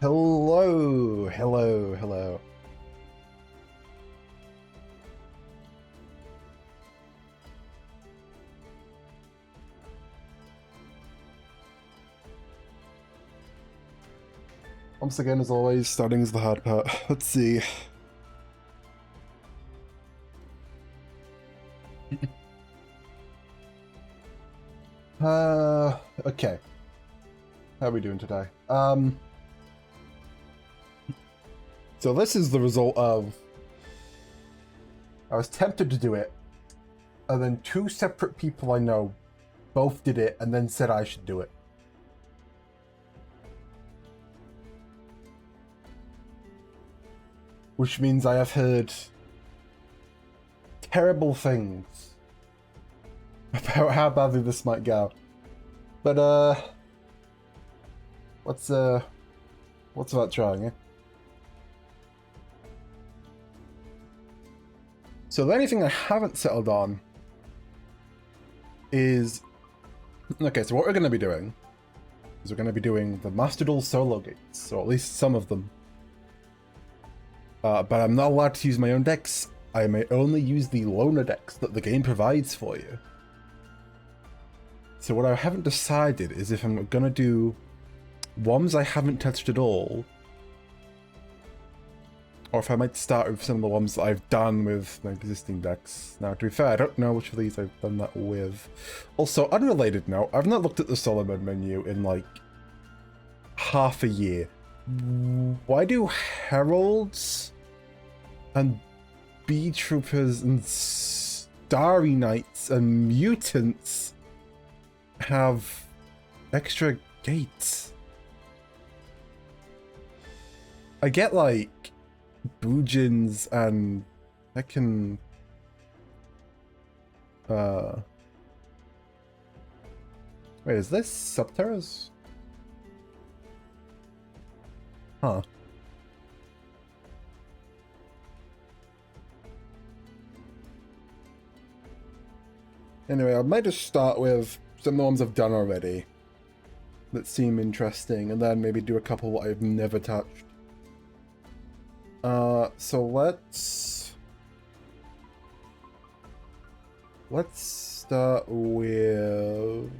Hello, hello, hello. Once again, as always, starting is the hard part. Let's see. Okay. How are we doing today? So this is the result of... I was tempted to do it, and then two separate people I know both did it and then said I should do it. Which means I have heard terrible things about how badly this might go. But, what's about trying, eh? So the only thing I haven't settled on is... Okay, so what we're going to be doing is we're going to be doing the Master Duel solo gates, or at least some of them. But I'm not allowed to use my own decks. I may only use the loaner decks that the game provides for you. So what I haven't decided is if I'm going to do ones I haven't touched at all, or if I might start with some of the ones that I've done with my existing decks. Now, to be fair, I don't know which of these I've done that with. Also, unrelated note, I've not looked at the solo mode menu in like half a year. Why do Heralds and Bee Troopers and Starry Knights and Mutants have extra gates? I get like Boojins and heckin' wait, is this Subterra's? Huh. Anyway, I might just start with some of the ones I've done already that seem interesting, and then maybe do a couple I've never touched. So let's start with...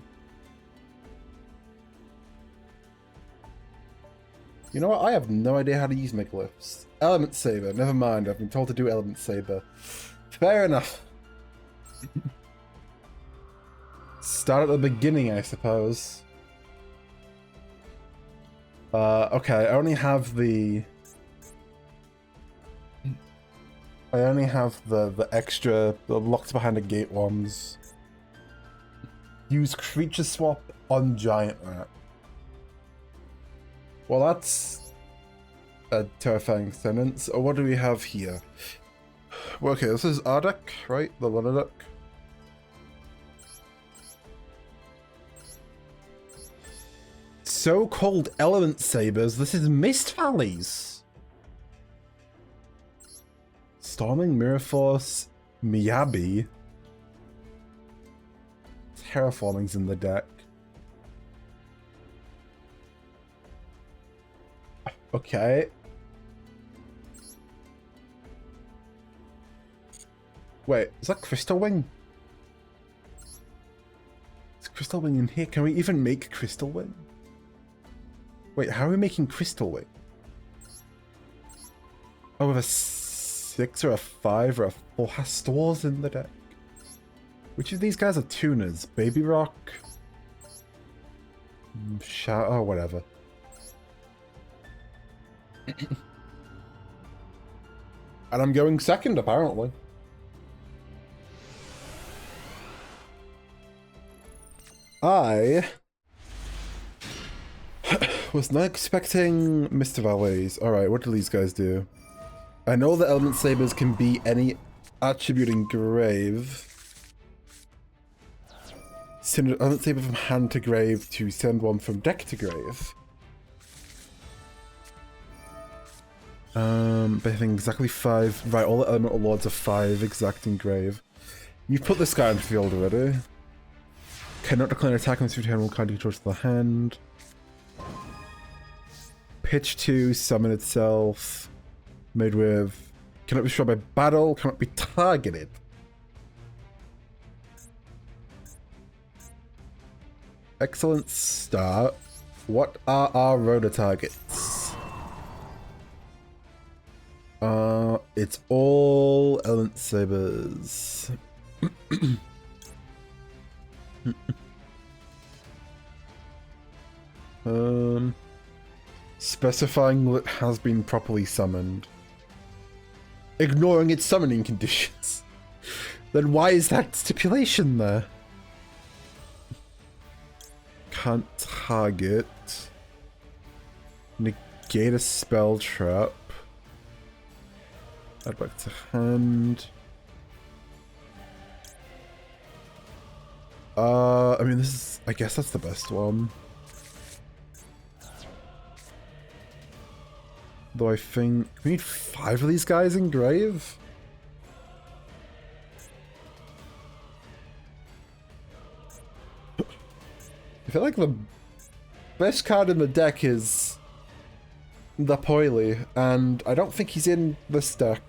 You know what? I have no idea how to use Megaglyphs. Element Saber. Never mind. I've been told to do Element Saber. Fair enough. Start at the beginning, I suppose. Okay. I only have the extra, the locked behind a gate ones. Use creature swap on Giant Rat. Well, that's a terrifying sentence. What do we have here? Well, okay, this is our deck, right? The LOANER deck. So-called Element Sabers. This is Mist Valleys. Storming Mirror Force, Miyabi. Terraforming's in the deck. Okay. Wait, is that Crystal Wing? Is Crystal Wing in here? Can we even make Crystal Wing? Wait, how are we making Crystal Wing? Oh, with a 6 or a 5 or a 4 has stores in the deck. Which of these guys are tuners? Baby Rock? Oh, whatever. And I'm going second, apparently. I was not expecting Mr. Valleys. Alright, what do these guys do? I know that Element Sabers can be any attribute in grave. Send an Element Saber from hand to grave to send one from deck to grave. But I think exactly 5. Right, all the Elemental Lords are 5 exact in grave. You've put this guy on the field already. Cannot declare an attack on suit hand will kind of control to the hand. pitch 2, summon itself. Made with... Cannot be destroyed by battle, cannot be targeted. Excellent start. What are our rotor targets? It's all element sabers. Specifying that it has been properly summoned. Ignoring its summoning conditions. Then why is that stipulation there? Can't target. Negate a spell trap. Add back to hand. I mean, this is... I guess that's the best one. Though I think... We need 5 of these guys in grave? I feel like the best card in the deck is the Poily, and I don't think he's in this deck.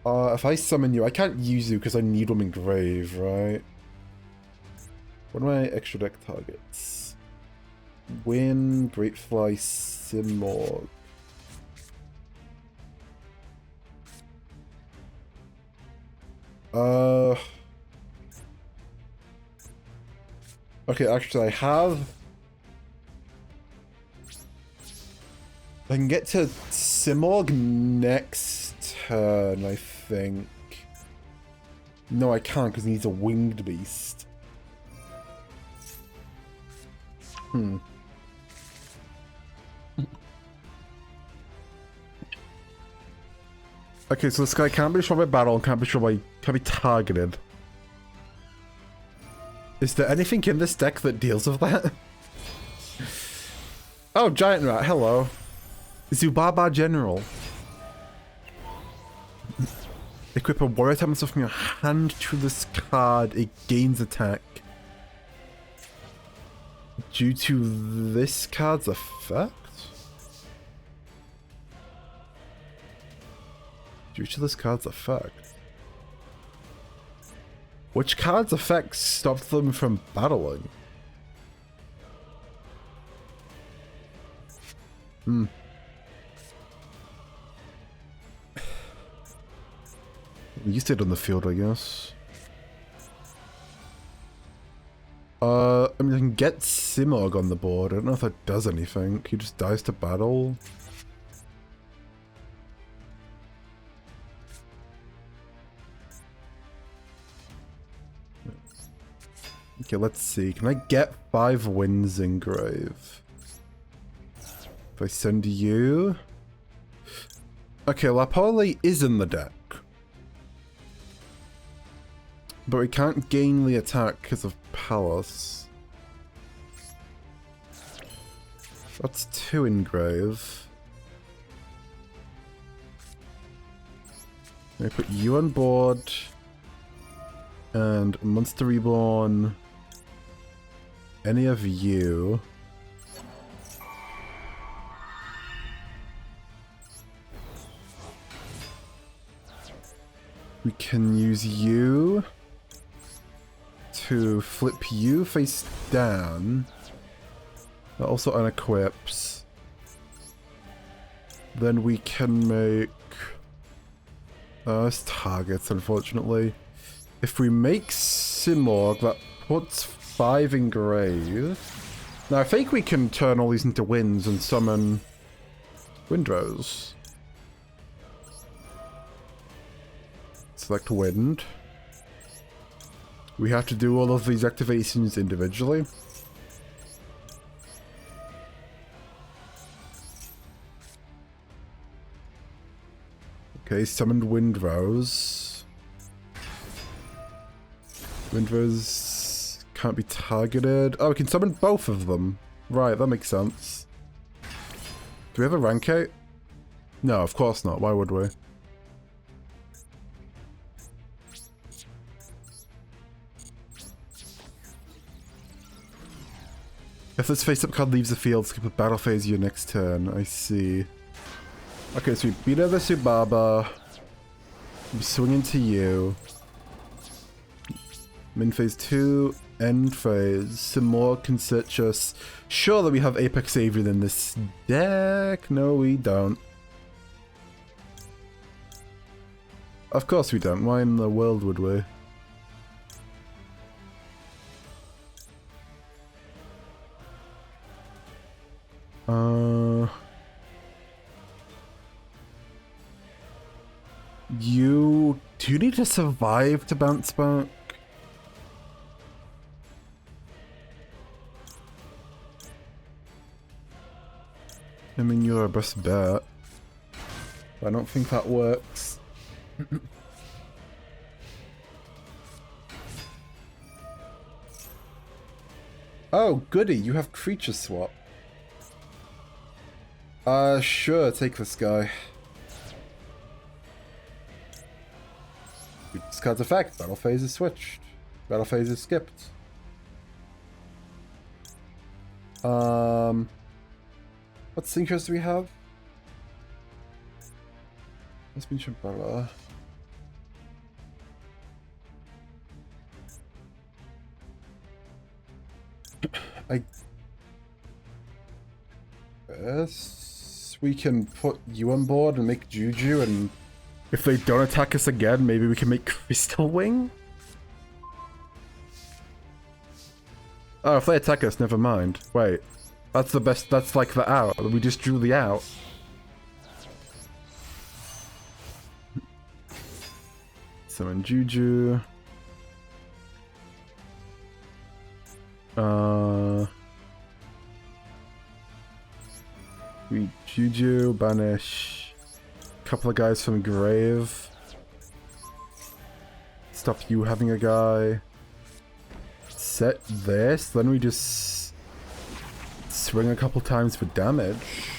If I summon you, I can't use you because I need them in grave, right? What are my extra deck targets? Win, Greatfly, Simorg. Okay, actually I have... I can get to Simorg next turn, I think. No, I can't because he needs a winged beast. Okay, so this guy can't be destroyed by battle and can't be targeted. Is there anything in this deck that deals with that? Oh, Giant Rat, hello. Zubaba General. Equip a warrior attack from your hand to this card. It gains attack. Due to this card's effect? Due to this card's effect? Which card's effect stopped them from battling? You stayed on the field, I guess. I mean, I can get Simorg on the board. I don't know if that does anything. He just dies to battle. Okay, let's see. Can I get 5 wins in grave? If I send you... Okay, La Poily is in the deck. But we can't gain the attack because of Palace. That's 2 in grave. I put you on board. And Monster Reborn. Any of you. We can use you to flip you face down. That also unequips. Then we can make... it's targets, unfortunately. If we make Simorg, that puts 5 in grave. Now I think we can turn all these into winds and summon Windrose. Select wind. We have to do all of these activations individually. Okay, summoned Windrose. Windrose can't be targeted. Oh, we can summon both of them. Right, that makes sense. Do we have a rank 8? No, of course not. Why would we? If this face-up card leaves the field, skip a battle phase your next turn. I see. Okay, so we beat over Subaba. We swing into you. Min phase 2, end phase. Some more Concertus. Sure that we have Apex Avian in this deck. No, we don't. Of course we don't. Why in the world would we? Do you need to survive to bounce back? I mean, you're our best bet. But I don't think that works. Oh, goody, you have creature swap. Sure, take this guy. Discard's effect. Battle phase is switched. Battle phase is skipped. What synchros do we have? Let's be Shambhala. I guess we can put you on board and make Juju, and if they don't attack us again, maybe we can make Crystal Wing? Oh, if they attack us, never mind. Wait. That's the best, that's like the out. We just drew the out. Summon Juju. We Juju, banish a couple of guys from grave. Stop you having a guy. Set this, then we just swing a couple times for damage.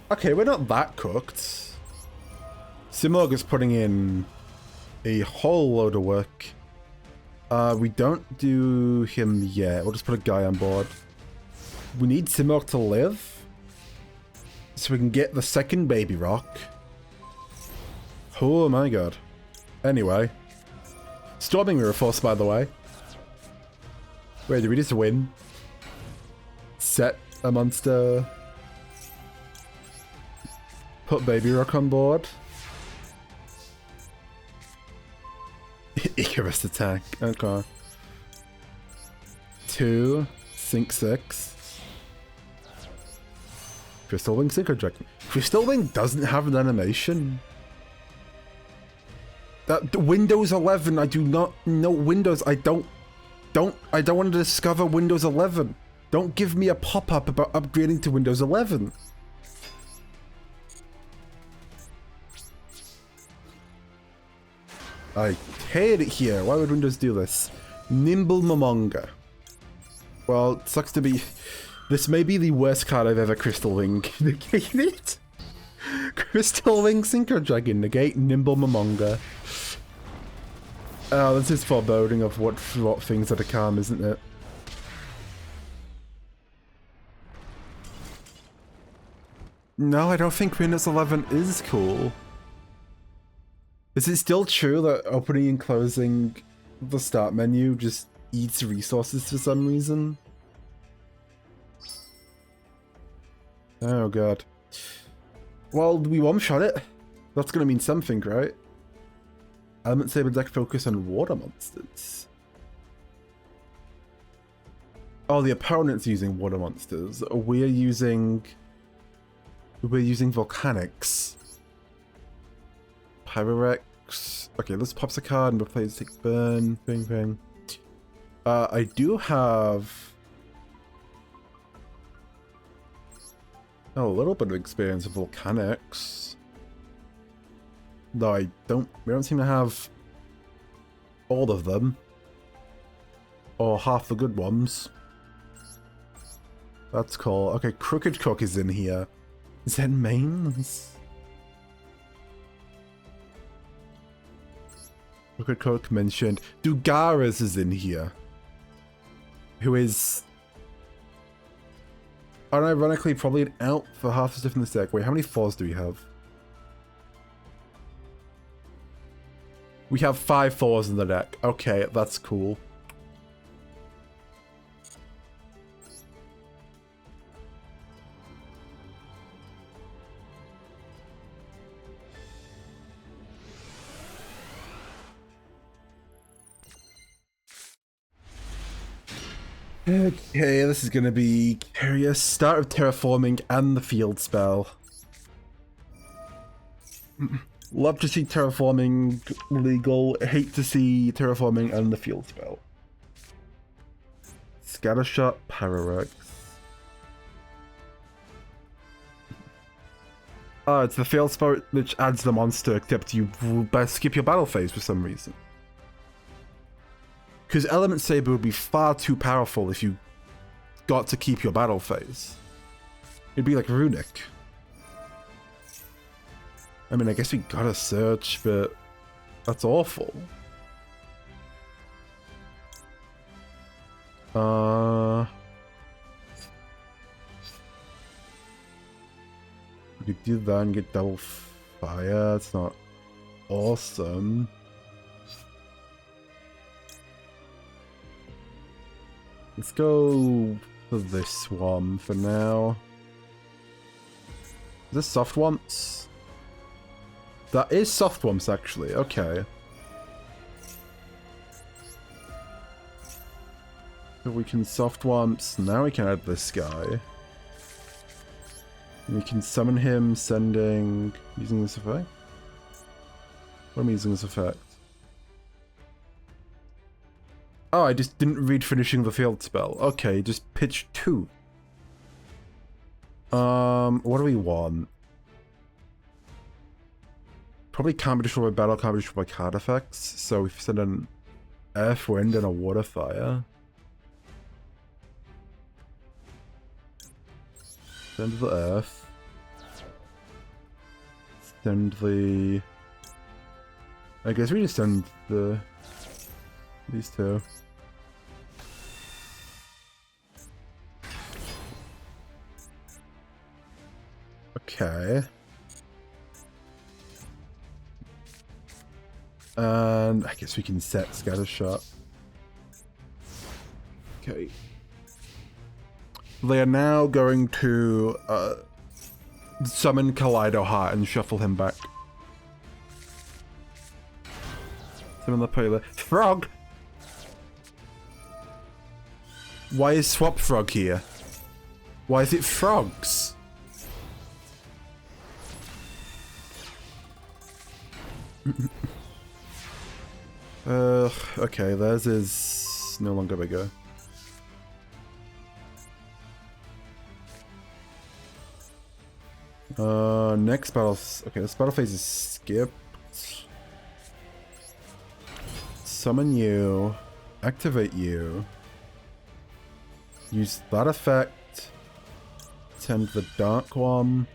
Okay, we're not that cooked. Simurg is putting in a whole load of work. We don't do him yet. We'll just put a guy on board. We need Simurg to live, so we can get the second baby rock. Oh my god. Anyway. Storming Mirror Force, by the way. Wait, did we just win? Set a monster. Put Baby Rock on board. Icarus attack. Okay. 2. Sync 6. Crystal Wing Synchro Dragon. Crystal Wing doesn't have an animation. That Windows 11, I do not know Windows. I don't want to discover Windows 11. Don't give me a pop-up about upgrading to Windows 11. I hate it here. Why would Windows do this? Nimble Momonga. Well, it sucks to be... This may be the worst card I've ever Crystal Wing negated. Crystal Wing Synchro Dragon, negate Nimble Momonga. Oh, this is foreboding of what things are to come, isn't it? No, I don't think Windows 11 is cool. Is it still true that opening and closing the start menu just eats resources for some reason? Oh god. Well, we one-shot it. That's gonna mean something, right? Element Saber deck focus on water monsters. Oh, the opponent's using water monsters. We're using volcanics. Pyrorex. Okay, let's pop a card and replace take burn. Bing bang. I do have a little bit of experience with volcanics. Though we don't seem to have all of them. Or half the good ones. That's cool. Okay, Crooked Cook is in here. Is that mains? Crooked Cook mentioned. Dugaras is in here. who is unironically probably an out for half the stuff in this deck. Wait, how many 4s do we have? We have 5 4s in the deck. Okay, that's cool. Okay, this is gonna be curious. Start of terraforming and the field spell. Love to see terraforming legal. Hate to see terraforming and the field spell. Scattershot, Pyrorex. Oh, it's the field spell which adds the monster, except you best skip your battle phase for some reason. Because Element Saber would be far too powerful if you got to keep your battle phase. It'd be like Runic. I mean, I guess we gotta search, but that's awful. We could do that and get double fire. It's not awesome. Let's go for this one for now. Is this soft wumps? That is soft wumps, actually. Okay. So we can soft wumps. Now we can add this guy. And we can summon him, sending... using this effect? What am I using this effect? Oh, I just didn't read finishing the field spell. Okay, just pitch 2. What do we want? Probably can't be destroyed by battle, can't be destroyed by card effects. So we send an Earth, Wind, and a Water Fire. Send the Earth. Send the... I guess we just send the... these two. Okay. And I guess we can set Scattershot. Okay. They are now going to summon Kaleido Heart and shuffle him back. Summon the Polar Frog! Why is Swap Frog here? Why is it frogs? Okay, theirs is no longer bigger. Next battle. Okay, this battle phase is skipped. Summon you. Activate you. Use that effect. Send the dark one.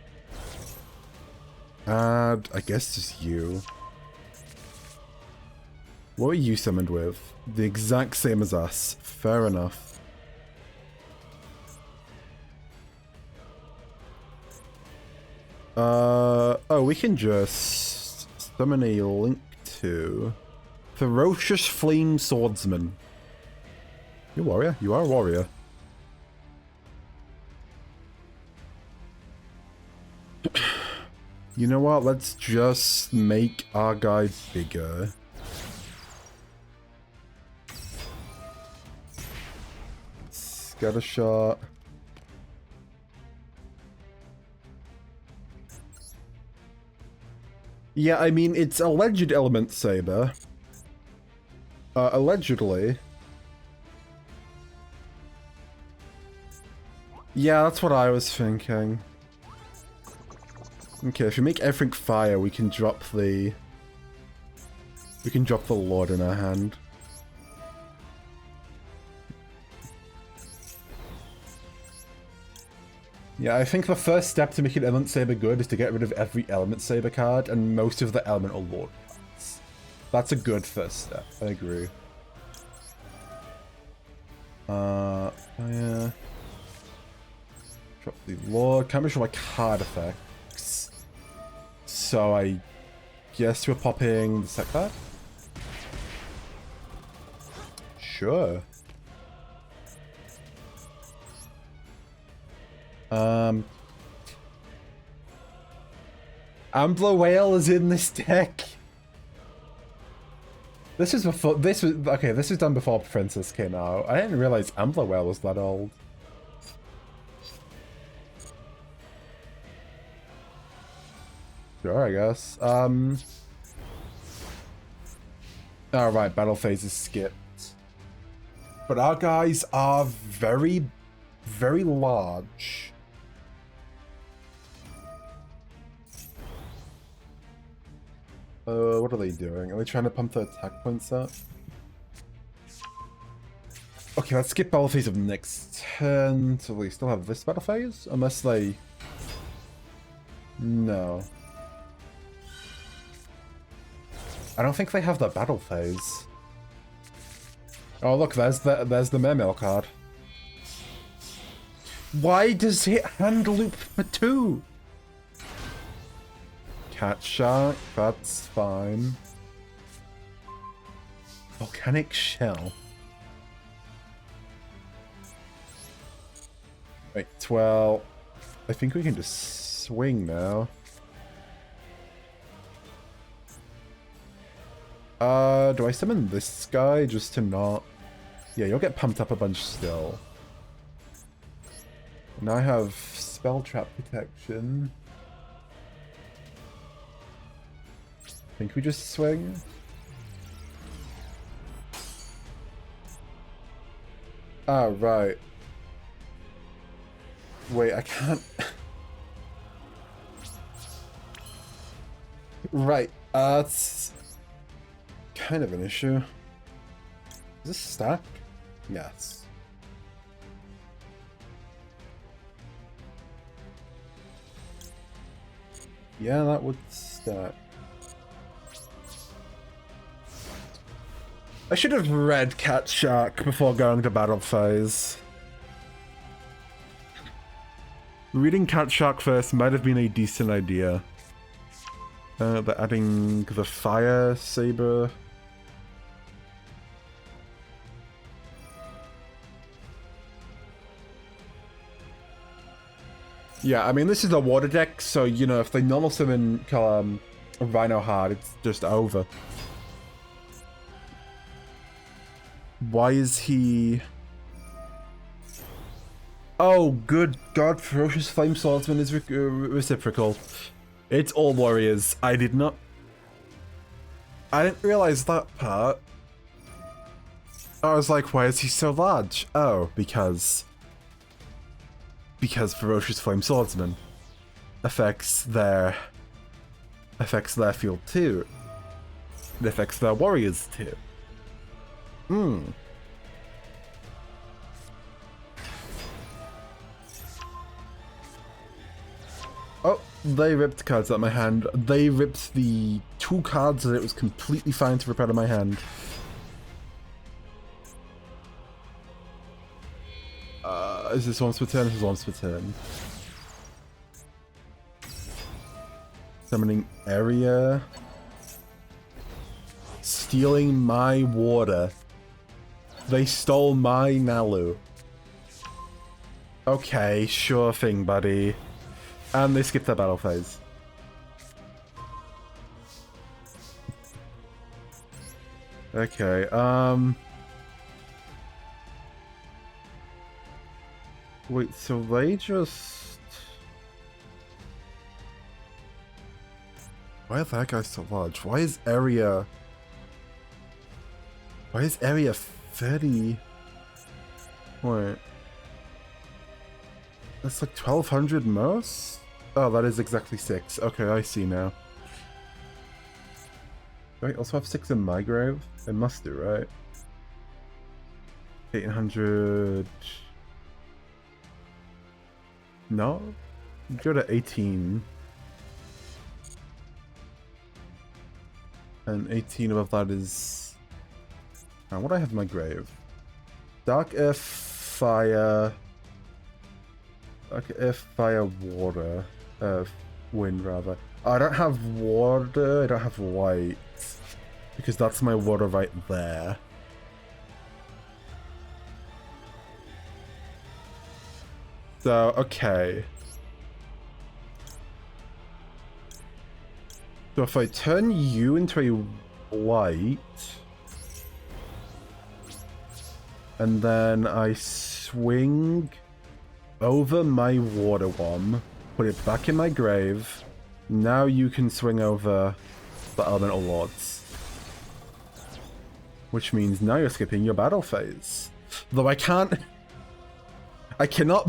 Add, I guess, just you. What were you summoned with? The exact same as us. Fair enough. Oh, we can just summon a link to Ferocious Flame Swordsman. You're a warrior? You are a warrior. You know what? Let's just make our guy bigger. Scattershot. Yeah, I mean, it's alleged Element Saber. Allegedly. Yeah, that's what I was thinking. Okay, if we make everything fire, we can drop the... we can drop the Lord in our hand. Yeah, I think the first step to making Element Saber good is to get rid of every Element Saber card and most of the Elemental Lord cards. That's a good first step, I agree. Fire. Drop the Lord. Can't make sure my card effects. So I guess we're popping the set card? Sure. Ambler Whale is in this deck. This was before. This was okay. This was done before Princess came out. I didn't realize Ambler Whale was that old. Sure, I guess. Alright, battle phase is skipped. But our guys are very, very large. What are they doing? Are they trying to pump the attack points up? Okay, let's skip battle phase of next turn. So we still have this battle phase? Unless they... No. I don't think they have the battle phase. Oh look, there's the Mermail card. Why does it hand loop for 2? Cat Shark, that's fine. Volcanic Shell. Wait, well, I think we can just swing now. Do I summon this guy just to not... Yeah, you'll get pumped up a bunch still. And I have Spell Trap Protection. Think we just swing? Ah, right. Wait, I can't... Right, it's kind of an issue. Is this stack? Yes. Yeah, that would stack. I should have read Cat Shark before going to battle phase. Reading Cat Shark first might have been a decent idea. But adding the Fire Saber. Yeah, I mean, this is a water deck, so, you know, if they normal summon Rhino Hard, it's just over. Why is he... Oh, good God, Ferocious Flame Swordsman is reciprocal. It's all warriors. I didn't realize that part. I was like, why is he so large? Oh, because Ferocious Flame Swordsman affects their field too. It affects their warriors too. Oh, they ripped cards out of my hand. They ripped the 2 cards that it was completely fine to rip out of my hand. Is this once per turn? This is once per turn. Summoning area. Stealing my water. They stole my Nalu. Okay, sure thing, buddy. And they skipped their battle phase. Okay, wait, so they just... Why are that guy so large? Why is area 30? Wait. That's like 1200 most? Oh, that is exactly 6. Okay, I see now. Do I also have 6 in my grave? It must do, right? 1800... No? Go to 18. And 18 above that is... what do I have in my grave? Dark Earth, Fire... Dark Earth, Fire, Water. Wind, rather. I don't have water, I don't have light. Because that's my water right there. So, okay. So if I turn you into a light... And then I swing over my water one, put it back in my grave. Now you can swing over the Elemental Lords. Which means now you're skipping your battle phase. Though I cannot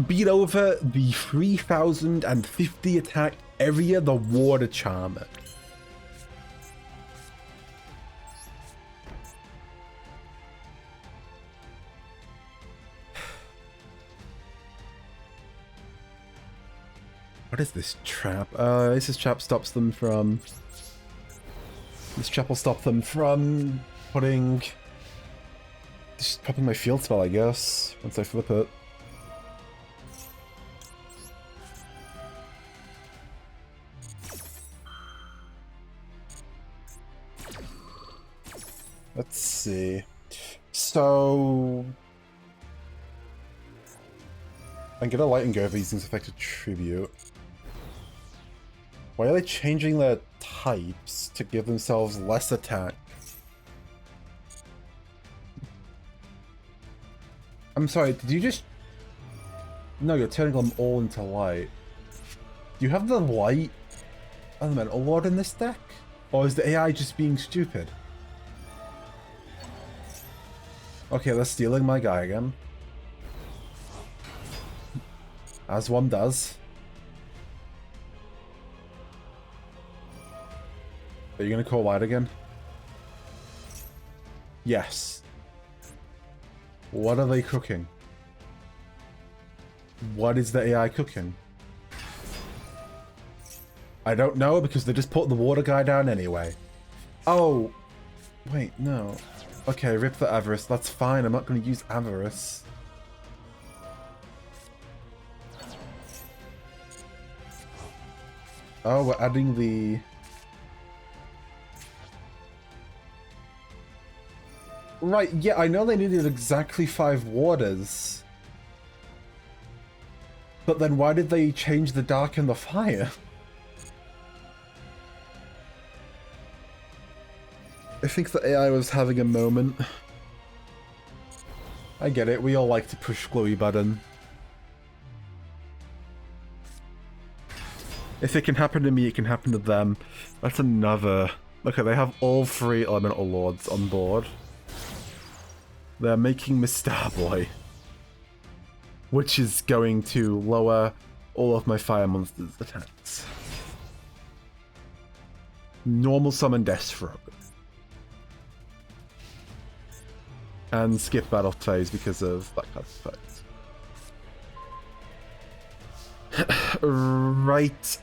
beat over the 3050 attack area the Water Charmer. What is this trap? This trap stops them from... This trap will stop them from putting... Just popping my field spell, I guess, once I flip it. Let's see. So... I'm gonna light and go over these things affected tribute. Why are they changing their types to give themselves less attack? I'm sorry, did you just... No, you're turning them all into light. Do you have the light Elemental Lord in this deck? Or is the AI just being stupid? Okay, they're stealing my guy again. As one does. Are you gonna call light again? Yes. What are they cooking? What is the AI cooking? I don't know because they just put the water guy down anyway. Oh! Wait, no. Okay, rip the Avarice. That's fine, I'm not gonna use Avarice. Oh, we're adding the... Right, yeah, I know they needed exactly 5 waters. But then why did they change the dark and the fire? I think the AI was having a moment. I get it, we all like to push glowy button. If it can happen to me, it can happen to them. That's another... Okay, they have all 3 Elemental Lords on board. They're making me Starboy. Which is going to lower all of my fire monsters' attacks. Normal summon Deathstroke. And skip battle phase because of that kind of effect. Right.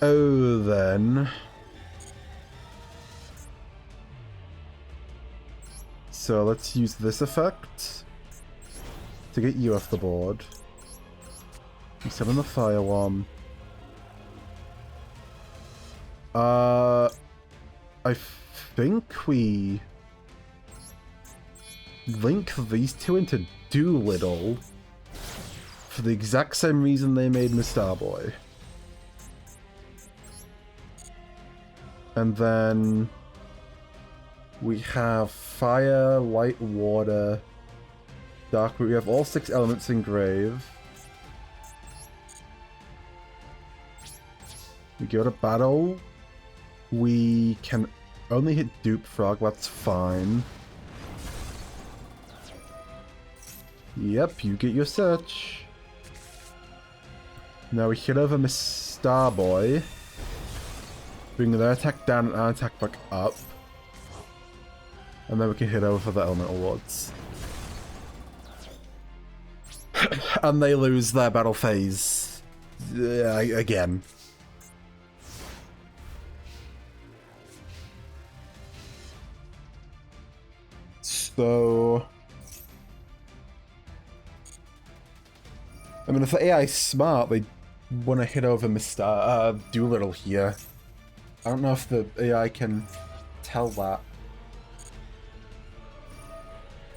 Oh, then. So let's use this effect to get you off the board. You summon the fire one. I think we link these two into Doolittle for the exact same reason they made me Starboy. And then we have fire, light, water, dark. We have all 6 elements in grave. We go to battle. We can only hit Dupe Frog, that's fine. Yep, you get your search. Now we hit over Miss Starboy. Bring their attack down and our attack back up. And then we can hit over the Elemental Lords. And they lose their battle phase. Again. So... mean, if the AI's smart, they want to hit over Mr. Doolittle here. I don't know if the AI can tell that.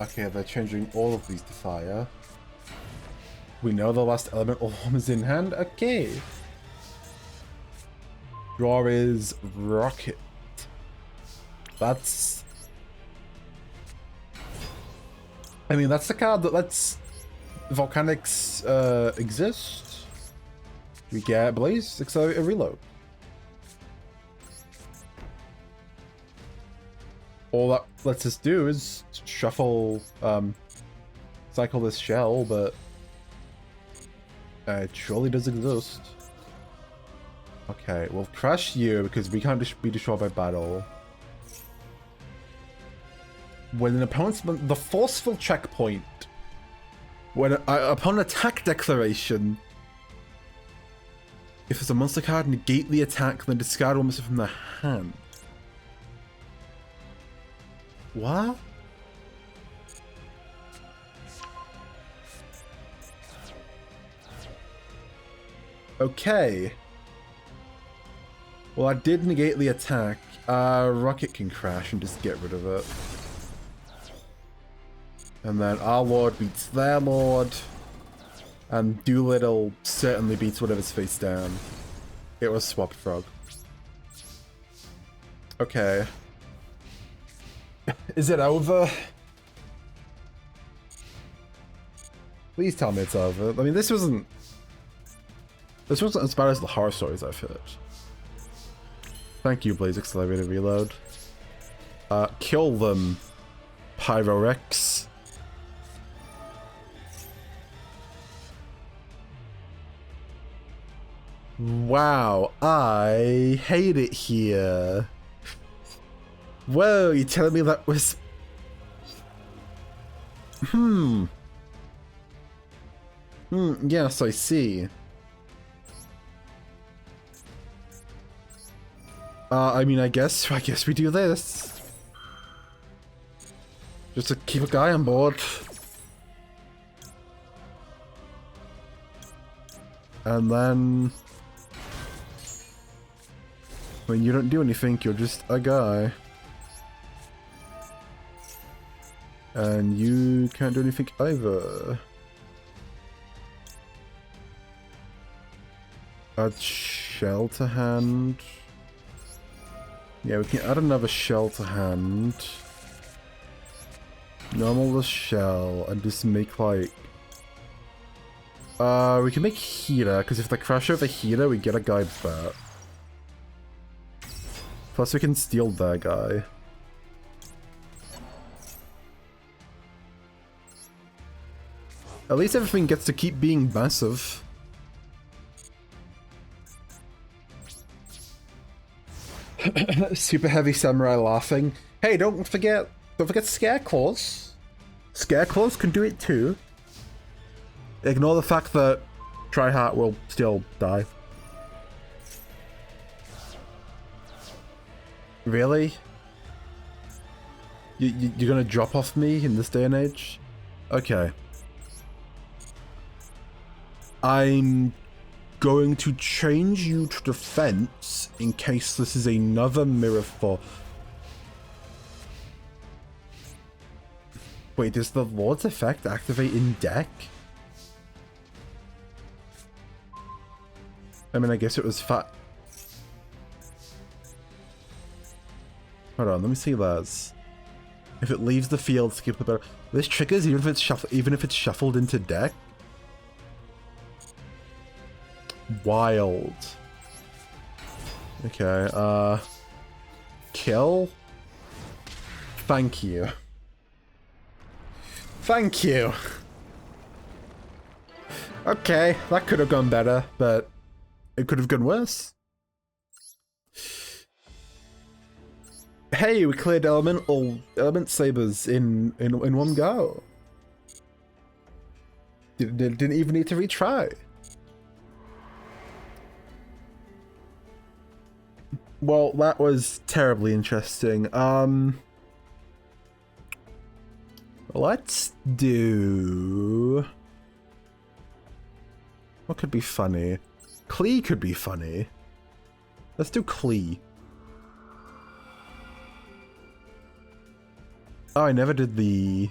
Okay, they're changing all of these to fire. We know the last elemental form is in hand. Okay. Draw is Rocket. That's... I mean, that's the card that lets volcanics exist. We get Blaze, Accelerate, and Reload. All that lets us do is shuffle, cycle this shell, but it surely does exist. Okay, we'll crush you because we can't be destroyed by battle. When an opponent's... The forceful checkpoint. When upon attack declaration, if it's a monster card, negate the attack, then discard one monster from their hand. What? Okay. Well, I did negate the attack. Rocket can crash and just get rid of it. And then our lord beats their lord. And Doolittle certainly beats whatever's face down. It was Swapped Frog. Okay. Is it over? Please tell me it's over. I mean, this wasn't as bad as the horror stories I've heard. Thank you, Blaze Accelerated Reload. Kill them, Pyrorex. Wow, I hate it here. Whoa, you telling me that was... Yes, I see. I mean, I guess we do this. Just to keep a guy on board. And then... when you don't do anything, you're just a guy. And you can't do anything either. Add shell to hand. Yeah, we can add another shell to hand. Normal the shell and just make like... we can make heater, because if they crash over heater, we get a guy back. Plus we can steal their guy. At least everything gets to keep being massive. Super heavy samurai laughing. Hey, don't forget Scareclaws. Scareclaws can do it too. Ignore the fact that Tryhard will still die. Really? You're gonna drop off me in this day and age? Okay. I'm going to change you to defense in case this is another mirror for... Wait, does the Lord's effect activate in deck? I mean, I guess it was fat. Hold on, let me see Laz. If it leaves the field, skip the battle. This triggers even if it's shuffled into deck. Wild. Okay, kill? Thank you. Thank you! Okay, that could have gone better, but it could have gone worse. Hey, we cleared element sabers in one go. Didn't even need to retry. Well, that was terribly interesting. Let's do... What could be funny? Klee could be funny. Let's do Klee. Oh, I never did the...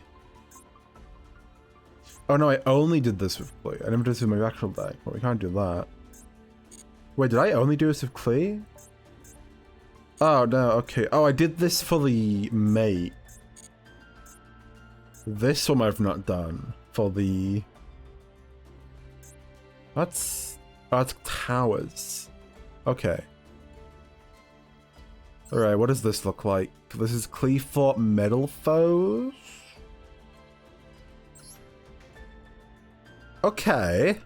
Oh no, I only did this with Klee. I never did this with my actual deck, but we can't do that. Wait, did I only do this with Klee? Oh, no, okay. Oh, I did this for the mate. This one I've not done. For the... That's... Oh, it's towers. Okay. Alright, what does this look like? This is Cleefort Metal Foes? Okay.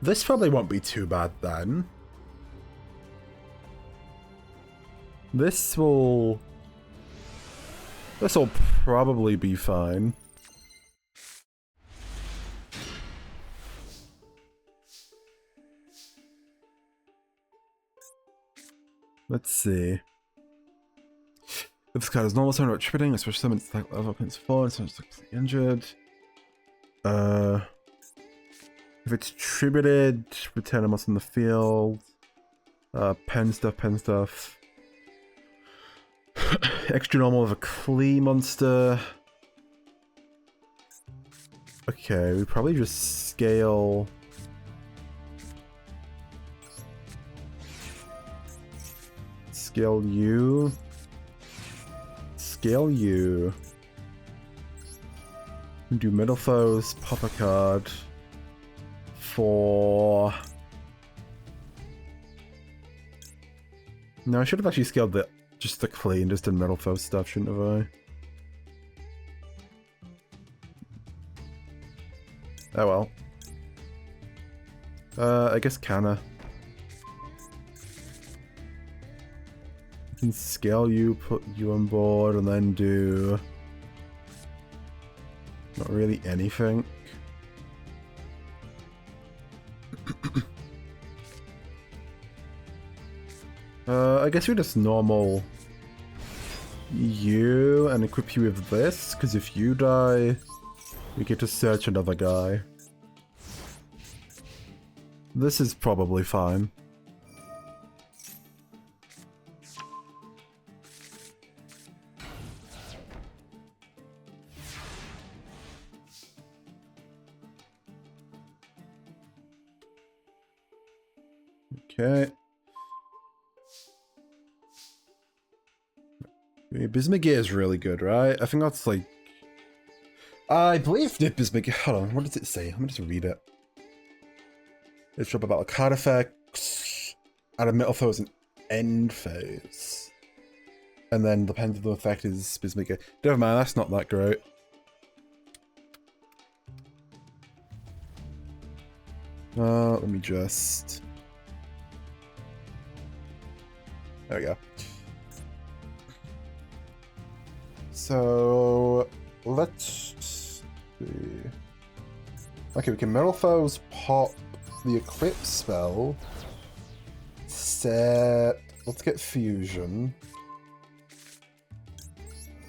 This probably won't be too bad then. This'll probably be fine. Let's see. If this card is normal summon or tributing, especially summon its attack level against 4 and summons completely injured. If it's tributed, return a monster in the field. Pen stuff. Extra normal of a Klee monster. Okay, we probably just scale. Scale you. Scale you. Do middle foes, pop a card. For... No, I should have actually scaled just the Klee and just did middle foe stuff, shouldn't have I? Oh well. I guess Canna. I can scale you, put you on board, and then do... Not really anything. I guess we just normal you and equip you with this, because if you die, we get to search another guy. This is probably fine. Okay. Bismugear is really good, right? I think that's like... I believe the Bismugear... Hold on, what does it say? Let me just read it. It's drop about a card effects, add a metal foe as an end phase. And then the pendulum effect is Bismugear. Never mind, that's not that great. Let me just... There we go. So let's see. Okay, we can Metal Foes pop the Eclipse spell. Set. Let's get Fusion.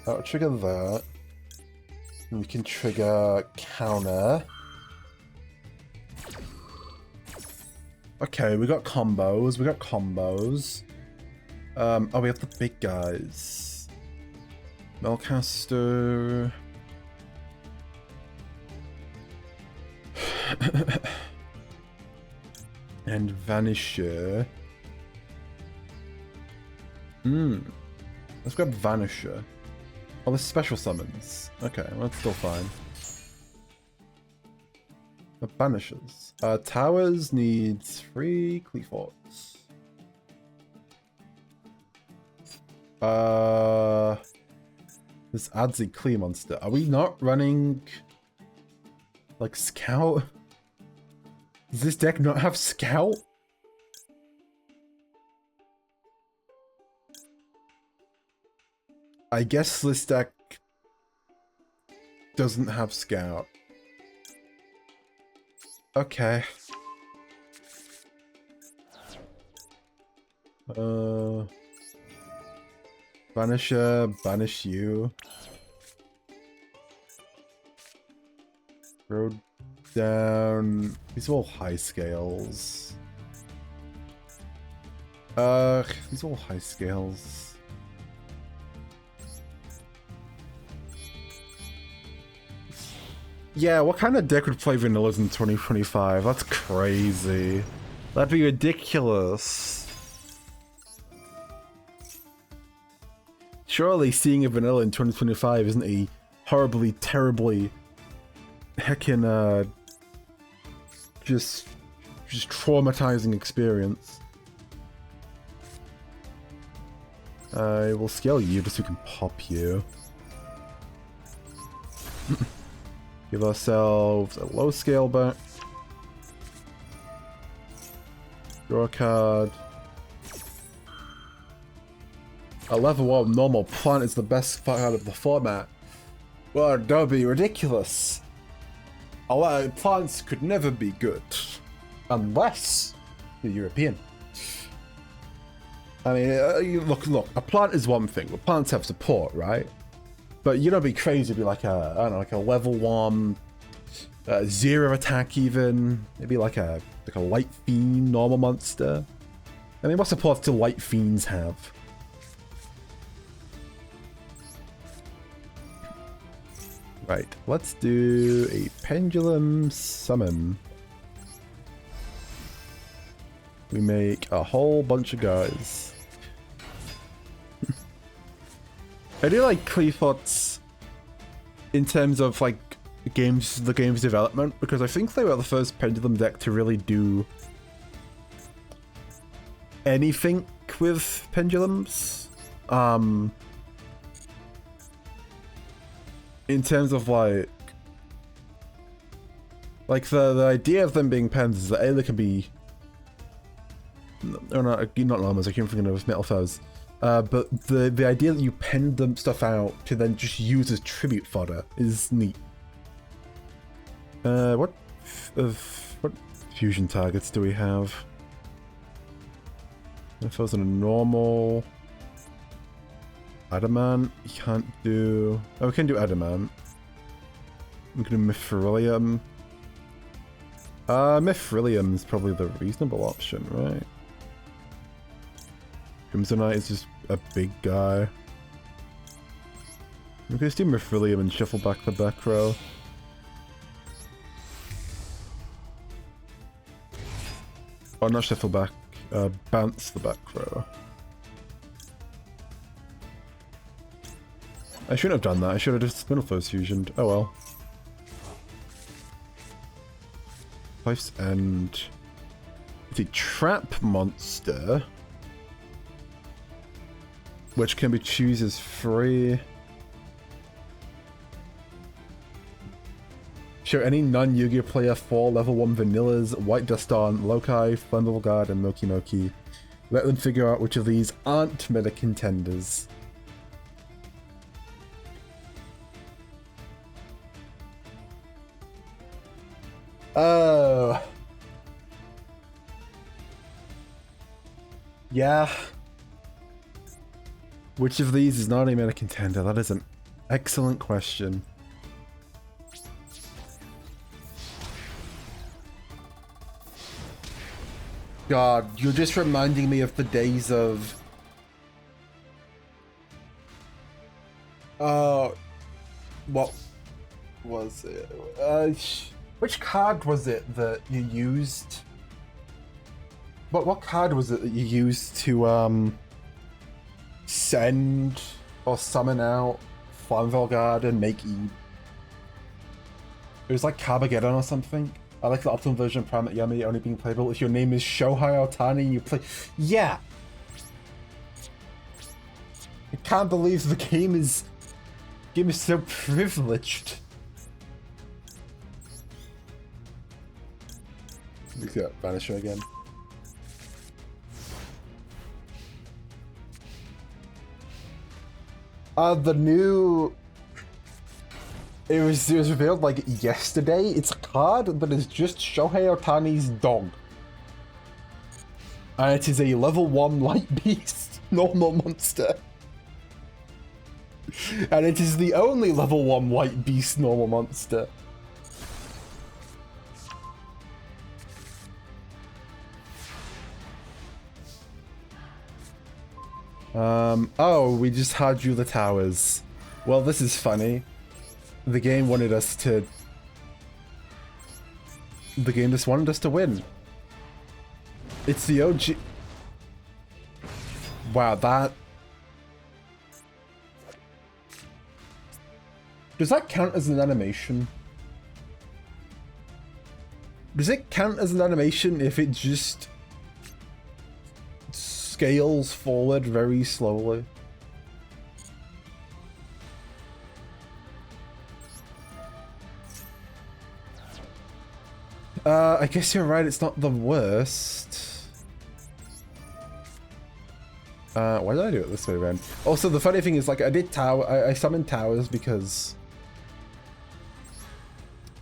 That'll trigger that. And we can trigger Counter. Okay, we got combos. Oh, we have the big guys. Melcaster. And Vanisher. Let's grab Vanisher. Oh, the special summons. Okay, well, that's still fine. The Banishes. Towers needs 3 Cleeforts. This adds a Klee monster. Are we not running like Scout? Does this deck not have Scout? I guess this deck doesn't have Scout. Okay. Banisher, banish you. Road down. These are all high scales. These are all high scales. Yeah, what kind of deck would play vanillas in 2025? That's crazy. That'd be ridiculous. Surely seeing a vanilla in 2025 isn't a horribly, terribly heckin' just traumatizing experience. I will scale you just so we can pop you. Give ourselves a low scale back. Draw a card. A level 1 normal plant is the best card of the format. Well, that would be ridiculous. Plants could never be good. Unless you're European. I mean, look, a plant is one thing. Well, plants have support, right? But you don't be crazy to be like a, I don't know, like a level 1, 0 attack even. Maybe like a light fiend normal monster. I mean, what support do light fiends have? Right, let's do a pendulum summon. We make a whole bunch of guys. I do like Cleafots in terms of like the game's development, because I think they were the first pendulum deck to really do anything with pendulums. In terms of like the idea of them being pens is that A, they can be not llamas, I keep thinking of metal foes. But the idea that you pen them stuff out to then just use as tribute fodder is neat. What fusion targets do we have? If I was in a normal adamant, you can't do. Oh, we can do adamant. We can do mithrilium. Mithrilium is probably the reasonable option, right? Crimsonite is just a big guy. We can just do Mithrilium and shuffle back the back row. Oh, not shuffle back, bounce the back row. I shouldn't have done that, I should have just Spinalfoes fusioned. Oh well. Life's End. It's a trap monster, which can be choose as free. Show any non-Yu-Gi-Oh player 4 level 1 vanillas, White Duston, Lokai, Flammable Guard, and Moki Moki. Let them figure out which of these aren't meta contenders. Oh. Yeah. Which of these is not a meta contender? That is an excellent question. God, you're just reminding me of the days of... what was it? Which card was it that you used? What card was it that you used to, send or summon out Flammable Guard and make E? It was like Carmageddon or something. I like the optimal version of Prime Yummy only being playable if your name is Shohei Otani and you play... Yeah! I can't believe the game is so privileged. Look at Vanisher again. The new... It was revealed like yesterday. It's a card, but it's just Shohei Otani's dog. And it is a level 1 light beast normal monster. And it is the only level 1 white beast normal monster. Oh, we just had you the towers. Well, this is funny. The game wanted us to... The game just wanted us to win. It's the OG... Wow, that... Does that count as an animation? Does it count as an animation if it just scales forward very slowly? I guess you're right, it's not the worst. Why did I do it this way then? Also, the funny thing is, like, I summoned towers because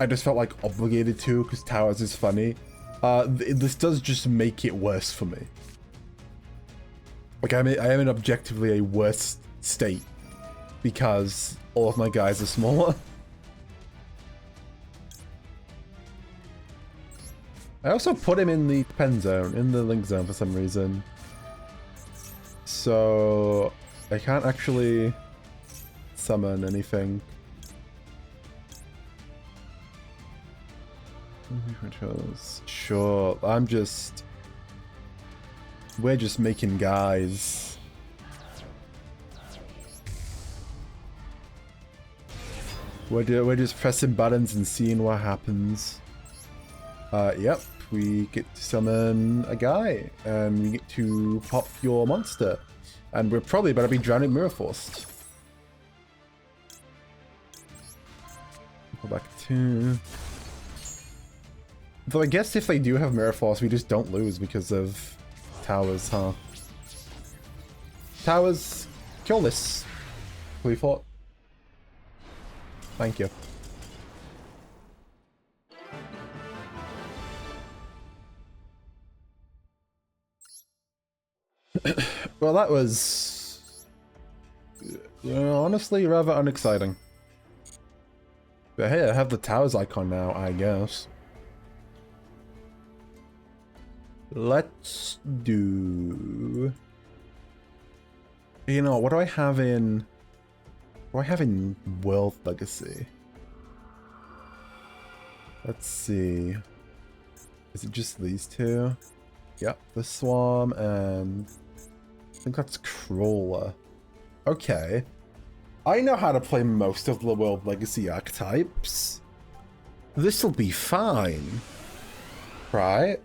I just felt like obligated to, because towers is funny. This does just make it worse for me. Like, I am in objectively a worse state because all of my guys are smaller. I also put him in the pen zone, in the link zone for some reason. So I can't actually summon anything. Sure, we're just making guys. We're just pressing buttons and seeing what happens. Yep, we get to summon a guy, and we get to pop your monster. And we're probably about to be drowning Mirror Forced. Go back to... Though I guess if they do have Mirror Force, we just don't lose because of towers, huh? Towers, kill this. We fought. Thank you. Well, that was honestly rather unexciting. But hey, I have the towers icon now, I guess. Let's do... You know, what do I have in... What do I have in World Legacy? Let's see. Is it just these two? Yep, the Swarm and... I think that's Crawler. Okay. I know how to play most of the World Legacy archetypes. This'll be fine. Right?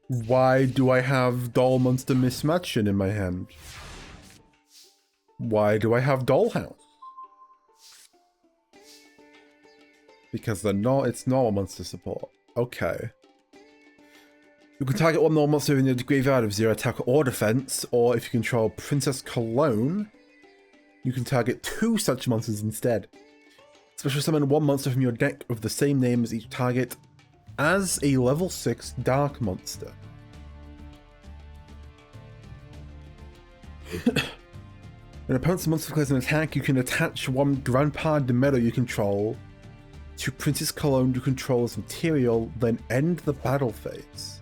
Why do I have Doll Monster Mismatching in my hand? Why do I have Dollhouse? Because it's normal monster support. Okay. You can target one normal monster in your graveyard of 0 attack or defense, or if you control Princess Cologne, you can target 2 such monsters instead. Special summon one monster from your deck with the same name as each target as a level 6 dark monster. When an opponent's monster declares an attack, you can attach one Grandpa de Meadow you control to Princess Cologne you control as material, then end the battle phase.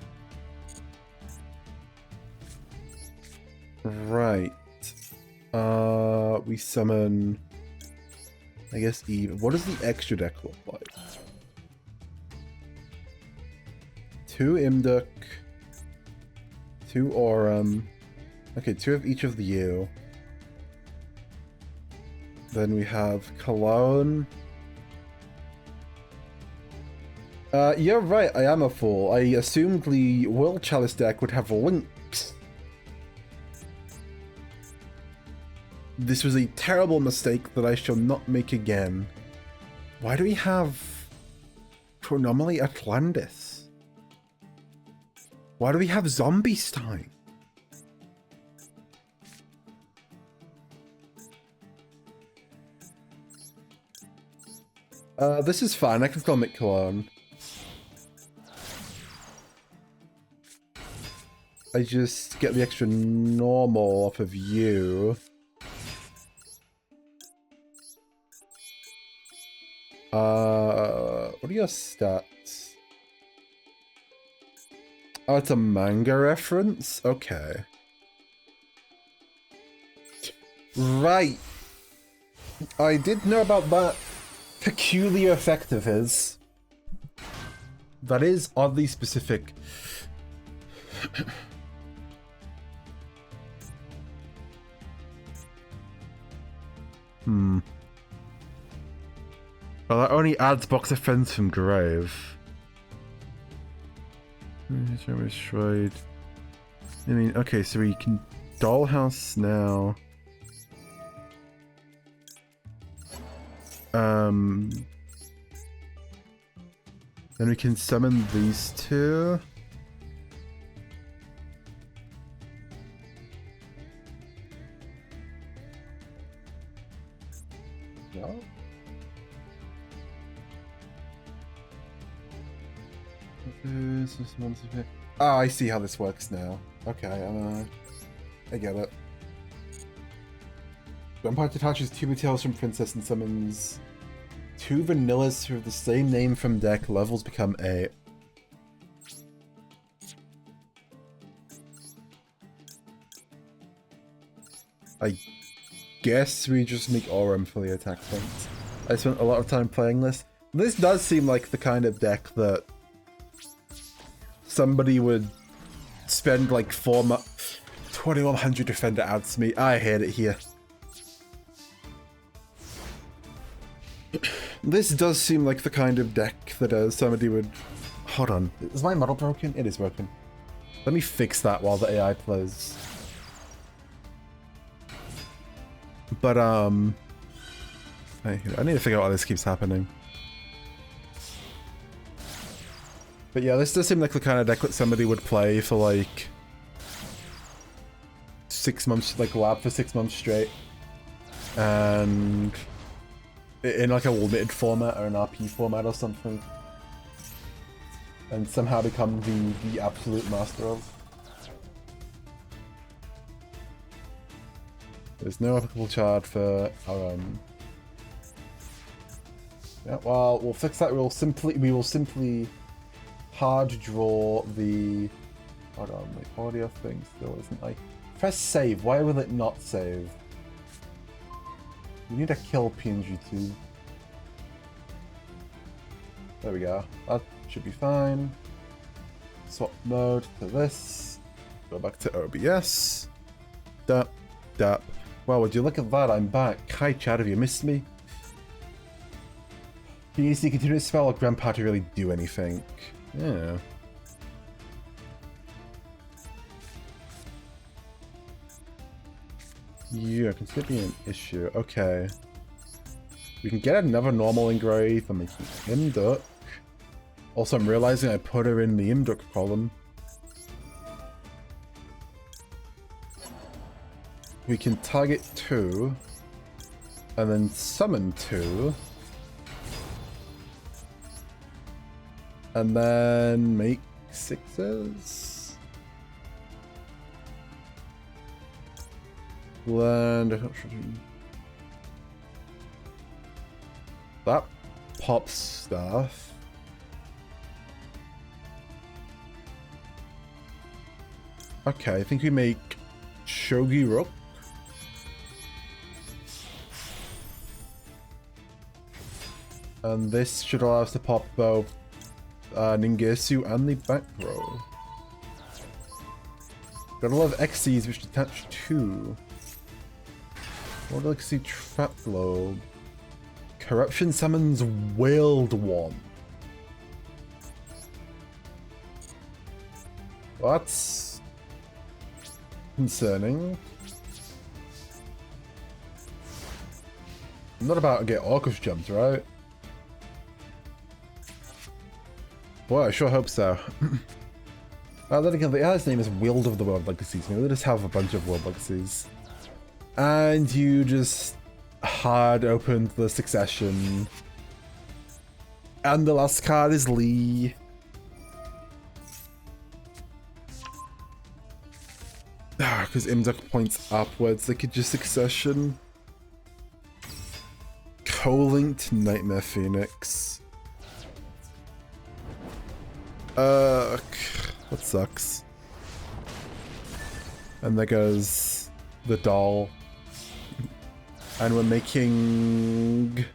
Right. We summon... I guess Eve. What does the extra deck look like? 2 Imduk, 2 Aurum, okay, 2 of each of the U. Then we have Cologne. You're right, I am a fool. I assumed the World Chalice deck would have links. This was a terrible mistake that I shall not make again. Why do we have Chronomaly Atlantis? Why do we have Zombie Stein? This is fine, I can still make Cologne. I just get the extra normal off of you. What are your stats? Oh, it's a manga reference? Okay. Right. I did know about that peculiar effect of his. That is oddly specific. Well, that only adds box of friends from Grave. Destroyed. I mean, okay, so we can dollhouse now. Then we can summon these two. Yeah. Ah, I see how this works now. Okay, I get it. Vampire detaches two materials from Princess and summons two vanillas who have the same name from deck. Levels become 8. I guess we just make Aurum for the attack points. I spent a lot of time playing this. This does seem like the kind of deck that somebody would spend like 2100 defender adds me. I hate it here. This does seem like the kind of deck that somebody would... Hold on. Is my model broken? It is broken. Let me fix that while the AI plays. But, I need to figure out why this keeps happening. But yeah, this does seem like the kind of deck that somebody would play for like 6 months, like lab for 6 months straight. And in like a limited format or an RP format or something. And somehow become the absolute master of. There's no applicable charge for our yeah, well, we'll fix that. We will simply hard draw the... Hold on, the audio thing still isn't like... Press save. Why will it not save? We need to kill PNG2. There we go. That should be fine. Swap mode to this. Go back to OBS. Dap, dap. Wow, would you look at that? I'm back. Hi, chat. Have you missed me? Can you see continuous spell or grandpa to really do anything? Yeah. Yeah, can still be an issue. Okay. We can get another normal engrave and make him duck. Also, I'm realizing I put her in the Imduck column. We can target 2 and then summon 2. And then make 6s. Land. I'm not sure. That pops stuff. Okay, I think we make Shogi Rook. And this should allow us to pop both Ningetsu and the back row. Got a lot of Xyz which detach 2. What do I see? Trap Globe. Corruption summons Wailed One. Well, that's concerning. I'm not about to get Orcus jumped, right? Boy, I sure hope so. Then again, the guy's name is Wild of the World Legacies. Maybe they just have a bunch of World Legacies. And you just hard opened the succession. And the last card is Lee. Because Imduck points upwards, they could just succession. Co-linked Nightmare Phoenix. That sucks. And there goes the doll. And we're making...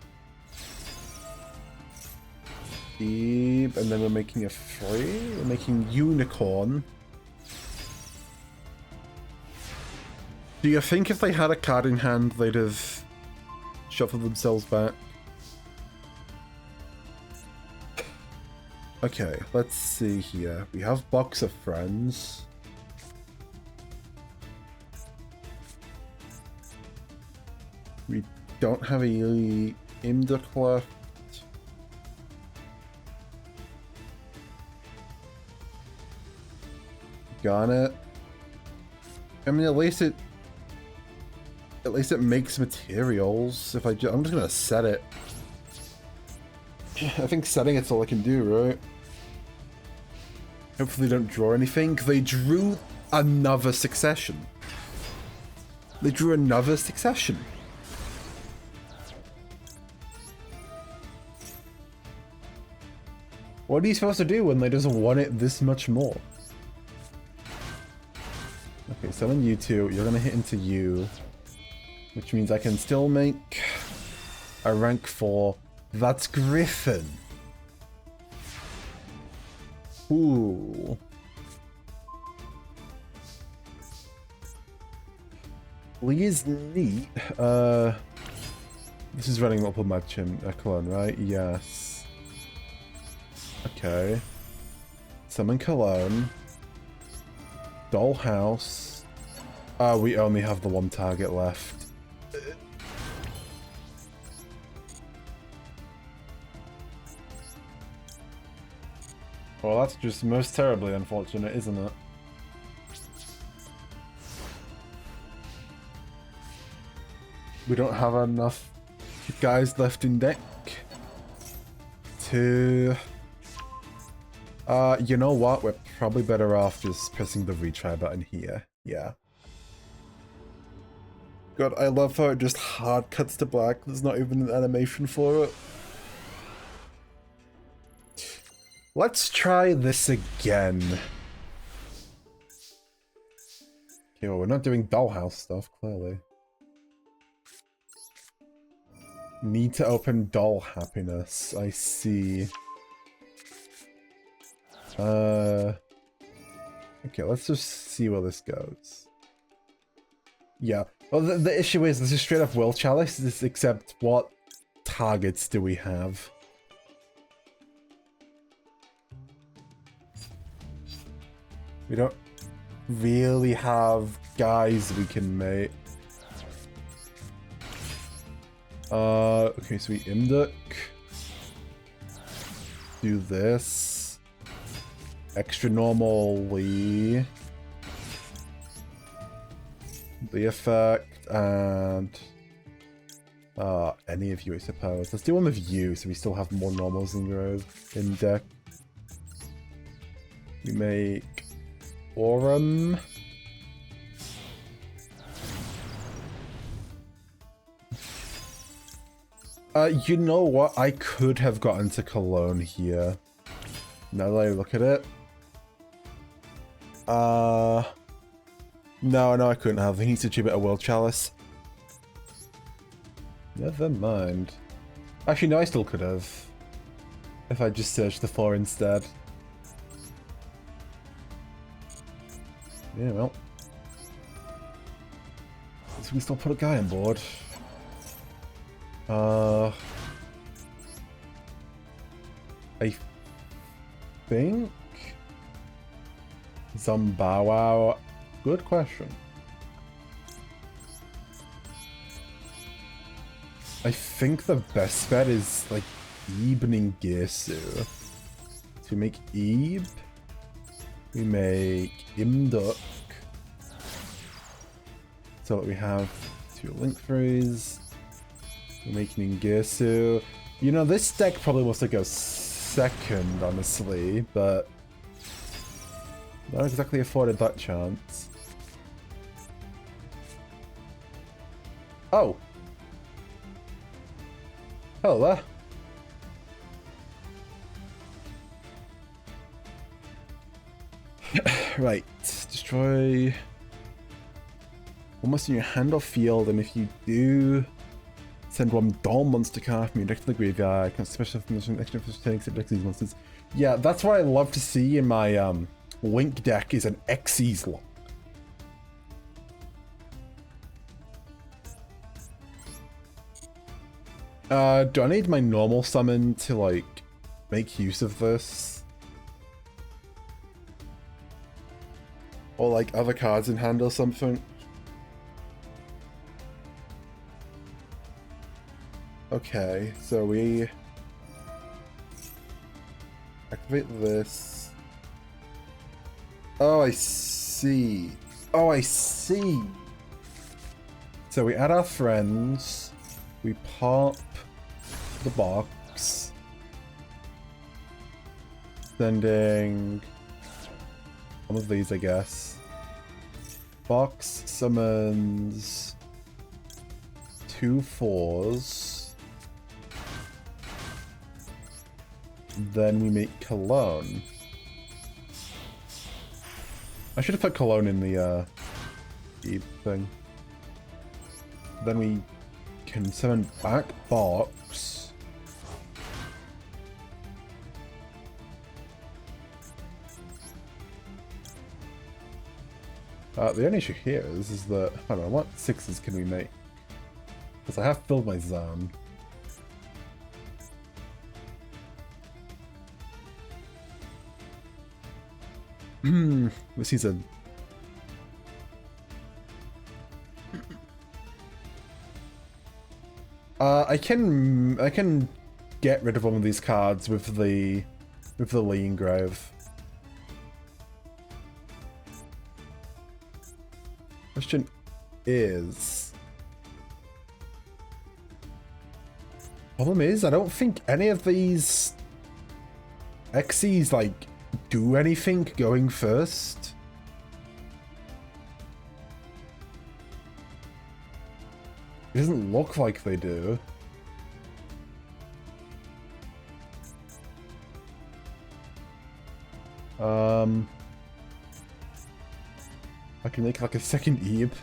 Eve, and then we're making a free. We're making unicorn. Do you think if they had a card in hand, they'd have shuffled themselves back? Okay, let's see here. We have Box of Friends. We don't have a Imduk left. Got it. I mean, at least it makes materials. If I'm just gonna set it. I think setting it's all I can do, right? Hopefully they don't draw anything. They drew another succession. They drew another succession. What are you supposed to do when they just want it this much more? Okay, summon you two. You're gonna hit into you. Which means I can still make a rank 4. That's Griffin. Ooh. Lee is neat. This is running multiple match in Cologne, right? Yes. Okay. Summon Cologne. Dollhouse. We only have the one target left. Well, that's just most terribly unfortunate, isn't it? We don't have enough guys left in deck to... you know what? We're probably better off just pressing the retry button here. Yeah. God, I love how it just hard cuts to black. There's not even an animation for it. Let's try this again. Okay, well, we're not doing dollhouse stuff, clearly. Need to open doll happiness. I see. Okay, let's just see where this goes. Yeah. Well, the issue is this is straight up Will Chalice, except what targets do we have? We don't really have guys we can make. Okay, so we Imduk. Do this. Extra normally. The effect, and... any of you, I suppose. Let's do one with you, so we still have more normals in deck. We make... Aurum. You know what? I could have gotten to Cologne here. Now that I look at it. No, I couldn't have. He needs to achieve it a World Chalice. Never mind. Actually, no, I still could have. If I just searched the 4 instead. Yeah, well. So we can still put a guy on board. I think... Zombawa. Good question. I think the best bet is, like, Evening Gearsu. So we make Ebe. We make Imduk. So that we have 2 link threes. We're making Ningirsu. You know, this deck probably wants to go second, honestly, but not exactly afforded that chance. Oh! Hello there. Right, destroy almost in your hand or field, and if you do, send one doll monster card from your deck to the graveyard. Can special from extra takes it these monsters. Yeah, that's what I love to see in my Link deck is an Xyz lock. Do I need my normal summon to like make use of this? Or like other cards in hand or something? Okay, so we activate this. Oh, I see. Oh, I see. So we add our friends. We pop the box. Sending one of these, I guess. Box summons 2 4s. Then we make Cologne. I should have put Cologne in the thing. Then we can summon back box. The only issue here is that, I don't know, what 6s can we make? Because I have filled my zone. This is a... I can get rid of one of these cards with the Lean Grove. Question is... Problem is, I don't think any of these Xyz, like, do anything going first. It doesn't look like they do. I can make like a second Eve.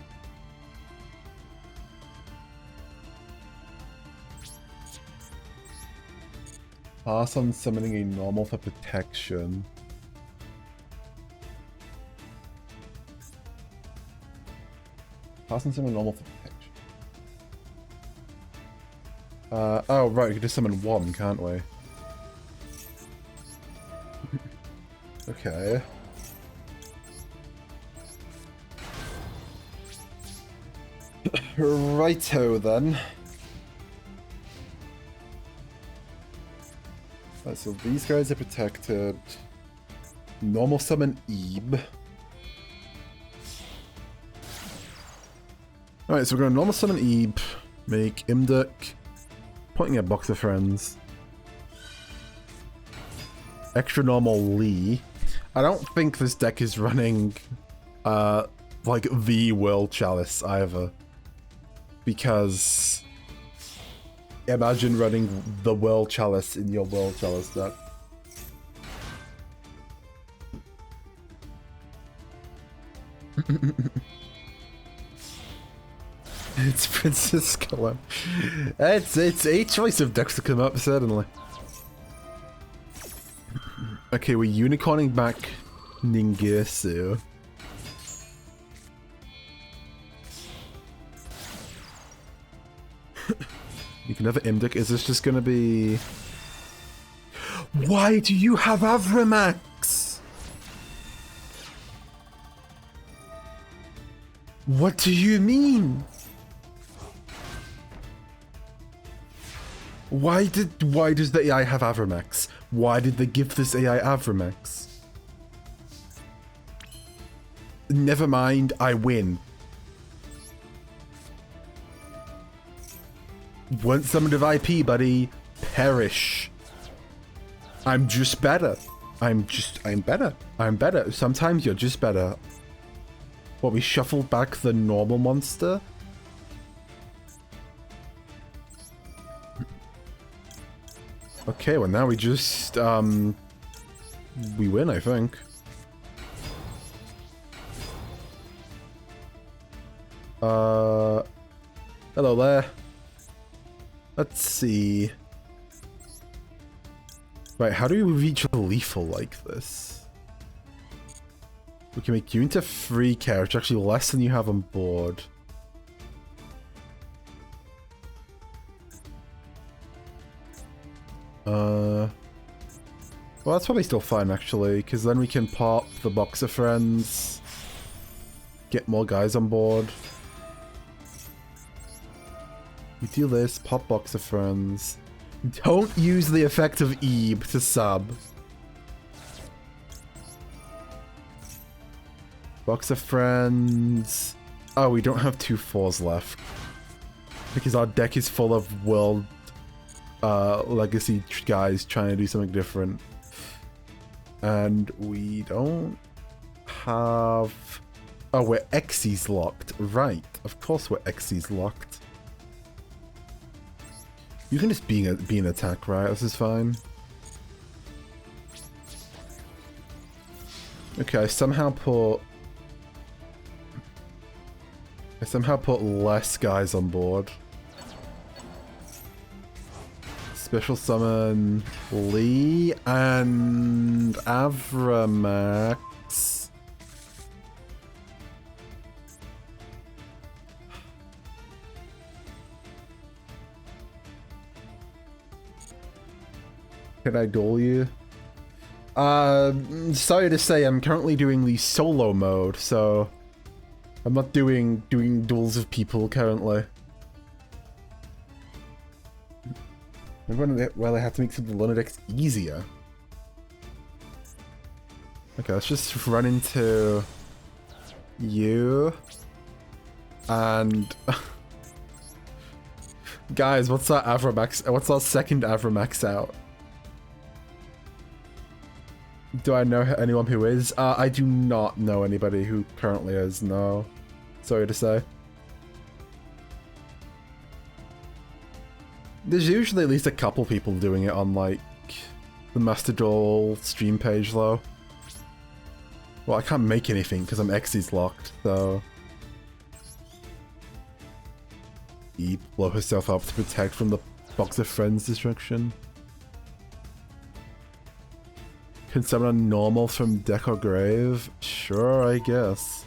Pass on summoning a normal for protection. Pass on summoning normal for protection. Oh right, we can just summon 1, can't we? Okay. Righto then. Right, so these guys are protected. Normal summon Ebe. Alright, so we're going to normal summon Ebe, make Imduk, pointing at Box of Friends. Extra normal Lee. I don't think this deck is running like the World Chalice either. Because imagine running the World Chalice in your World Chalice deck. It's Princess Column. It's a choice of decks to come up, certainly. Okay, we're unicorning back Ningirsu. You can never Imdic. Is this just gonna be... Why do you have Avramax? What do you mean? Why does the AI have Avramax? Why did they give this AI Avramax? Never mind, I win. Weren't summoned of IP, buddy. Perish. I'm just better. I'm better. I'm better. Sometimes you're just better. What, we shuffled back the normal monster? Okay, well now we just, we win, I think. Hello there. Let's see. Right, how do we reach a lethal like this? We can make you into free care, which is actually less than you have on board. Well, that's probably still fine, actually, because then we can pop the boxer friends, get more guys on board. We do this, pop boxer friends. Don't use the effect of Ebe to sub. Boxer friends. Oh, we don't have 2 4s left. Because our deck is full of world legacy guys trying to do something different. And we don't have... Oh, we're Xyz locked. Right. Of course we're Xyz locked. You can just be an attack, right? This is fine. Okay, I somehow put less guys on board. Special summon Lee and Avramax. Can I duel you? Sorry to say, I'm currently doing the solo mode, so I'm not doing duels of people currently. Remember when they had to make some of the LOANER decks easier? Okay, let's just run into you and guys, what's our Avramax? What's our second Avramax out? Do I know anyone who is? I do not know anybody who currently is. No, sorry to say. There's usually at least a couple people doing it on, like, the Master Duel stream page, though. Well, I can't make anything because I'm Xyz locked, so... Eve blow herself up to protect from the Box of Friends destruction. Can summon a normal from deck or grave? Sure, I guess.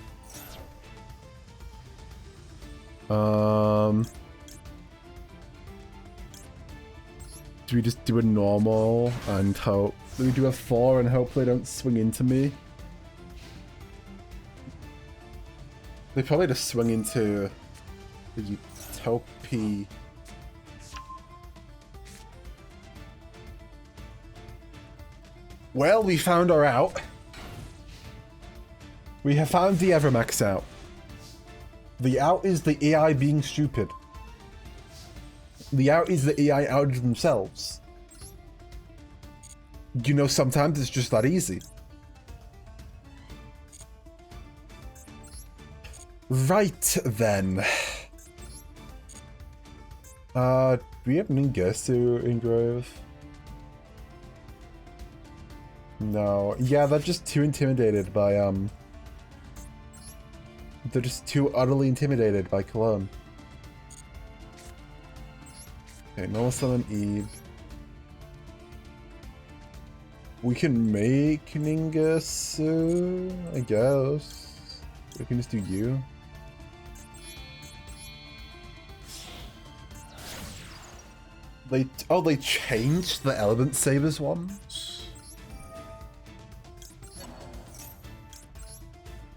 Do we just do a normal and hope... Do we do a 4 and hope they don't swing into me? They probably just swing into the Utopia. Well, we found her out. We have found the Avramax out. The out is the AI being stupid. The out is the AI out of themselves. You know, sometimes it's just that easy. Right, then. Do we have Ningetsu in Grove? No. Yeah, they're just too intimidated by, they're just too utterly intimidated by Cologne. Okay, normal summon Eve. We can make Ningetsu, I guess. We can just do you. They changed the Element Sabers ones?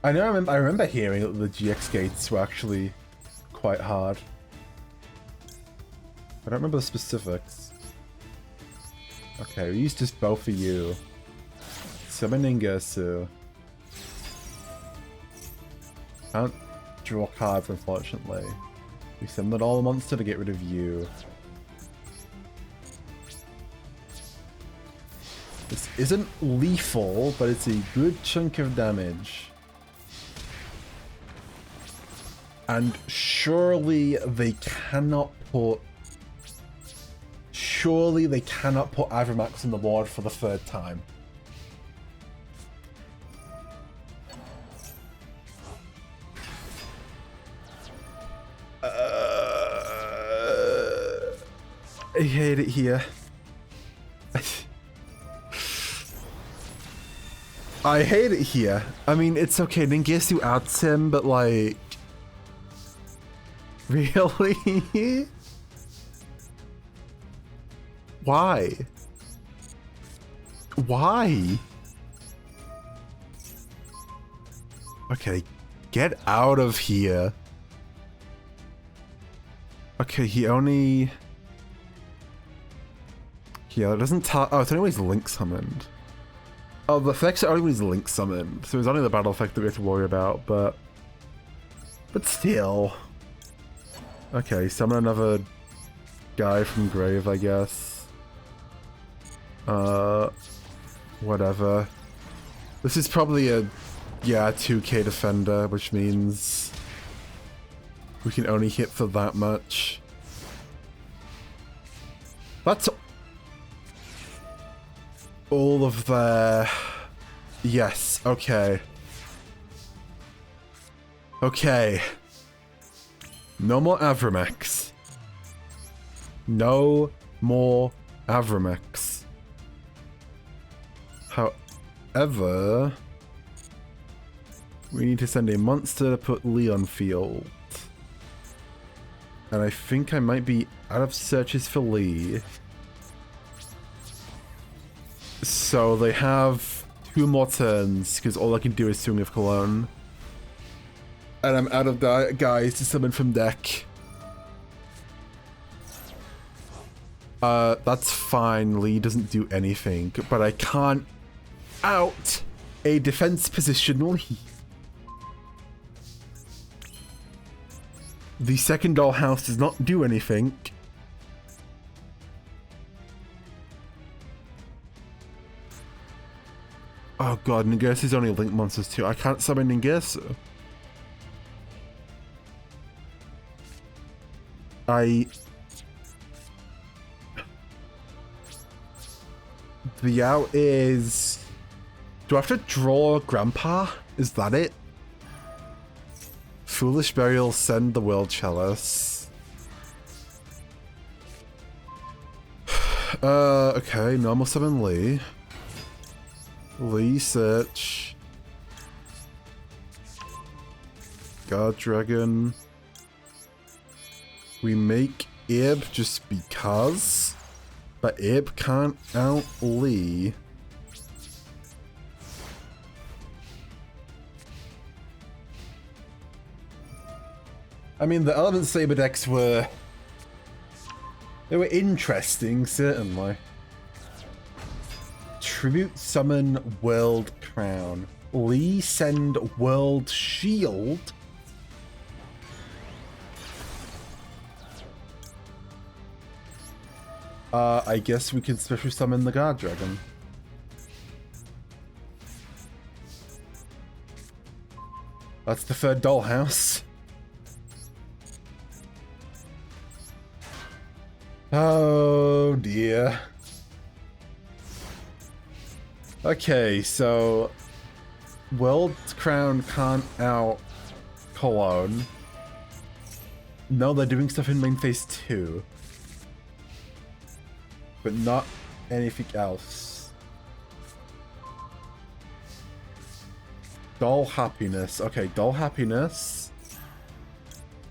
I remember hearing that the GX gates were actually quite hard. I don't remember the specifics. Okay, we used just both of you. Summon Ningetsu. Can't draw cards, unfortunately. We summoned all the monster to get rid of you. This isn't lethal, but it's a good chunk of damage. And surely they cannot put... Surely they cannot put Avramax on the board for the 3rd time. I hate it here. I hate it here. I mean, it's okay, Ningesu outs him, but like... Really? Why? Why? Okay, get out of here. Okay, he only... Yeah, it doesn't tell... Oh, it's only when he's link summoned. Oh, the effects are only when he's link summoned. So it's only the battle effect that we have to worry about, but... But still... Okay, summon another guy from grave, I guess. Whatever. This is probably a... Yeah, 2k defender, which means... We can only hit for that much. That's... all of their... Yes, okay. Okay. No more Avramex. No more Avramex. However... We need to send a monster to put Lee on field. And I think I might be out of searches for Lee. So they have 2 more turns, because all I can do is swing with Cologne. And I'm out of guys to summon from deck. That's fine, Lee doesn't do anything, but I can't out a defense position Lee. The second dollhouse does not do anything. Oh god, Ningersu's only link monsters too. I can't summon Ningersu. The out is... Do I have to draw Grandpa? Is that it? Foolish Burial, send the World Chalice. Okay, normal summon Lee. Lee search. God Dragon. We make Ib just because. But Ib can't out Lee. I mean, the Element Saber decks were... They were interesting, certainly. Tribute summon World Crown. Lee send World Shield. I guess we can special summon the Guard Dragon. That's the third dollhouse. Oh dear. Okay, so World Crown can't out Cologne. No, they're doing stuff in main phase 2. But not anything else. Doll Happiness. Okay, Doll Happiness.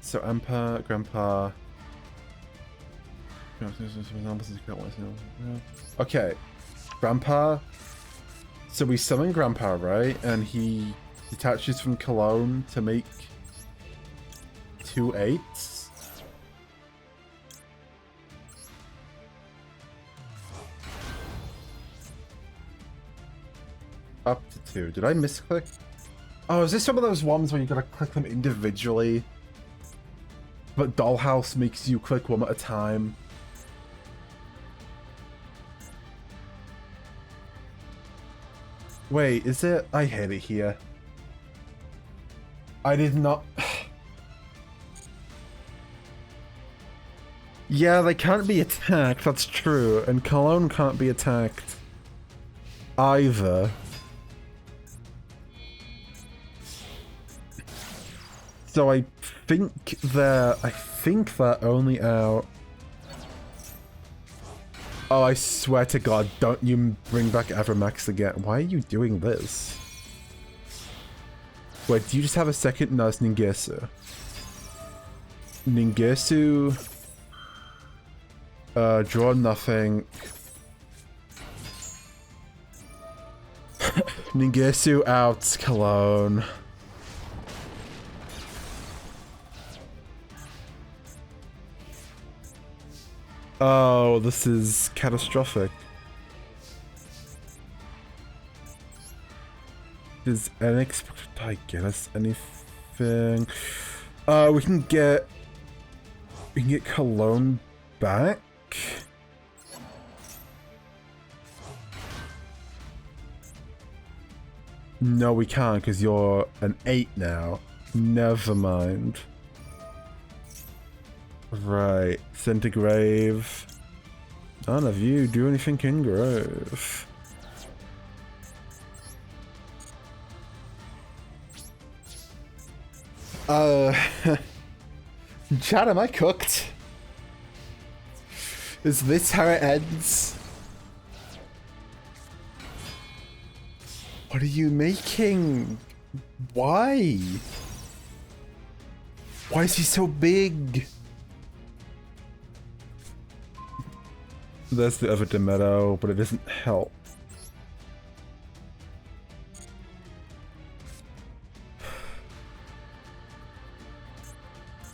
So Emperor, Grandpa. Okay, Grandpa. So we summon Grandpa, right? And he detaches from Cologne to make 2 8s. Up to 2. Did I misclick? Oh, is this some of those ones where you gotta click them individually? But Dollhouse makes you click one at a time. Wait, is it? I hate it here. I did not... Yeah, they can't be attacked, that's true. And Cologne can't be attacked either. So I think they're only out Oh, I swear to God, don't you bring back Evermax again. Why are you doing this? Wait, do you just have a second? No, it's Ningesu. Ningesu. Draw nothing. Ningesu out, Cologne. Oh, this is catastrophic. Does NX get us anything? We can get Cologne back. No, we can't because you're an 8 now. Never mind. Right, send to grave. None of you do anything in grave. Chad, am I cooked? Is this how it ends? What are you making? Why? Why is he so big? There's the other Demeto, but it doesn't help.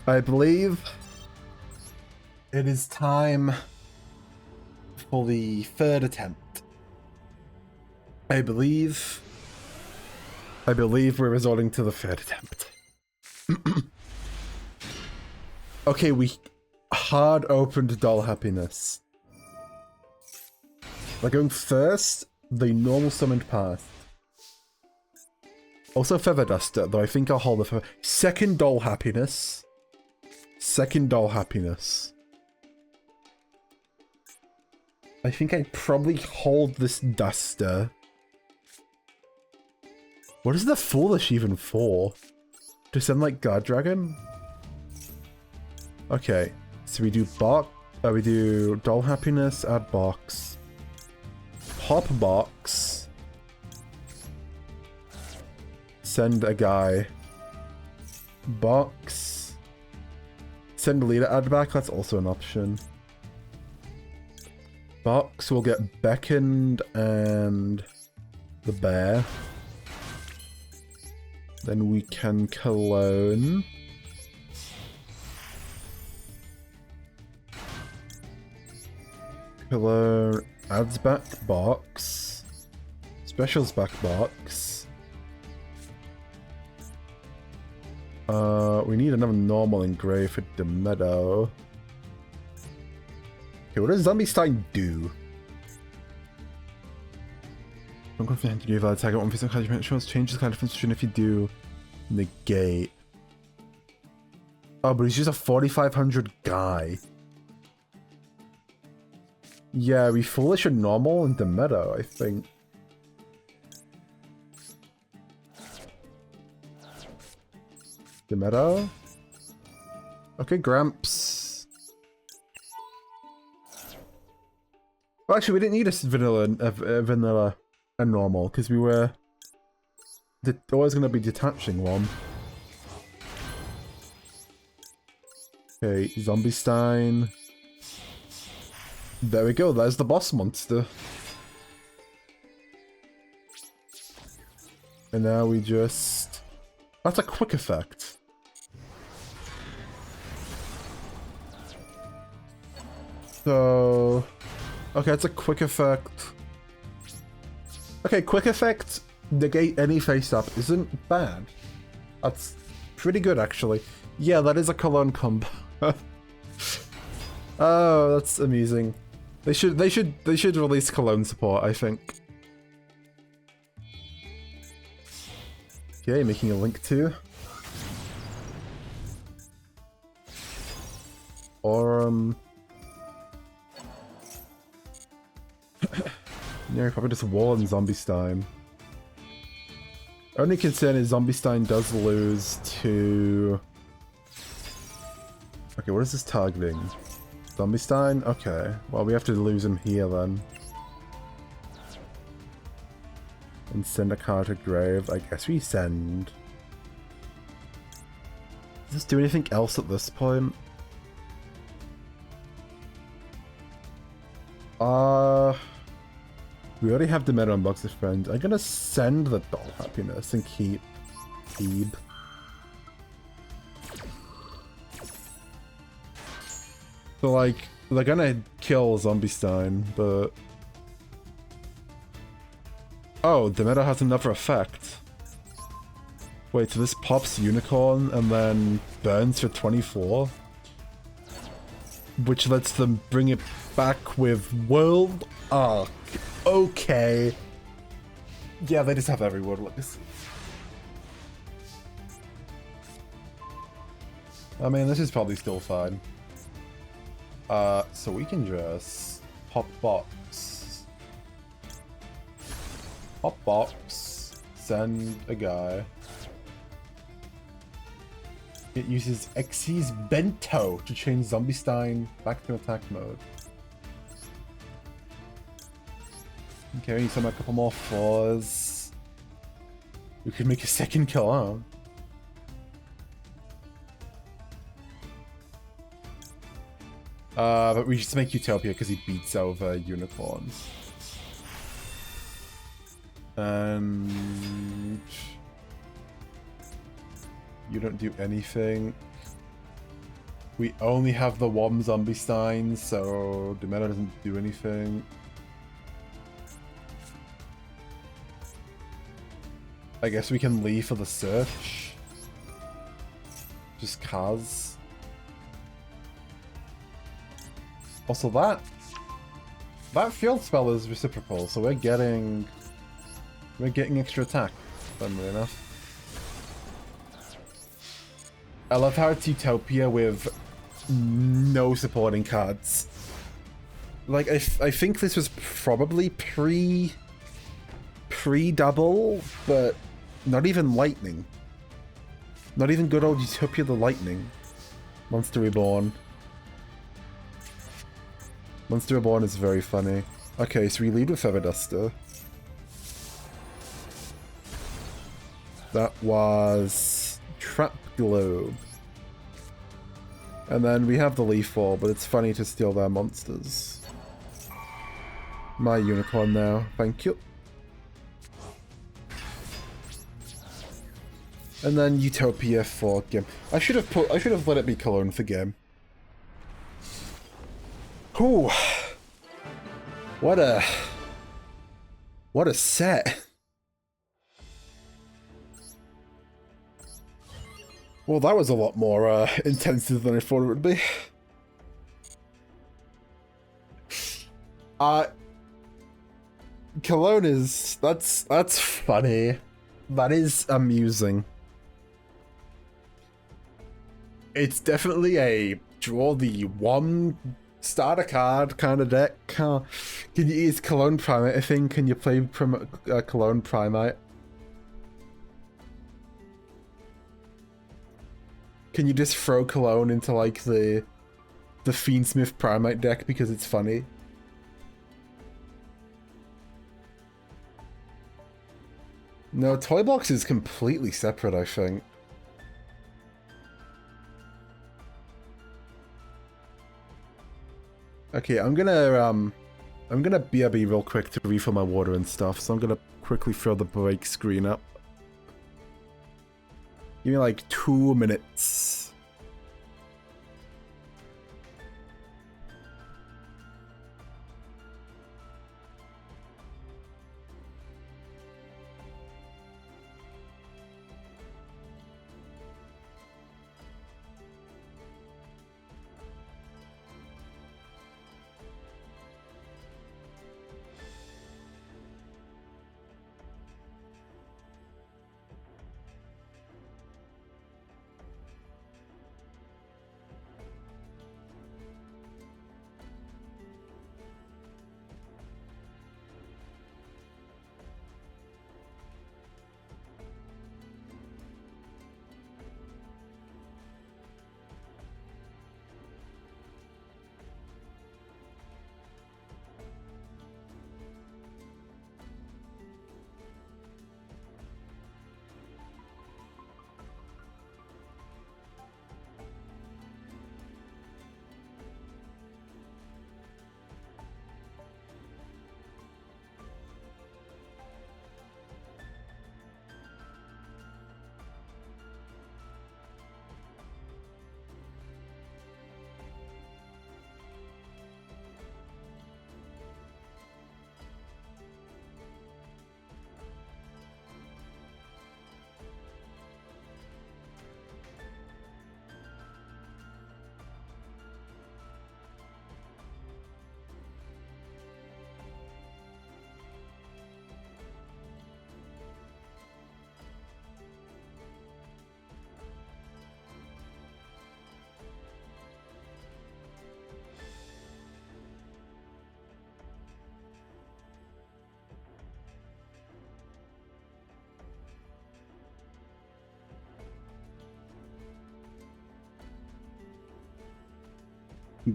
I believe it is time for the third attempt. I believe we're resorting to the third attempt. Okay, we hard opened Doll Happiness. We're going first, the normal summoned path. Also Feather Duster, though I think I'll hold the feather. Second Doll Happiness. Second Doll Happiness. I think I'd probably hold this Duster. What is the Foolish even for? To send like Guard Dragon? Okay, so we do we do Doll Happiness, add box. Hop box. Send a guy. Box. Send a leader, add back, that's also an option. Box will get beckoned and the bear. Then we can clone. Clone adds back box. Specials back box. We need another normal engrave for Demeto. Okay, what does Zombie Stein do? I'm confident to do valid target one physical card shows changes the kind of function if you do negate. Oh, but he's just a 4500 guy. Yeah, we foolish and normal in Demeto, I think. Demeto? Okay, Gramps. Well, actually, we didn't need a vanilla and normal, because we were always going to be detaching one. Okay, Zombie Stein. There we go, there's the boss monster. And now we just... That's a quick effect. So... Okay, it's a quick effect. Okay, quick effect, negate any face-up isn't bad. That's pretty good, actually. Yeah, that is a Cologne combo. Oh, that's amusing. They should release Cologne support, I think. Okay, making a link to. Or yeah, probably just Wall and Zombie Stein. Only concern is Zombie Stein does lose to... Okay, what is this targeting? Zombie-Stein? Okay. Well, we have to lose him here then. And send a card to grave. I guess we send... Does this do anything else at this point? We already have the meta on Box of Friends. I'm gonna send the Doll Happiness and keep Ebe. So like, they're gonna kill Zombie-Stein, but... Oh, the meta has another effect. Wait, so this pops Unicorn and then burns for 24? Which lets them bring it back with World Arc. Okay. Yeah, they just have every World Legacy. I mean, this is probably still fine. So we can just pop box. Pop box. Send a guy. It uses Xyz's Bento to change Zombie-Stein back to attack mode. Okay, we need some a couple more 4s. We could make a second kill out. But we just make Utopia because he beats over unicorns. And you don't do anything. We only have the one Zombie-Stein, so the meta doesn't do anything. I guess we can leave for the search. Just cause. Also that field spell is reciprocal, so we're getting extra attack, funnily enough. I love how it's Utopia with no supporting cards. Like, I think this was probably pre-double, but not even Lightning. Not even good old Utopia the Lightning. Monster Reborn. Monster Reborn is very funny. Okay, so we lead with Feather Duster. That was Trap Globe. And then we have the Leaf Fall, but it's funny to steal their monsters. My Unicorn now, thank you. And then Utopia for game. I should have let it be Cologne for game. Whew. What a set. Well, that was a lot more intensive than I thought it would be. Cologne is that's funny. That is amusing. It's definitely a draw the one starter card kind of deck. Can you use Cologne Primate? I think. Can you play Cologne Primate? Can you just throw Cologne into like the Fiendsmith Primate deck because it's funny? No, Toy Box is completely separate, I think. Okay, I'm gonna BRB real quick to refill my water and stuff, so I'm gonna quickly throw the break screen up. Give me like 2 minutes.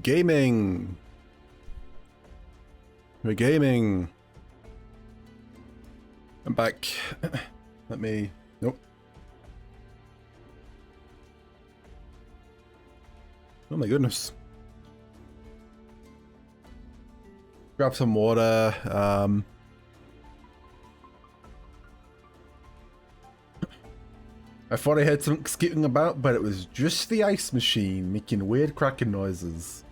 Gaming. We're gaming. I'm back. Let me... Nope. Oh my goodness. Grab some water. I thought I heard something skipping about, but it was just the ice machine making weird cracking noises.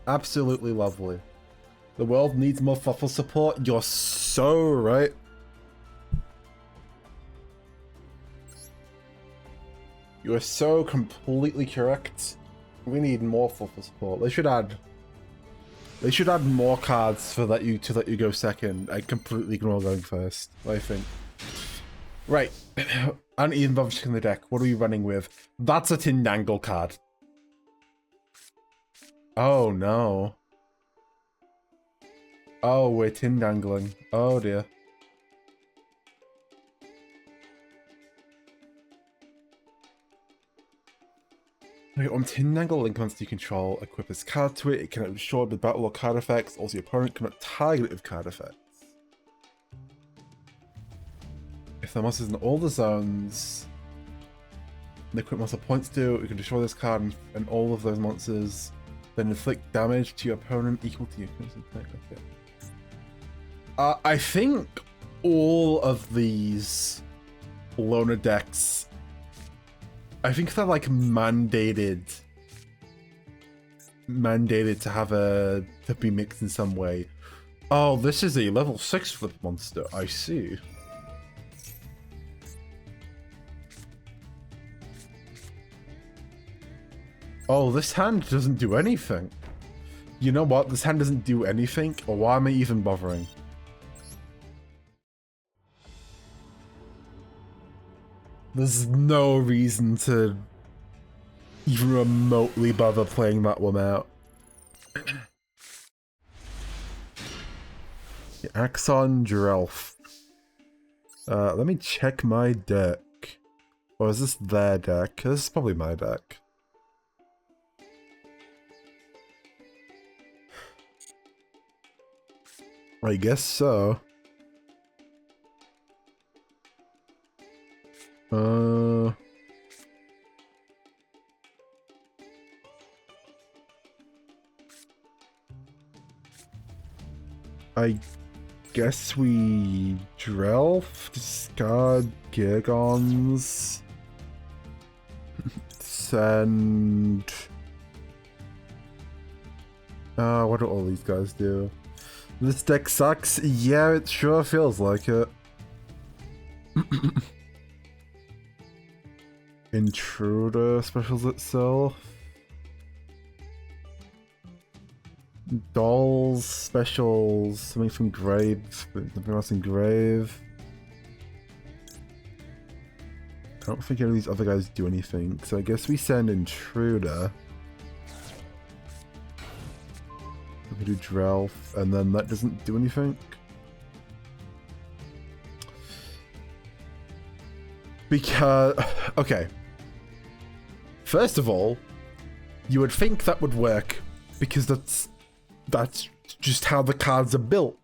Absolutely lovely. The world needs more Fuffle support. You're so right. You are so completely correct. We need more Fuffle support. They should add more cards for that to let you go second. I completely ignore going first, I think. Right. I don't even bother checking the deck. What are we running with? That's a Tindangle card. Oh no. Oh, we're Tindangling. Oh dear. Wait, on Tindangle, link once you control, equip this card to it. It cannot be destroyed with battle or card effects. Also, your opponent cannot target it with card effects. If the monster is in all the zones, the equip monster points to, you can destroy this card and all of those monsters, then inflict damage to your opponent equal to your opponent's attack. Okay. I think all of these loaner decks, I think they're like mandated to have to be mixed in some way. Oh, this is a level 6 flip monster. I see. Oh, this hand doesn't do anything. You know what? This hand doesn't do anything, or why am I even bothering? There's no reason to even remotely bother playing that one out. Axon Drelf. Let me check my deck. Or is this their deck? This is probably my deck. I guess so. I guess we Drelf, discard Gigons, send... what do all these guys do? This deck sucks? Yeah, it sure feels like it. Intruder specials itself. Dolls specials, something from Grave, nothing else in Grave. I don't think any of these other guys do anything, so I guess we send Intruder. We do Drelf, and then that doesn't do anything. Because, okay. First of all, you would think that would work, because that's just how the cards are built.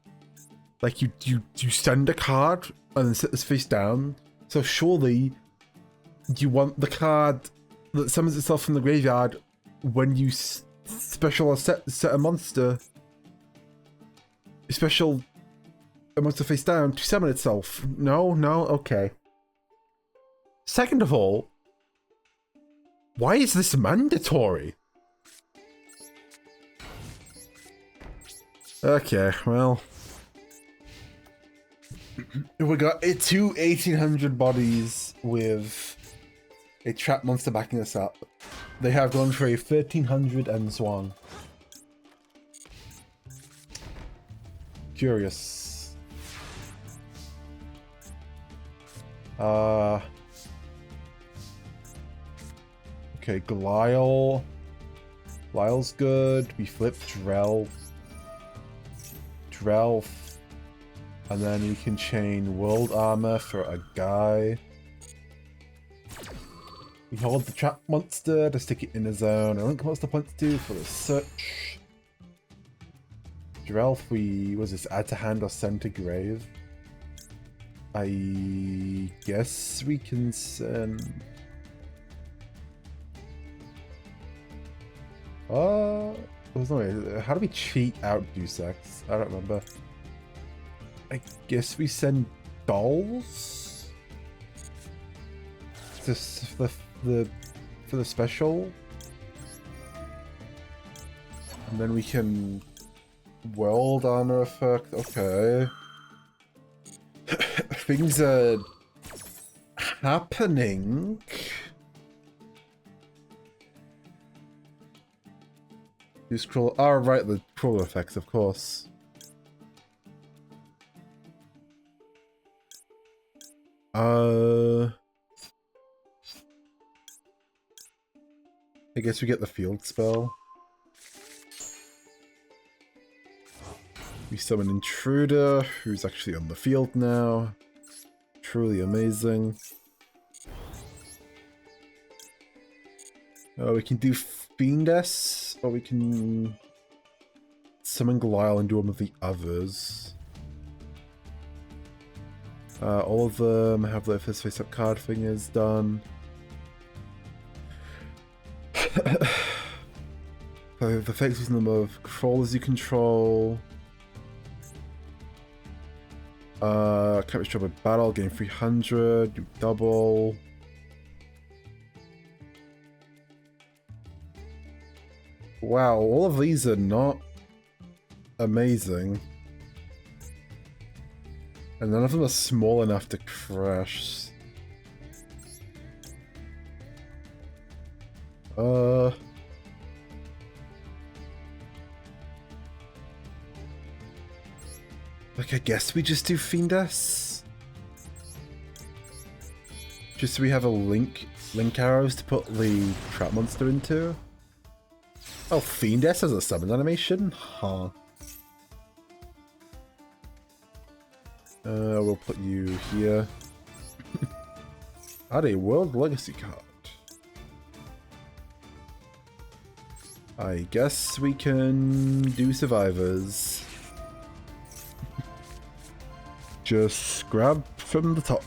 Like you send a card and then sit this face down. So surely you want the card that summons itself from the graveyard when you special or set a monster. Special a monster face down to summon itself. No, okay. Second of all, why is this mandatory? Okay, well. We got two 1800 bodies with a trap monster backing us up. They have gone for a 1300 and so on. Curious. Okay, Glyle. Glyle's good. We flipped Drelf. And then we can chain World Armor for a guy. We hold the trap monster to stick it in a zone. I think what's the point to do for the search? Duel, if we was this add to hand or send to grave? I guess we can send. There's no way. How do we cheat out Deus Ex? I don't remember. I guess we send dolls? Just for the special? And then we can world armor effect. Okay. Things are happening. You scroll. Oh, right, the crawler effects, of course. I guess we get the field spell. We summon Intruder, who's actually on the field now. Truly amazing. We can do Fiendess, or we can summon Goliath and do one of the others. All of them have their first face-up card fingers done. The effects using number of crawlers you control. Can't be struck by battle, gain 300, do double. Wow, all of these are not amazing. And none of them are small enough to crash. Like, I guess we just do Fiendess? Just so we have a link arrows to put the trap monster into? Oh, Fiendess has a summon animation? Huh. We'll put you here. Add a World Legacy card. I guess we can do Survivors. Just grab from the top.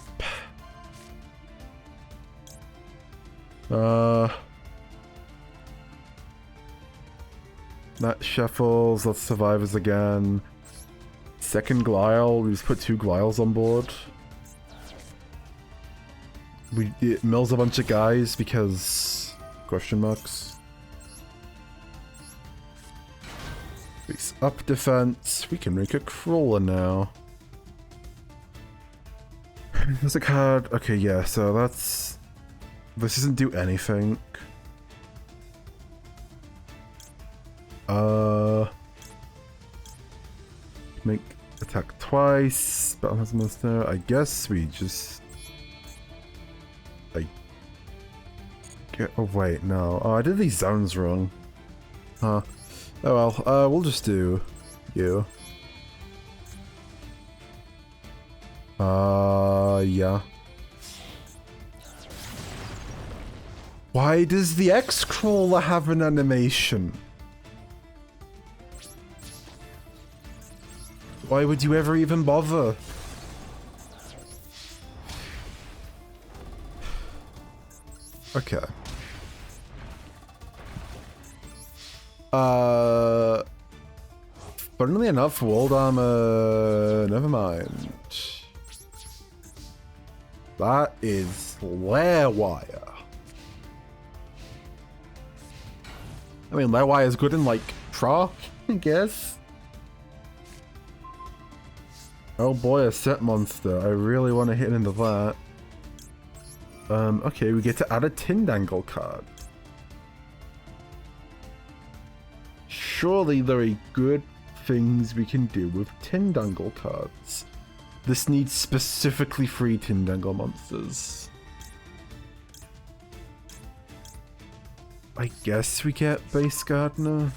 That shuffles, let's Survivors again. Second Glial, we just put 2 Glials on board. It mills a bunch of guys because... question marks. Base up defense, we can make a crawler now. There's a card, okay yeah, so that's... this doesn't do anything. Make attack twice, battle has monster. I guess we just... oh wait, no. Oh, I did these zones wrong. Huh. Oh well, we'll just do you. Yeah. Why does the X-Crawler have an animation? Why would you ever even bother? Okay. Funnily enough, World Armor... never mind. That is Lair Wire. I mean, Lair Wire is good in, like, proc, I guess. Oh boy, a set monster. I really want to hit into that. Okay, we get to add a Tindangle card. Surely there are good things we can do with Tindangle cards. This needs specifically 3 Tindangle monsters. I guess we get Base Gardener.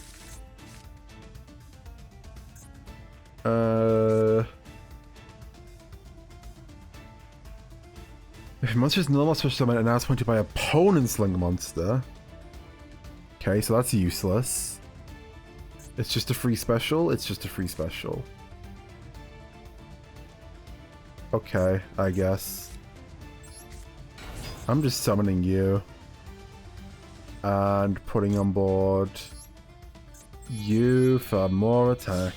monster is no longer special summon and now it's pointed by opponent's Link monster. Okay, so that's useless. It's just a free special? It's just a free special. Okay, I guess. I'm just summoning you. And putting on board you for more attack.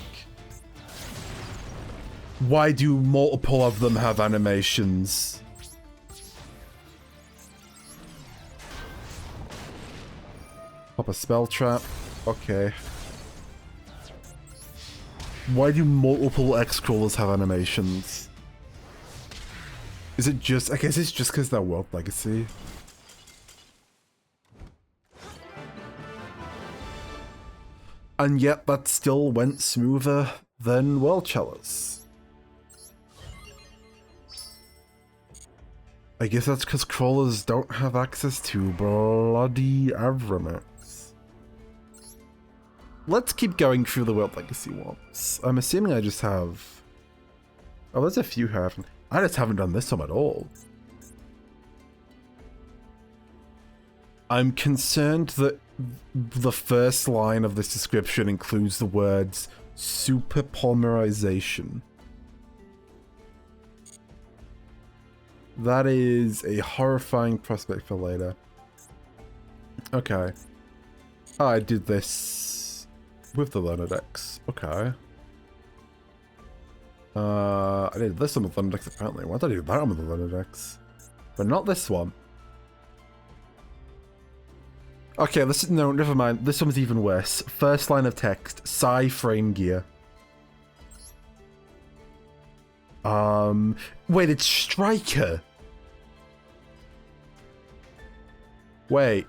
Why do multiple of them have animations? Pop a spell trap. Okay. Why do multiple X-crawlers have animations? Is it just... I guess it's just because they're World Legacy. And yet that still went smoother than World Chalice. I guess that's because crawlers don't have access to bloody Avromax. Let's keep going through the World Legacy ones. I'm assuming I just have... Oh, there's a few here. I just haven't done this one at all. I'm concerned that the first line of this description includes the words super polymerization. That is a horrifying prospect for later. Okay. I did this with the LOANER decks. Okay. I did this on the LOANER decks apparently. Why did I do that on the LOANER decks? But not this one. Okay, no, never mind. This one's even worse. First line of text, Psy frame gear. Wait, it's Striker. Wait,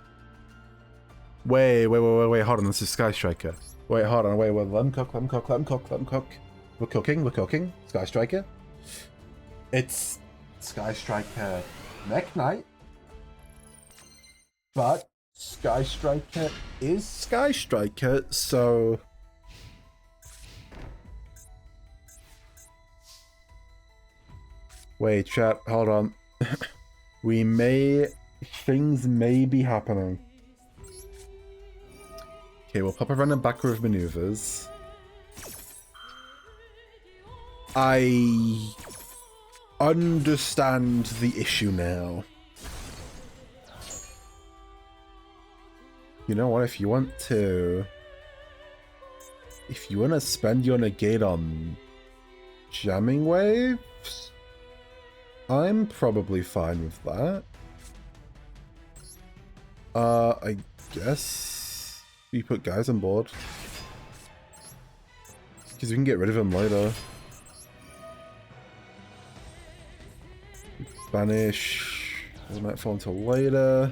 hold on, this is Sky Striker. Wait, hold on, wait, let him cook. We're cooking. Sky Striker. It's Sky Striker Mech Knight. But Sky Striker is Sky Striker, so... Wait, chat, hold on. Things may be happening. Okay, we'll pop a random backward maneuvers. I understand the issue now. You know what, if you want to spend your negate on jamming waves, I'm probably fine with that. I guess we put guys on board. Because we can get rid of them later. Banish. Doesn't might fall until later.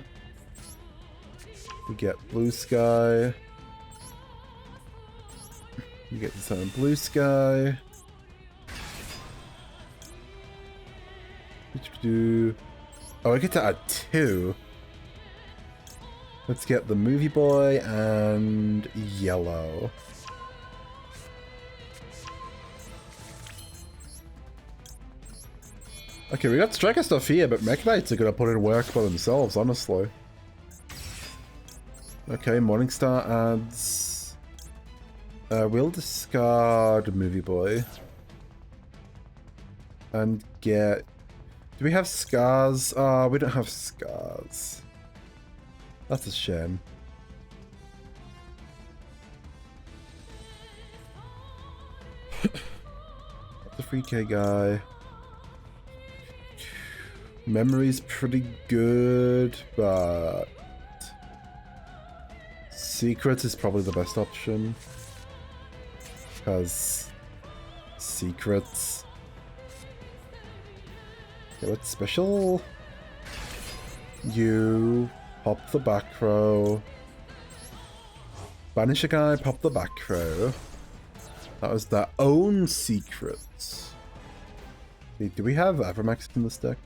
We get blue sky. You get the sun blue sky. Oh, I get to add 2. Let's get the movie boy and yellow. Okay, we got striker stuff here, but Mech Knights are gonna put in work by themselves, honestly. Okay, Morningstar adds... we'll discard movie boy. And get... Do we have scars? We don't have scars. That's a shame. That's a 3k guy. Memory's pretty good, but... Secrets is probably the best option. Because... Secrets... Okay, let's special... You... Pop the back row. Banish a guy, pop the back row. That was their own secrets. Do we have Avromax in this deck?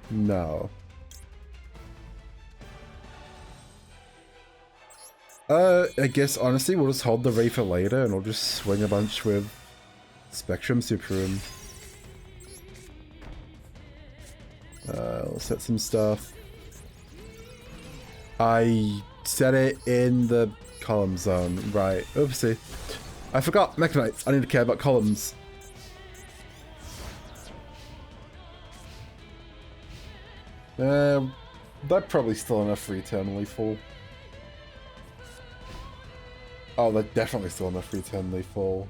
No. I guess honestly we'll just hold the Ray for later and we'll just swing a bunch with Spectrum Supreme. Let's set some stuff. I set it in the column zone. Right. Oopsie. I forgot. Mechanites. I need to care about columns. That's probably still enough for eternally full. Oh, they're definitely still enough for eternally full.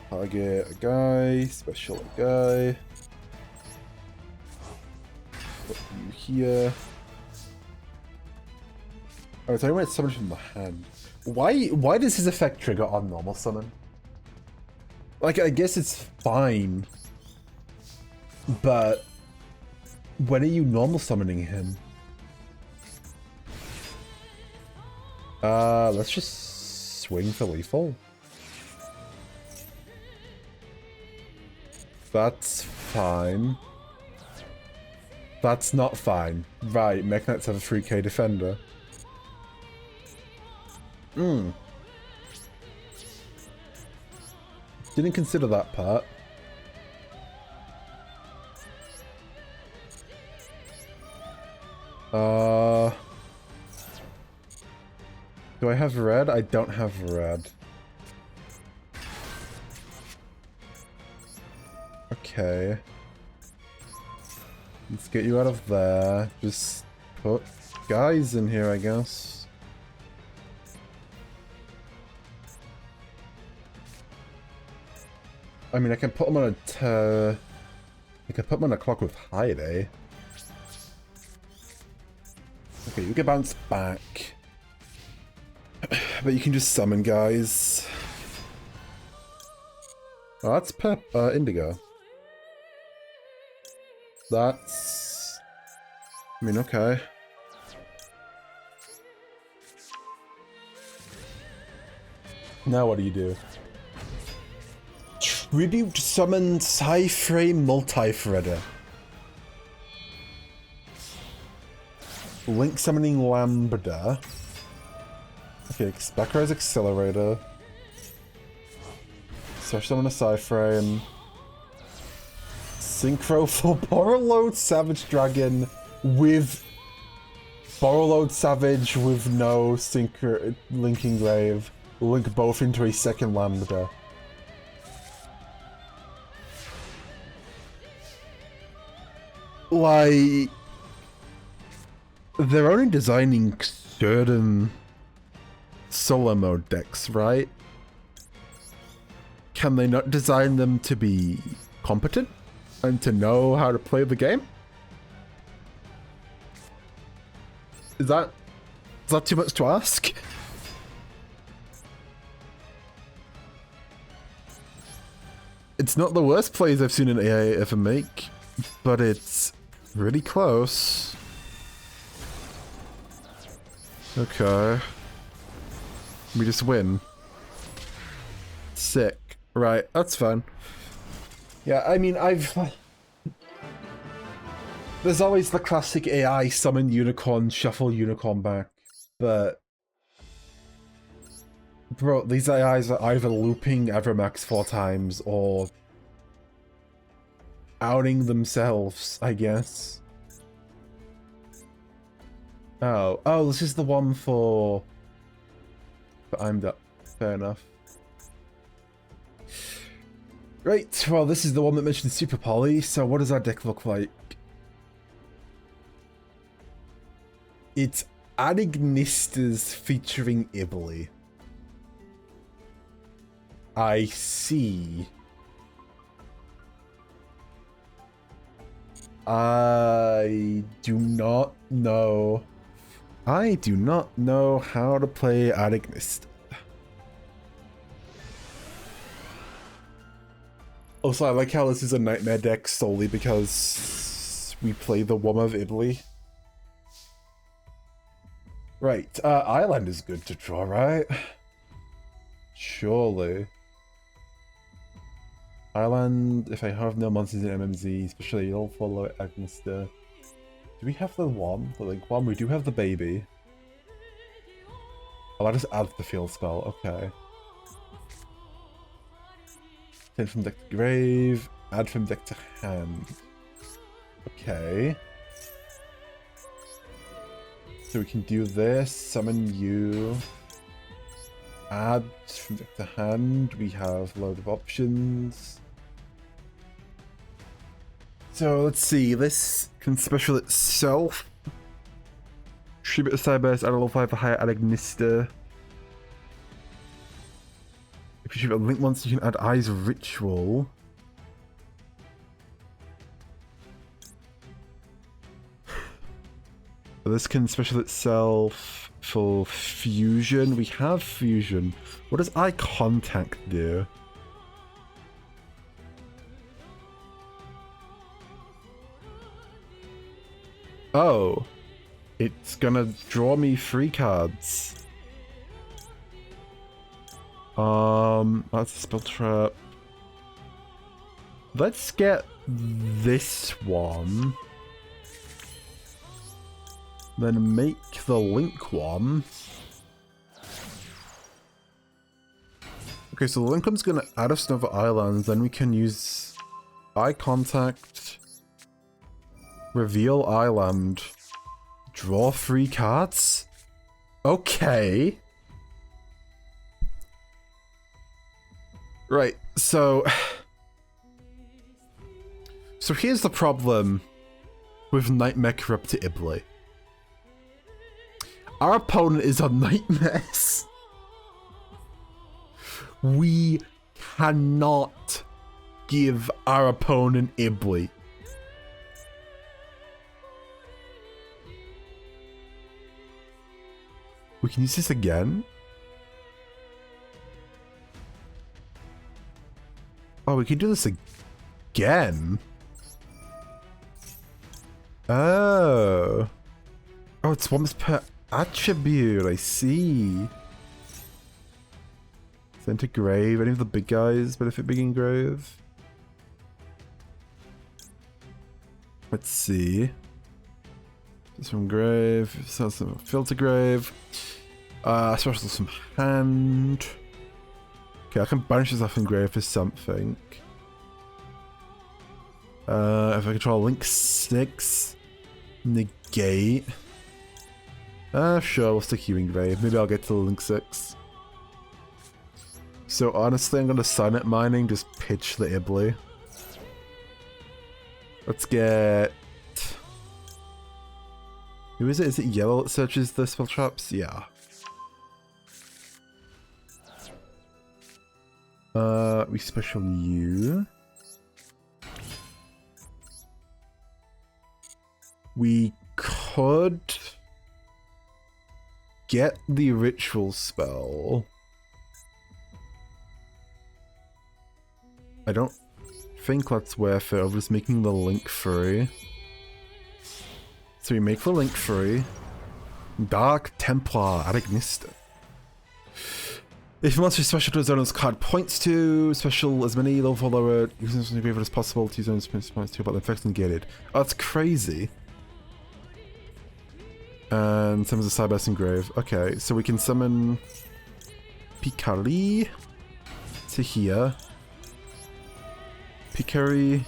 Target a guy, special a guy. Put you here. Oh, it's only when it's summoned from the hand. Why does his effect trigger on normal summon? Like, I guess it's fine. But when are you normal summoning him? Let's just swing for lethal. That's fine. That's not fine. Right, Mech Knights have a 3k defender. Didn't consider that part. Do I have red? I don't have red. Okay. Let's get you out of there. Just put guys in here, I guess. I mean, I can put them on a I can put them on a clock with hide, eh? Okay, you can bounce back. But you can just summon guys. Oh, that's Indigo. That's... I mean, okay. Now what do you do? Tribute summon Sci-Frame Multi-Threader. Link summoning Lambda. Okay, Spectre's Accelerator. Search summon a Sci-Frame. Synchro for Borrowload Savage Dragon with Borrowload Savage with no synchro linking grave. Link both into a second Lambda. Like, they're only designing certain solo mode decks, right? Can they not design them to be competent and to know how to play the game? Is that too much to ask? It's not the worst plays I've seen an AI ever make, but it's really close. Okay. We just win. Sick. Right, that's fine. Yeah, I mean, there's always the classic AI summon unicorn, shuffle unicorn back, but... Bro, these AIs are either looping Evermax 4 times or outing themselves, I guess. Oh, this is the one for I'm done. Fair enough. Right, well, this is the one that mentioned Super Poly, so what does our deck look like? It's Anignistas featuring Ibly. I see. I do not know. I do not know how to play Anignist. Also, I like how this is a nightmare deck solely because we play the Wom of Italy. Right, Island is good to draw, right? Surely. Island, if I have no monsters in MMZ, especially you'll follow it against the... Do we have the one? The Link one? We do have the baby. Oh, I just add the field spell, okay. Send from deck to grave, add from deck to hand. Okay. So we can do this, summon you, add from deck to hand, we have a load of options. So let's see, this can special itself. Tribute to Cyberse, add a level 5 for higher, add Ignister. If you tribute a link monster, you can add Eyes Ritual. This can special itself for fusion. We have fusion. What does eye contact do? Oh, it's gonna draw me 3 cards. That's a spell trap. Let's get this one. Then make the link one. Okay, so the link one's gonna add us to another islands, then we can use eye contact, reveal island, draw 3 cards. Okay. Right, so here's the problem with Nightmare Corrupted Iblis. Our opponent is on nightmares. We cannot give our opponent Iblis. We can use this again. Oh, we can do this again. Oh. Oh, it's once per attribute, I see. Send to grave. Any of the big guys benefit big in grave? Let's see. This from grave. Some filter grave. Special some hand. Okay, I can banish this off in grave for something. If I control link 6, negate. Sure, we'll stick you in grave. Maybe I'll get to the link 6. So honestly, I'm gonna Silent Mining, just pitch the Iblis. Let's get... Who is it? Is it yellow that searches the spell traps? Yeah. We special you. We could get the ritual spell. I don't think that's worth it. I'm just making the link free. So we make the link free. Dark Templar at Ignister. If monster special to a zone this card points to, special as many level 4 lower, using as many as possible to zones points to about the effects negated. Oh, that's crazy. And summons a Cyberse Engrave. Okay, so we can summon Pikari to here. Pikari,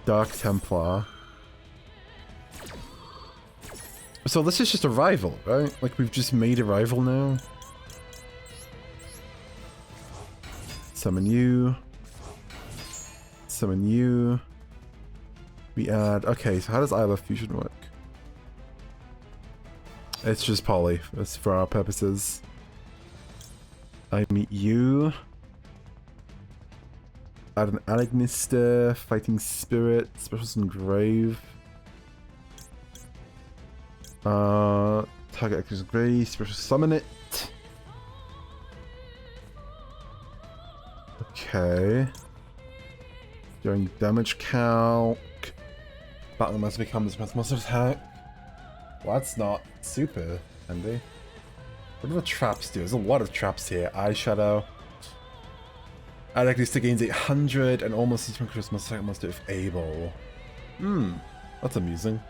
Dark Templar. So this is just a rival, right? Like we've just made a rival now. Summon you. Summon you. We add... Okay, so how does Isla Fusion work? It's just poly. It's for our purposes. I meet you. Add an Ignister, Fighting Spirit, Specials Engrave. Target actors Grey, Special Summon it. Okay. During damage calc. Battle must becomes monster attack. Well, that's not super handy. What do the traps do? There's a lot of traps here. Eyeshadow. Ignister gains 800 and almost as much as monster if able. That's amusing.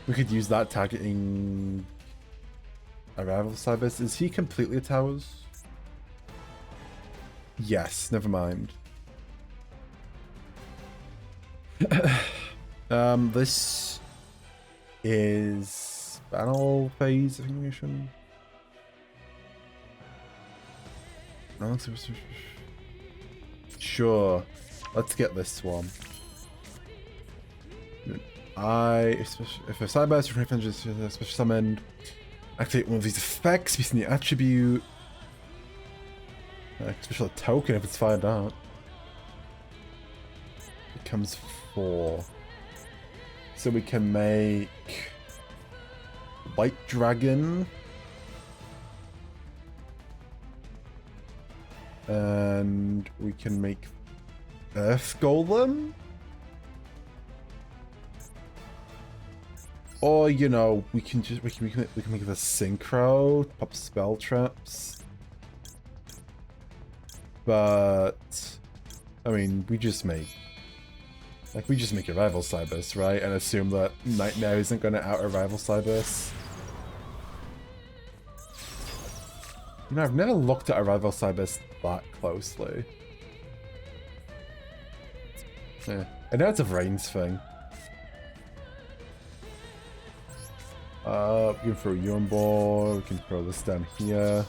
We could use that targeting Arrival Cyberse. Is he completely a towers? Yes, never mind. This is battle phase animation. Sure, let's get this one. If a sideburst or is special summoned, activate one of these effects using the attribute. Special token if it's fired out. Becomes 4. So we can make White Dragon. And we can make Earth Golem. Or, you know, we can make the synchro, pop spell traps. But I mean, we just make a rival Cybus, right? And assume that Nightmare isn't gonna out a rival Cybus. You know, I've never looked at a rival Cybus that closely. Yeah. I know it's a Vrains thing. We can throw you on board, we can throw this down here.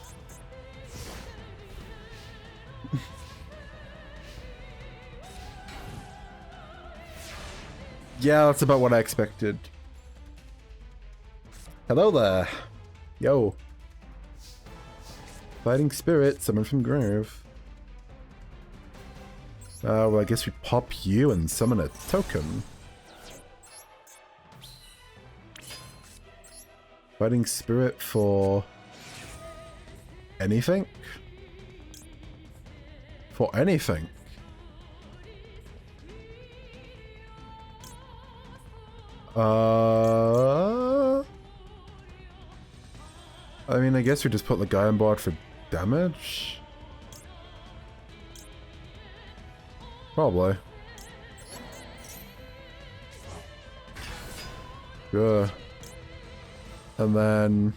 Yeah, that's about what I expected. Hello there. Yo. Fighting Spirit, summon from grave. Well, I guess we pop you and summon a token. Fighting Spirit for anything? For anything. I mean, I guess we just put the guy on board for damage? Probably. Sure. And then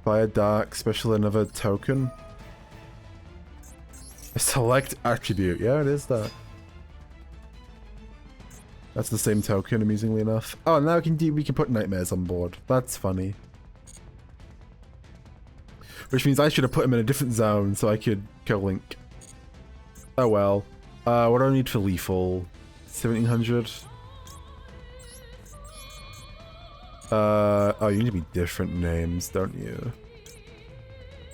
Fire Dark, special another token. A select attribute. Yeah, it is that. That's the same token, amusingly enough. Oh, now we can put Nightmares on board. That's funny. Which means I should have put him in a different zone so I could kill Link. Oh well. What do I need for lethal? 1700? Oh, you need to be different names, don't you?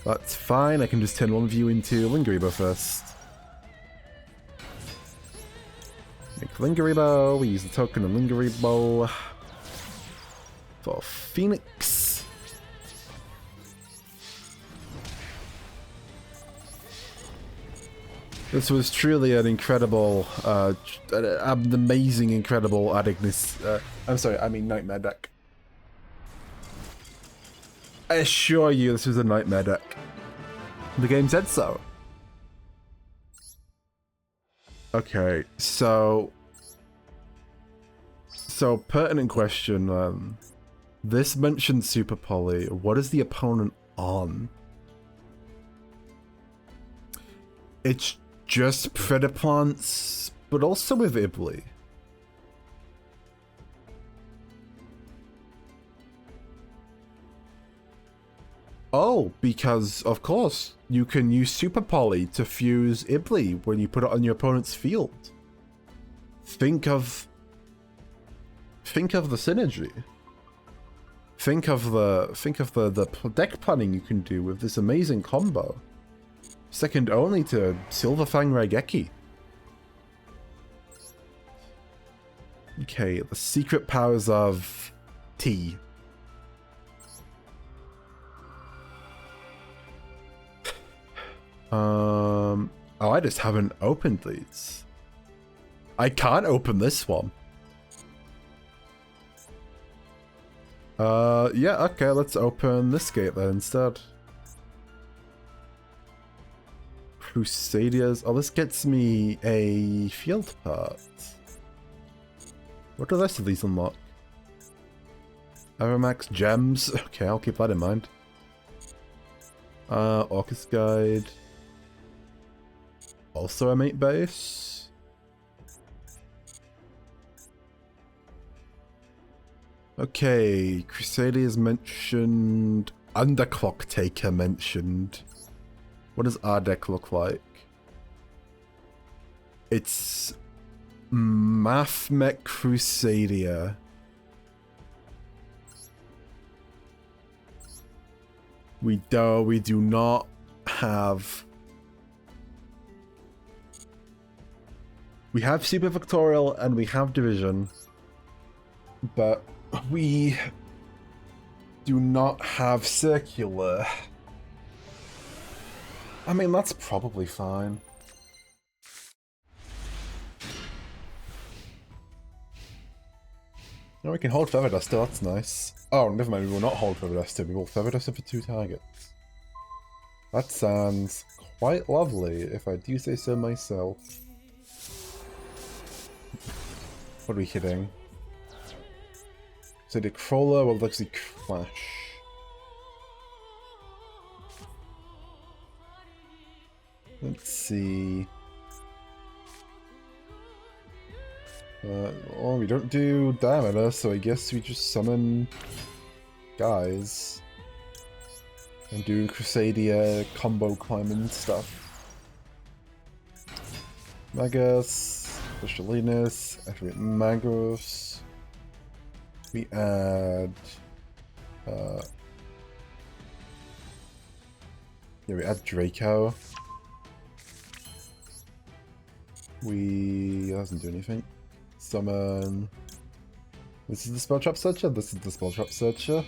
That's fine, I can just turn one of you into Lingeribo first. Make Lingeribo, we use the token of Lingeribo for Phoenix. This was truly an incredible, an amazing, incredible adding this, I'm sorry, I mean Nightmare deck. I assure you this was a Nightmare deck. The game said so. Okay, so pertinent question, this mentioned Super Poly, what is the opponent on? It's just Predator Plants, but also with Ibly. Oh, because, of course, you can use Super Poly to fuse Ibly when you put it on your opponent's field. Think of the synergy. Think of the deck planning you can do with this amazing combo. Second only to Silverfang Raigeki. Okay, the secret powers of T. Oh, I just haven't opened these. I can't open this one. Yeah, okay, let's open this gate then instead. Crusaders. Oh, this gets me a field part. What do the rest of these unlock? Aromax gems. Okay, I'll keep that in mind. Orcus Guide. Also a mate base. Okay, Crusader is mentioned. Underclock Taker mentioned. What does our deck look like? It's Mathmech Crusadia. We do not have. We have Super Factorial and we have Division, but we do not have Circular. I mean, that's probably fine. No, we can hold Feather Duster, that's nice. Oh, never mind, we will not hold Feather Duster, we will Feather Duster for 2 targets. That sounds quite lovely, if I do say so myself. What are we hitting? So the Crawler will actually clash. Let's see. Oh, we don't do diameter, so I guess we just summon guys. And do Crusadia combo climbing stuff. Magus, Specialinus, Activate Magus. We add... yeah, we add Draco. That doesn't do anything. Summon... This is the Spell Trap Searcher, this is the Spell Trap Searcher.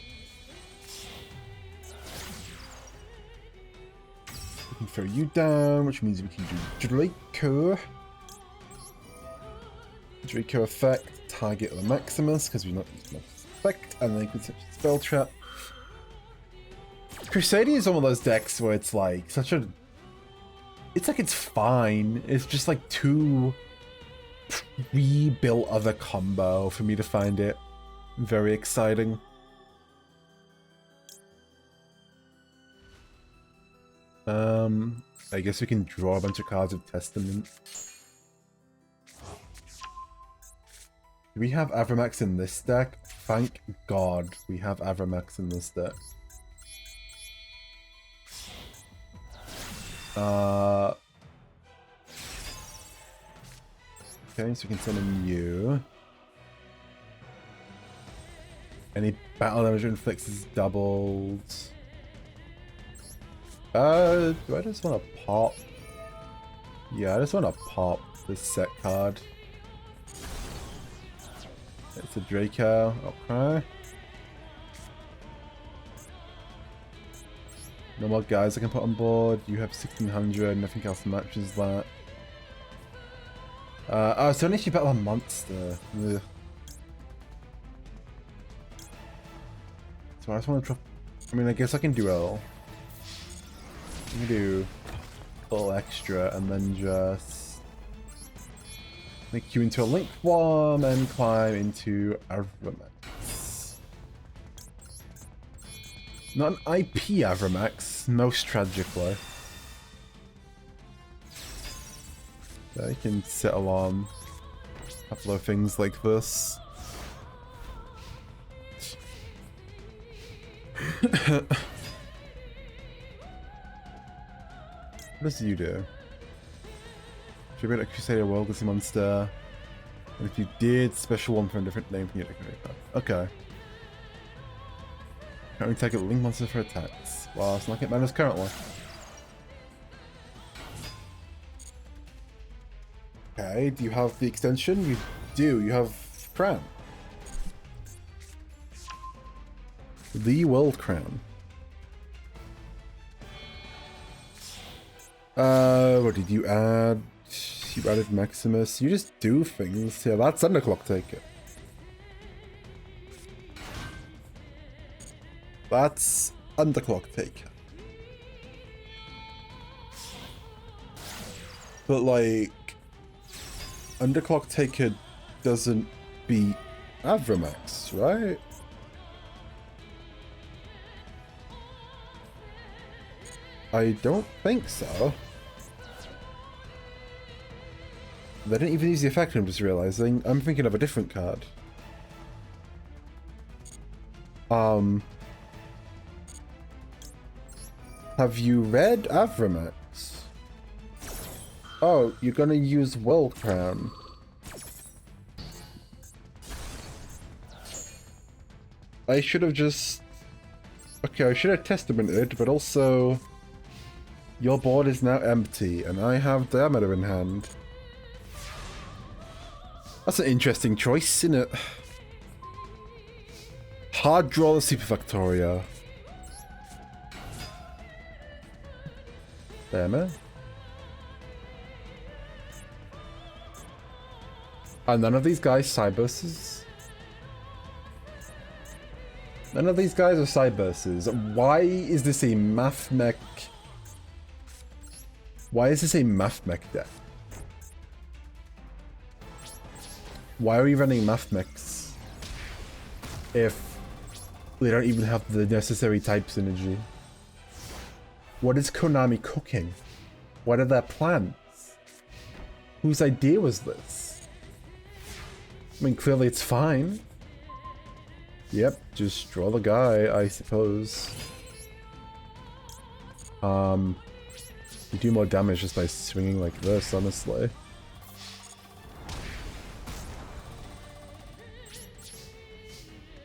We can throw you down, which means we can do Draco. Draco effect, target the Maximus, because we're not using Maximus effect, and then you can search Spell Trap. Crusadia is one of those decks where it's like such a... It's like it's fine, it's just like too pre-built of a combo for me to find it very exciting. I guess we can draw a bunch of cards of Testament. Do we have Avramax in this deck? Thank God we have Avramax in this deck. Okay, so we can summon you. Any battle damage inflicts is doubled. Do I just want to pop? Yeah, I just want to pop this set card. It's a Draco. Okay. No more guys I can put on board. You have 1600. Nothing else matches that. Oh, so only if you battle a monster. Ugh. So I just want to drop. I mean, I guess I can Duel. I can do a little extra and then just make you into a Link Worm and climb into Avramax. Not an IP Avramax, most tragically. I can settle on a couple of things like this. What does you do? If you read a Crusader World as a monster, and if you did, special one for a different name from your deck. Okay. Currently target Link monster for attacks, whilst not get matters currently. Okay, do you have the extension? You do, you have Crown. The World Crown. What did you add? You added Maximus. You just do things. Yeah, that's Underclock Taker. That's Underclock Taker. But like, Underclock Taker doesn't beat Avramax, right? I don't think so. They didn't even use the effect, I'm just realizing. I'm thinking of a different card. Have you read Avramex? Oh, you're gonna use Will Crown. I should have just... Okay, I should have testamented, but also... Your board is now empty, and I have Diameter in hand. That's an interesting choice, isn't it? Hard draw the Superfactoria. Diameter? Are none of these guys Cyburses? None of these guys are Cyburses. Why is this a Math Mech? Why is this a Math Mech deck? Why are we running Math Mechs if we don't even have the necessary type synergy? What is Konami cooking? What are their plans? Whose idea was this? I mean, clearly it's fine. Yep, just draw the guy, I suppose. You do more damage just by swinging like this, honestly.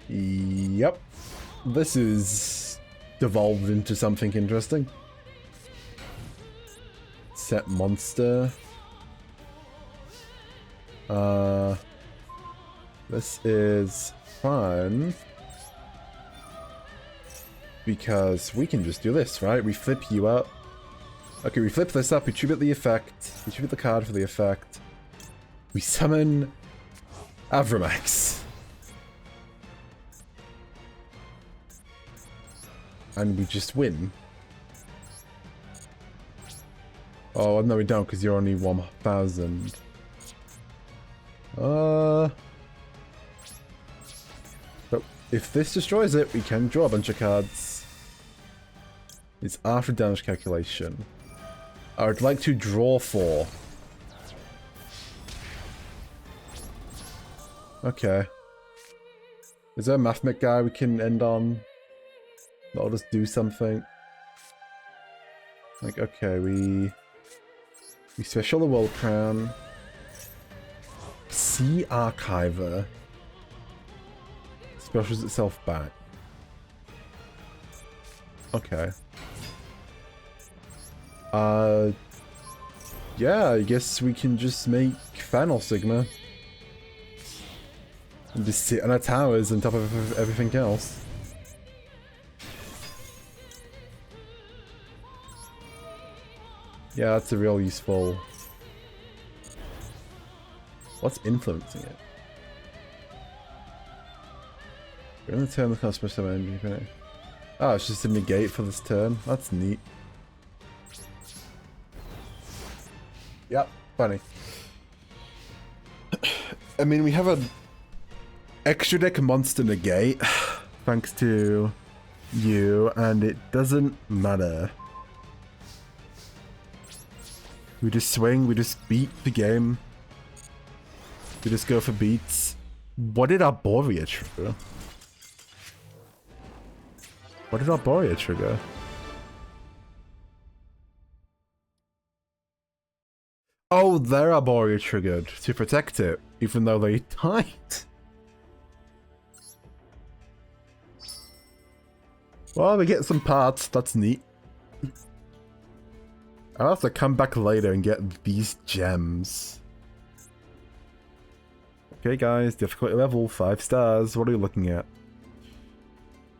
Yep. This is devolved into something interesting. Set monster. This is fun. Because we can just do this, right? We flip you up. Okay, we flip this up, we tribute the effect. We tribute the card for the effect. We summon Avramex. And we just win. Oh, no we don't, because you're only 1,000. But if this destroys it, we can draw a bunch of cards. It's after damage calculation. I would like to draw 4. Okay. Is there a Mathmech guy we can end on? That'll just do something. Like, okay, we special the World Crown. Sea Archiver. Specials itself back. Okay. Yeah, I guess we can just make Final Sigma. And just sit on our towers on top of everything else. Yeah, that's a real useful... What's influencing it? We're in the turn, can't special summon energy. Oh, it's just a negate for this turn. That's neat. Yep, funny. I mean, we have an extra deck monster negate, thanks to you, and it doesn't matter. We just swing, we just beat the game. We just go for beats. What did Arborea trigger? What did Arborea trigger? Oh, their Arborea triggered to protect it, even though they died. Well, we get some parts, that's neat. I'll have to come back later and get these gems. Okay guys, difficulty level 5 stars. What are we looking at?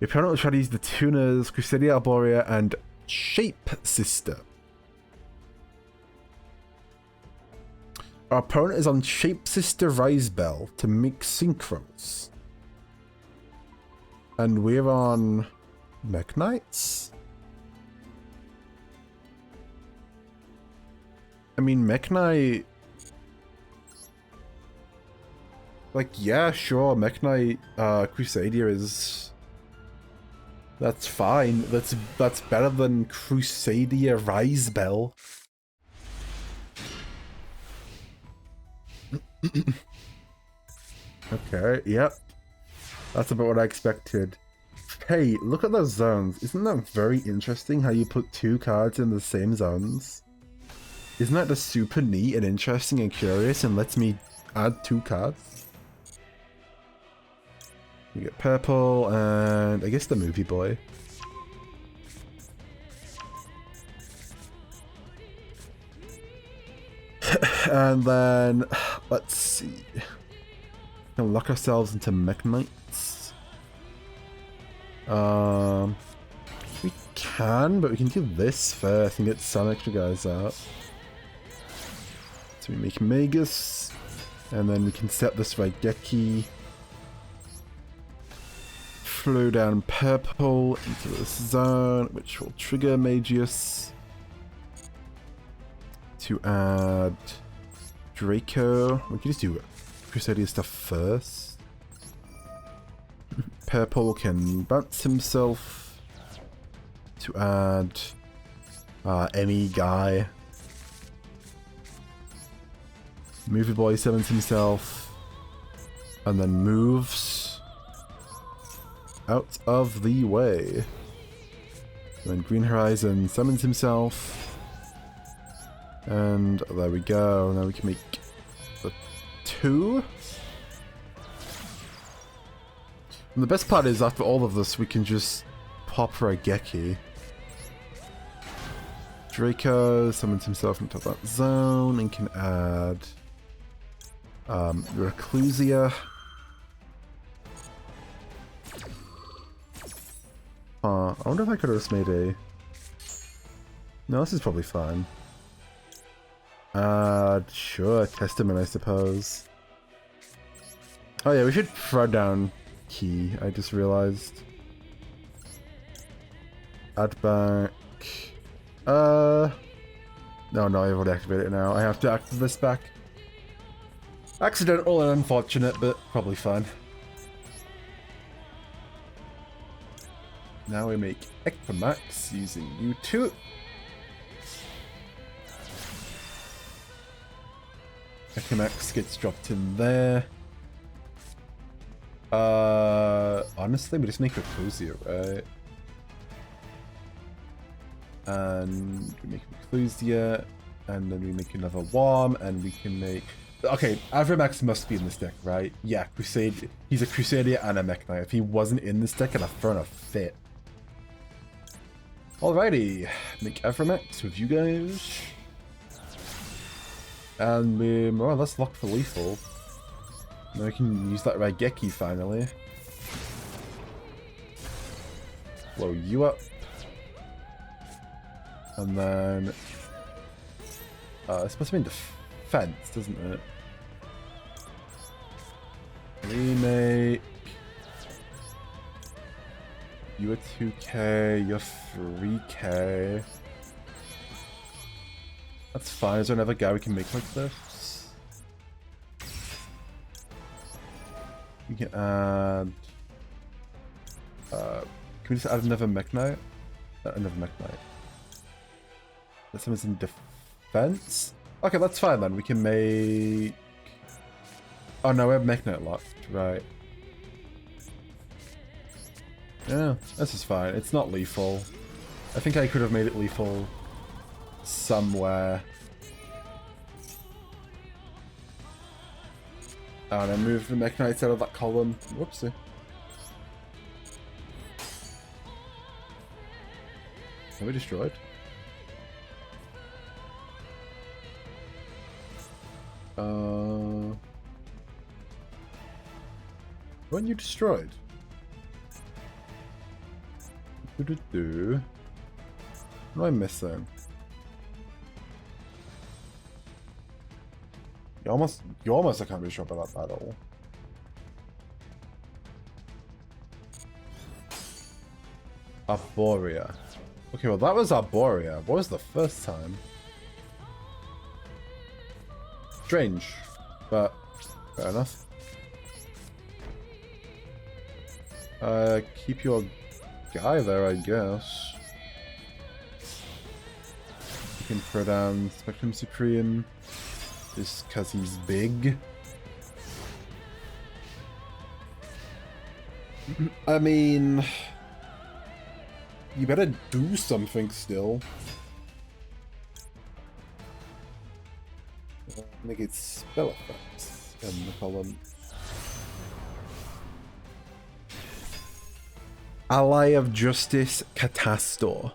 Your opponent will try to use the tuners, Crusadia Arborea, and Shape Sister. Our opponent is on Shape Sister Rise Bell to make synchros. And we're on Mech Knights? I mean, Mech Knight... Like, yeah, sure, Mech Knight Crusadia is... That's fine. That's better than Crusadia Rise Bell. Okay, yep. That's about what I expected. Hey, look at those zones. Isn't that very interesting how you put two cards in the same zones? Isn't that just super neat and interesting and curious and lets me add two cards? We get purple and I guess the movie boy. And then, let's see. We'll lock ourselves into Mech Knights. We can, but we can do this first and get some extra guys out. So we make Magus, and then we can set this Raigeki. Flow down purple into this zone, which will trigger Magius. To add Draco. We can just do Crusadia stuff first. Purple can bounce himself to add any guy. Movie Boy summons himself and then moves out of the way. And then Green Horizon summons himself. And there we go. Now we can make the 2. And the best part is after all of this we can just pop Raigeki. Draco summons himself into that zone and can add Reclusia. I wonder if I could have just made a... No, this is probably fine. Sure, Testament, I suppose. Oh yeah, we should throw down Key, I just realized. Add back... No, I've already activated it now. I have to activate this back. Accidental and unfortunate, but probably fine. Now we make Equimax using U2. Equimax gets dropped in there. Honestly, we just make Reclusia, right? And we make Reclusia, and then we make another Worm, and we can make... Okay, Avrimax must be in this deck, right? Yeah, Crusade. He's a Crusadia and a Mech Knight. If he wasn't in this deck, I'd have thrown a fit. Alrighty, make Avrimax with you guys. And we're more or less locked for lethal. Now we can use that Raigeki finally. Blow you up. And then... it's supposed to be in defense, doesn't it? Remake. You are 2k, you're 3k. That's fine. Is there another guy we can make like this? We can add... can we just add another Mech Knight? Another Mech Knight. That someone's in defense? Okay, that's fine then. We can make... Oh no, we have Mech Knight locked. Right. Yeah, this is fine. It's not lethal. I think I could have made it lethal somewhere. Oh, and I moved the Mech Knights out of that column. Whoopsie. Are we destroyed? Weren't you destroyed? What am I missing? You almost can't be sure about that battle. Arborea. Okay, well that was Arborea. What was the first time? Strange, but fair enough. Keep your guy there, I guess. You can throw down Spectrum Supreme, just because he's big. I mean, You better do something still. Make it spell effects in the column. Ally of Justice Catastor.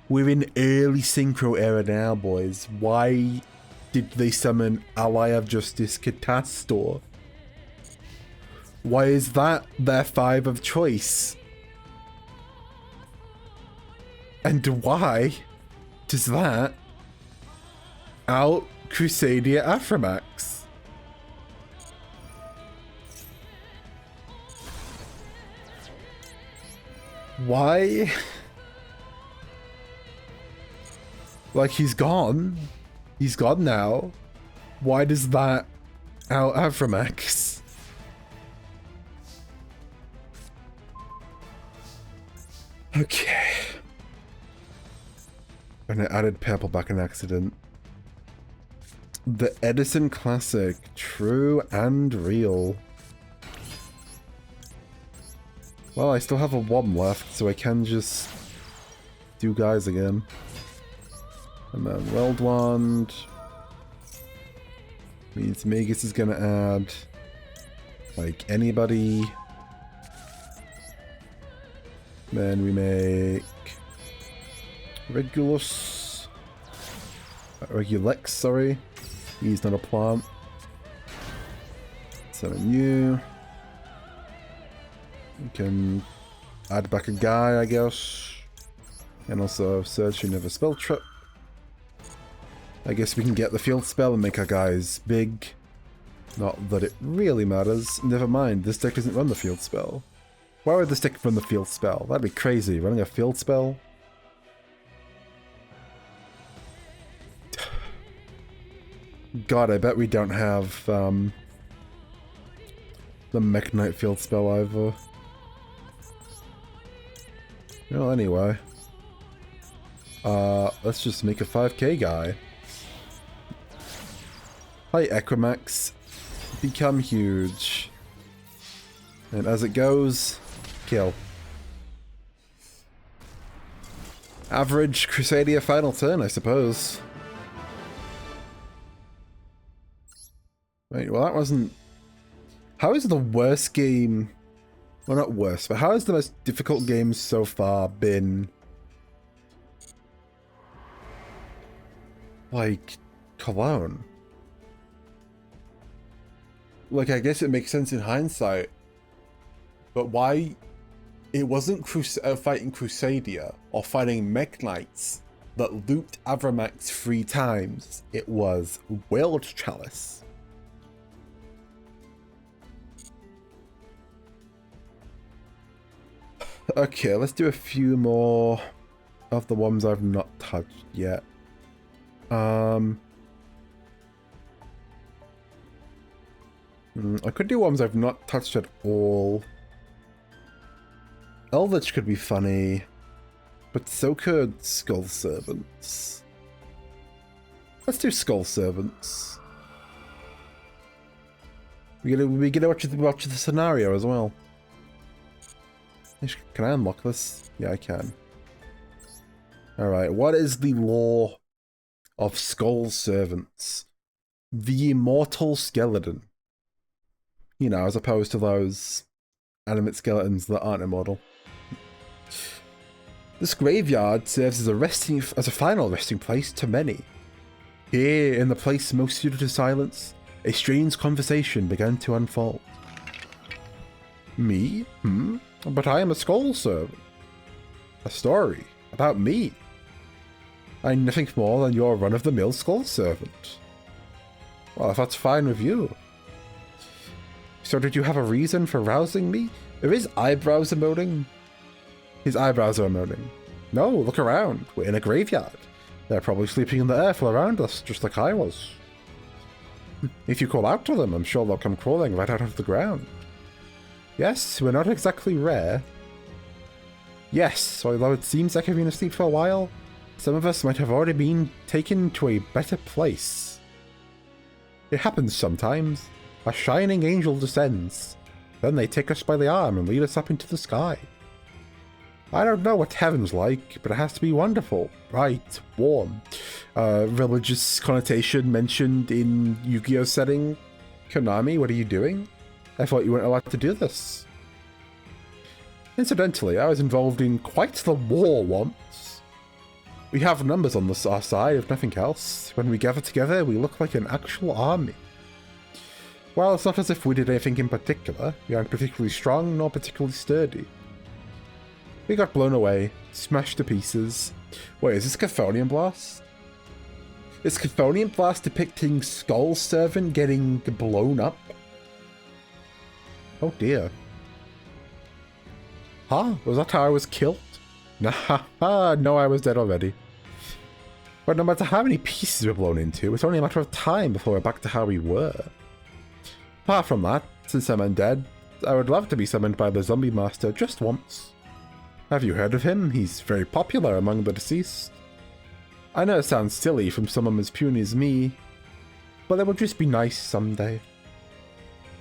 We're in early Synchro era now, boys. Why did they summon Ally of Justice Catastor? Why is that their 5 of choice? And why does that out Crusadia Aframax? Why? Like, he's gone. He's gone now. Why does that out Aframax? Okay. And I added purple back in accident. The Edison Classic. True and real. Well, I still have a 1 left, so I can just do guys again. And then Weld Wand. Means Magus is gonna add like anybody. Then we make Regulus. Regulex, sorry. He's not a plant. Summon you. We can add back a guy, I guess. And also searching of a spell trap. I guess we can get the field spell and make our guys big. Not that it really matters. Never mind, this deck doesn't run the field spell. Why would this deck run the field spell? That'd be crazy, running a field spell. God, I bet we don't have the Mech Knight field spell either. Well, anyway. Let's just make a 5k guy. Hi, Equimax. Become huge. And as it goes, kill. Average Crusadia final turn, I suppose. Wait, well that wasn't... How is the worst game... Well, not worst, but how has the most difficult game so far been... like, Cologne? Like, I guess it makes sense in hindsight. But why... It wasn't fighting Crusadia or fighting Mech Knights that looped Avramax 3 times. It was World Chalice. Okay, let's do a few more of the ones I've not touched yet. I could do ones I've not touched at all. Eldritch could be funny, but so could Skull Servants. Let's do Skull Servants. We gonna watch the scenario as well. Can I unlock this? Yeah, I can. Alright, what is the lore of Skull Servants? The immortal skeleton. You know, as opposed to those animate skeletons that aren't immortal. This graveyard serves as a final resting place to many. Here, in the place most suited to silence, a strange conversation began to unfold. Me? But I am a skull servant. A story about me. I'm nothing more than your run-of-the-mill skull servant. Well, if that's fine with you. So did you have a reason for rousing me? Are his eyebrows emoting? His eyebrows are emoting. No, look around. We're in a graveyard. They're probably sleeping in the earth all around us, just like I was. If you call out to them, I'm sure they'll come crawling right out of the ground. Yes, we're not exactly rare. Yes, although it seems like I've been asleep for a while, some of us might have already been taken to a better place. It happens sometimes. A shining angel descends. Then they take us by the arm and lead us up into the sky. I don't know what heaven's like, but it has to be wonderful, bright, warm. Religious connotation mentioned in Yu-Gi-Oh setting. Konami, what are you doing? I thought you weren't allowed to do this. Incidentally, I was involved in quite the war once. We have numbers on our side, if nothing else. When we gather together, we look like an actual army. Well, it's not as if we did anything in particular. We aren't particularly strong, nor particularly sturdy. We got blown away, smashed to pieces. Wait, is this Chthonian Blast? Is Chthonian Blast depicting Skull Servant getting blown up? Oh dear. Huh? Was that how I was killed? Nah, no, I was dead already. But no matter how many pieces we're blown into, it's only a matter of time before we're back to how we were. Apart from that, since I'm undead, I would love to be summoned by the Zombie Master just once. Have you heard of him? He's very popular among the deceased. I know it sounds silly from someone as puny as me, but it would just be nice someday.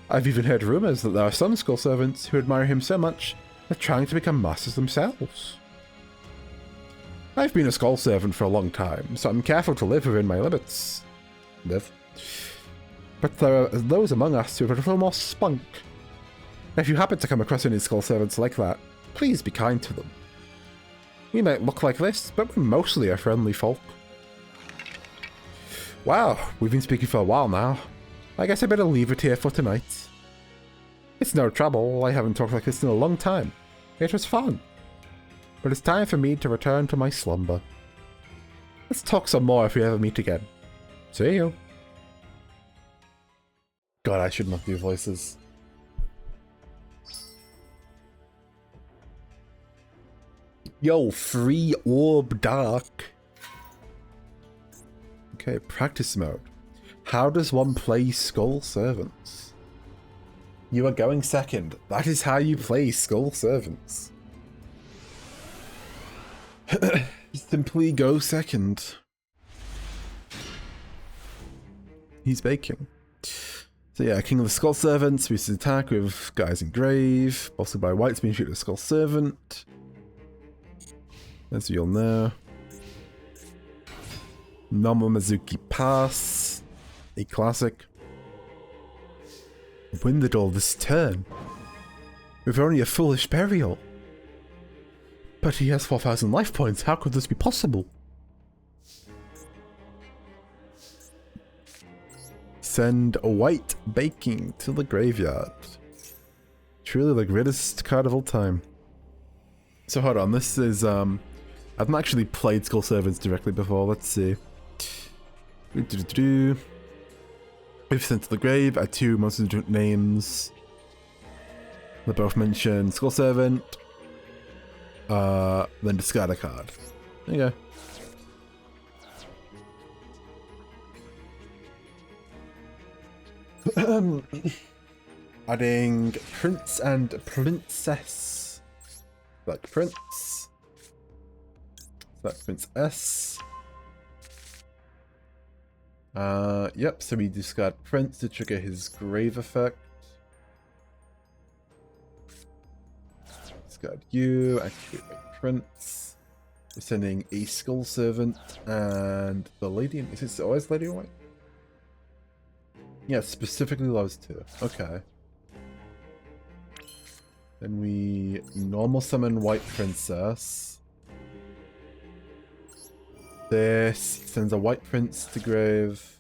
I've even heard rumors that there are some Skull Servants who admire him so much they're trying to become masters themselves. I've been a Skull Servant for a long time, so I'm careful to live within my limits. But there are those among us who have a little more spunk. If you happen to come across any Skull Servants like that, please be kind to them. We might look like this, but we're mostly a friendly folk. Wow, we've been speaking for a while now. I guess I better leave it here for tonight. It's no trouble, I haven't talked like this in a long time. It was fun. But it's time for me to return to my slumber. Let's talk some more if we ever meet again. See you. God, I should not do voices. Yo, free orb dark. Okay, practice mode. How does one play Skull Servants? You are going second. That is how you play Skull Servants. Simply go second. He's baking. So yeah, King of the Skull Servants, boosted attack with Guys in Grave, also by White's being shoot a Skull Servant. As you'll know. Nomomazuki Pass, a classic. Win the duel this turn. With only a foolish burial. But he has 4,000 life points, how could this be possible? Send a White Baking to the graveyard. Truly the greatest card of all time. So hold on, this is, I've not actually played Skull Servants directly before, let's see. We've sent to the grave, add 2 monsters with different names. They both mention Skull Servant. Then discard a card. There you go. Adding Prince and Princess. Select Prince. Select Princess. Yep, so we discard Prince to trigger his grave effect. Discard you, activate my Prince. We're sending a Skull Servant and the Lady in... Is it always Lady in White? Yeah, specifically those two. Okay. Then we normal summon White Princess. This sends a White Prince to grave.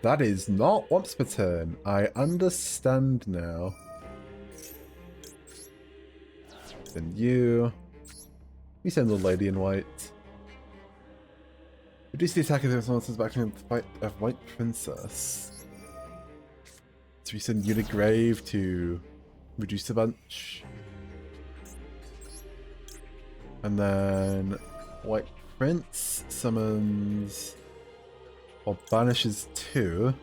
That is not once per turn. I understand now. Then you. We send the Lady in White. Reduce the attack of the monsters back to the fight of White Princess. So we send you to grave to reduce a bunch. And then White Prince summons or banishes 2.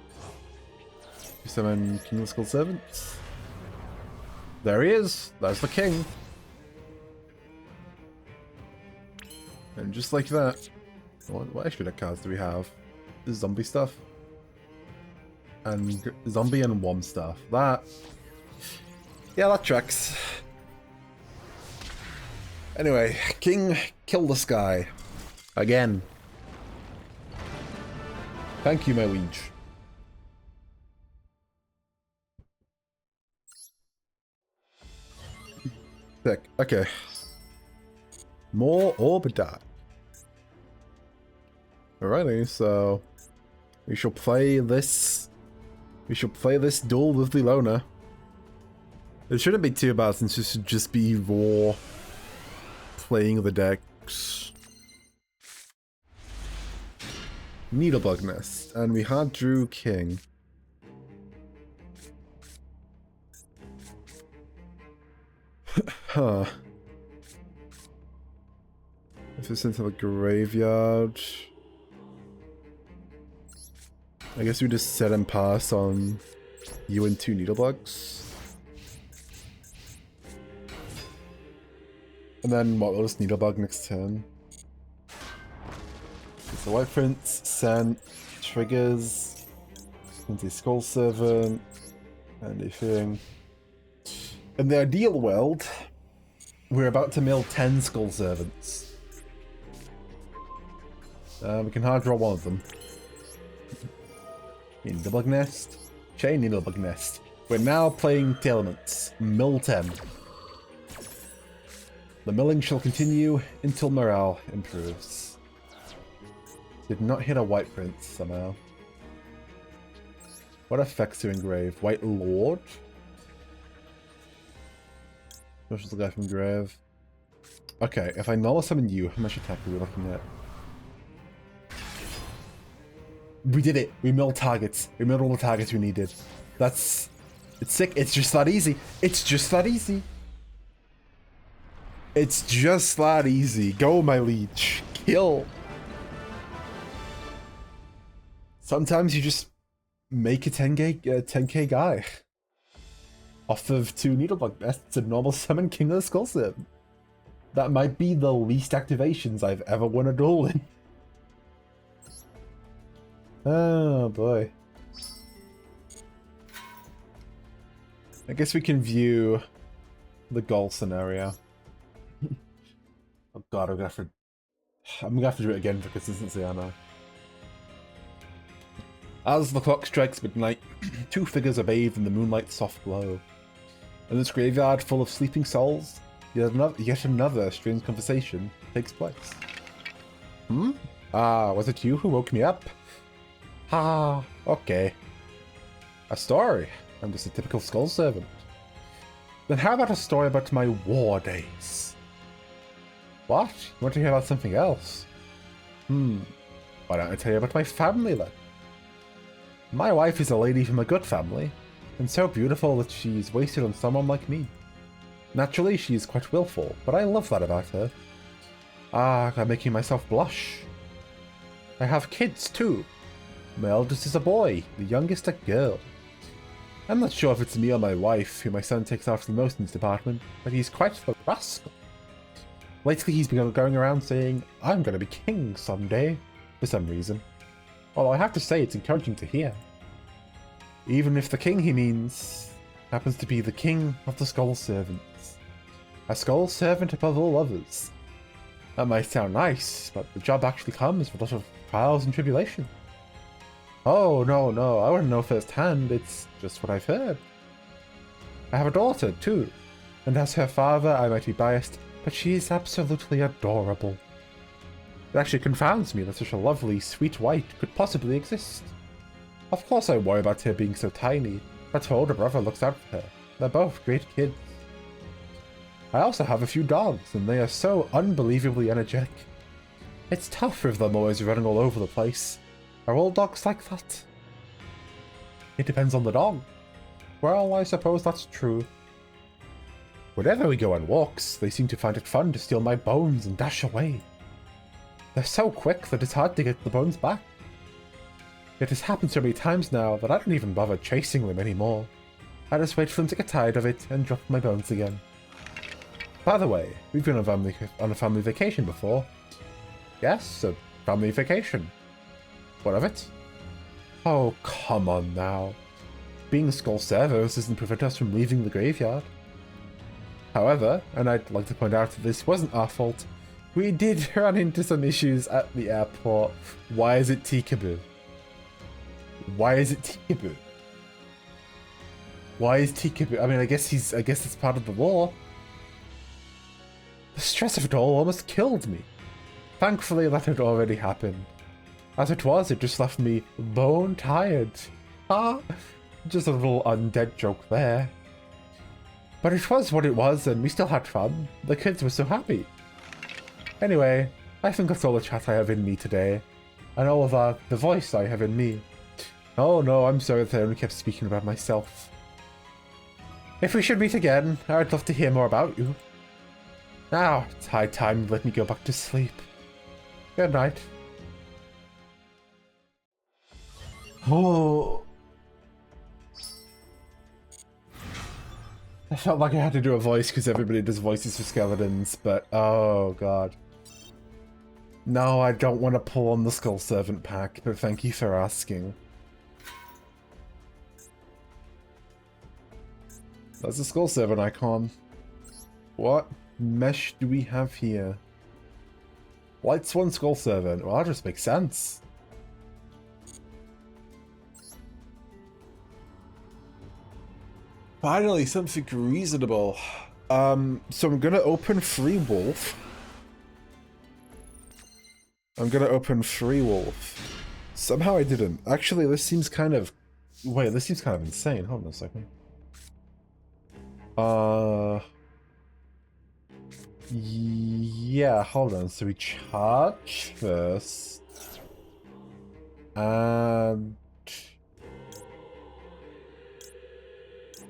We summon King of the Skull Servants. There he is. There's the king. And just like that. What extra cards do we have? The zombie stuff. And zombie and worm stuff. That. Yeah, that tracks. Anyway, King, kill this guy. Again. Thank you, my liege. Sick. Okay. More Orbidat. Alrighty, so we shall play this. We shall play this duel with the loner. It shouldn't be too bad since this should just be raw playing the decks. Needlebug Nest, and we had Drew King. Huh. If it's into the graveyard, I guess we just set and pass on you and 2 Needlebugs. And then what, we'll just Needlebug next turn. It's the White Prince, sent, triggers, into Skull Servant, anything. In the ideal world, we're about to mill 10 Skull Servants. We can hard draw one of them. Needlebug Nest, Chain Needlebug Nest. We're now playing Tailments. Mill 10. The milling shall continue until morale improves. Did not hit a White Prince somehow. What effects to engrave? White Lord? Special the guy from Grave. Okay, if I null summon you, how much attack are we looking at? We did it! We milled targets. We milled all the targets we needed. That's... It's sick. It's just that easy. It's just that easy. It's just that easy. Go, my liege. Kill. Sometimes you just make a 10k guy. Off of 2 Needlebug Nests and normal summon King of the Skull Servant. That might be the least activations I've ever won a duel in. Oh boy. I guess we can view the goal scenario. Oh god, I'm gonna have to do it again for consistency, aren't I? As the clock strikes midnight, 2 figures are bathed in the moonlight's soft glow. In this graveyard full of sleeping souls, yet another strange conversation takes place. Hmm? Ah, was it you who woke me up? Ah, okay. A story. I'm just a typical Skull Servant. Then how about a story about my war days? What? You want to hear about something else? Why don't I tell you about my family then? My wife is a lady from a good family, and so beautiful that she's wasted on someone like me. Naturally, she is quite willful, but I love that about her. Ah, I'm making myself blush. I have kids too. My eldest is a boy, the youngest a girl. I'm not sure if it's me or my wife who my son takes after the most in this department, but he's quite the rascal. Lately he's been going around saying, I'm going to be king someday, for some reason. Although I have to say it's encouraging to hear. Even if the king he means happens to be the king of the Skull Servants. A Skull Servant above all others. That might sound nice, but the job actually comes with a lot of trials and tribulation. Oh, no, I wouldn't know firsthand, it's just what I've heard. I have a daughter, too, and as her father I might be biased, but she is absolutely adorable. It actually confounds me that such a lovely, sweet wight could possibly exist. Of course I worry about her being so tiny, but her older brother looks out for her. They're both great kids. I also have a few dogs, and they are so unbelievably energetic. It's tough with them always running all over the place. Are all dogs like that? It depends on the dog. Well, I suppose that's true. Whenever we go on walks, they seem to find it fun to steal my bones and dash away. They're so quick that it's hard to get the bones back. It has happened so many times now that I don't even bother chasing them anymore. I just wait for them to get tired of it and drop my bones again. By the way, we've been on a family vacation before. Yes, a family vacation. What of it? Oh, come on now. Being Skull Servos doesn't prevent us from leaving the graveyard. However, and I'd like to point out that this wasn't our fault, we did run into some issues at the airport. Why is it Tikaboo? Why is it Tikaboo? Why is Tikaboo? I mean, I guess it's part of the law. The stress of it all almost killed me. Thankfully, that had already happened. As it was, it just left me bone tired. Ah, just a little undead joke there. But it was what it was, and we still had fun. The kids were so happy. Anyway, I think that's all the chat I have in me today. And all of the voice I have in me. Oh no, I'm sorry that I only kept speaking about myself. If we should meet again, I'd love to hear more about you. Now, it's high time to let me go back to sleep. Good night. Oh. I felt like I had to do a voice because everybody does voices for skeletons, but oh god. No, I don't want to pull on the Skull Servant pack, but thank you for asking. That's a Skull Servant icon. What mesh do we have here? White Swan Skull Servant. Well, that just makes sense. Finally, something reasonable. So I'm gonna open Free Wolf. Somehow I didn't. Actually, this seems kind of... Wait, this seems kind of insane. Hold on a second. Yeah, hold on. So we charge first. And...